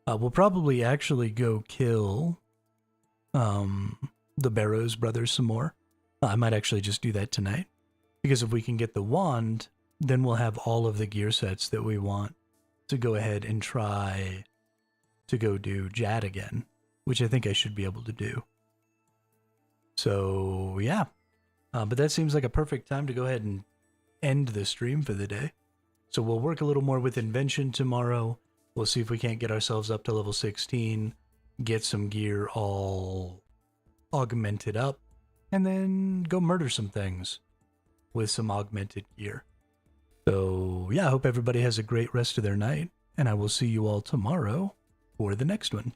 S1: We'll probably actually go kill the Barrows brothers some more. I might actually just do that tonight. Because if we can get the wand, then we'll have all of the gear sets that we want to go ahead and try to go do Jad again, which I think I should be able to do. So, yeah. But that seems like a perfect time to go ahead and end the stream for the day. So we'll work a little more with invention tomorrow. We'll see if we can't get ourselves up to level 16, get some gear all augmented up, and then go murder some things with some augmented gear. So, yeah, I hope everybody has a great rest of their night, and I will see you all tomorrow for the next one.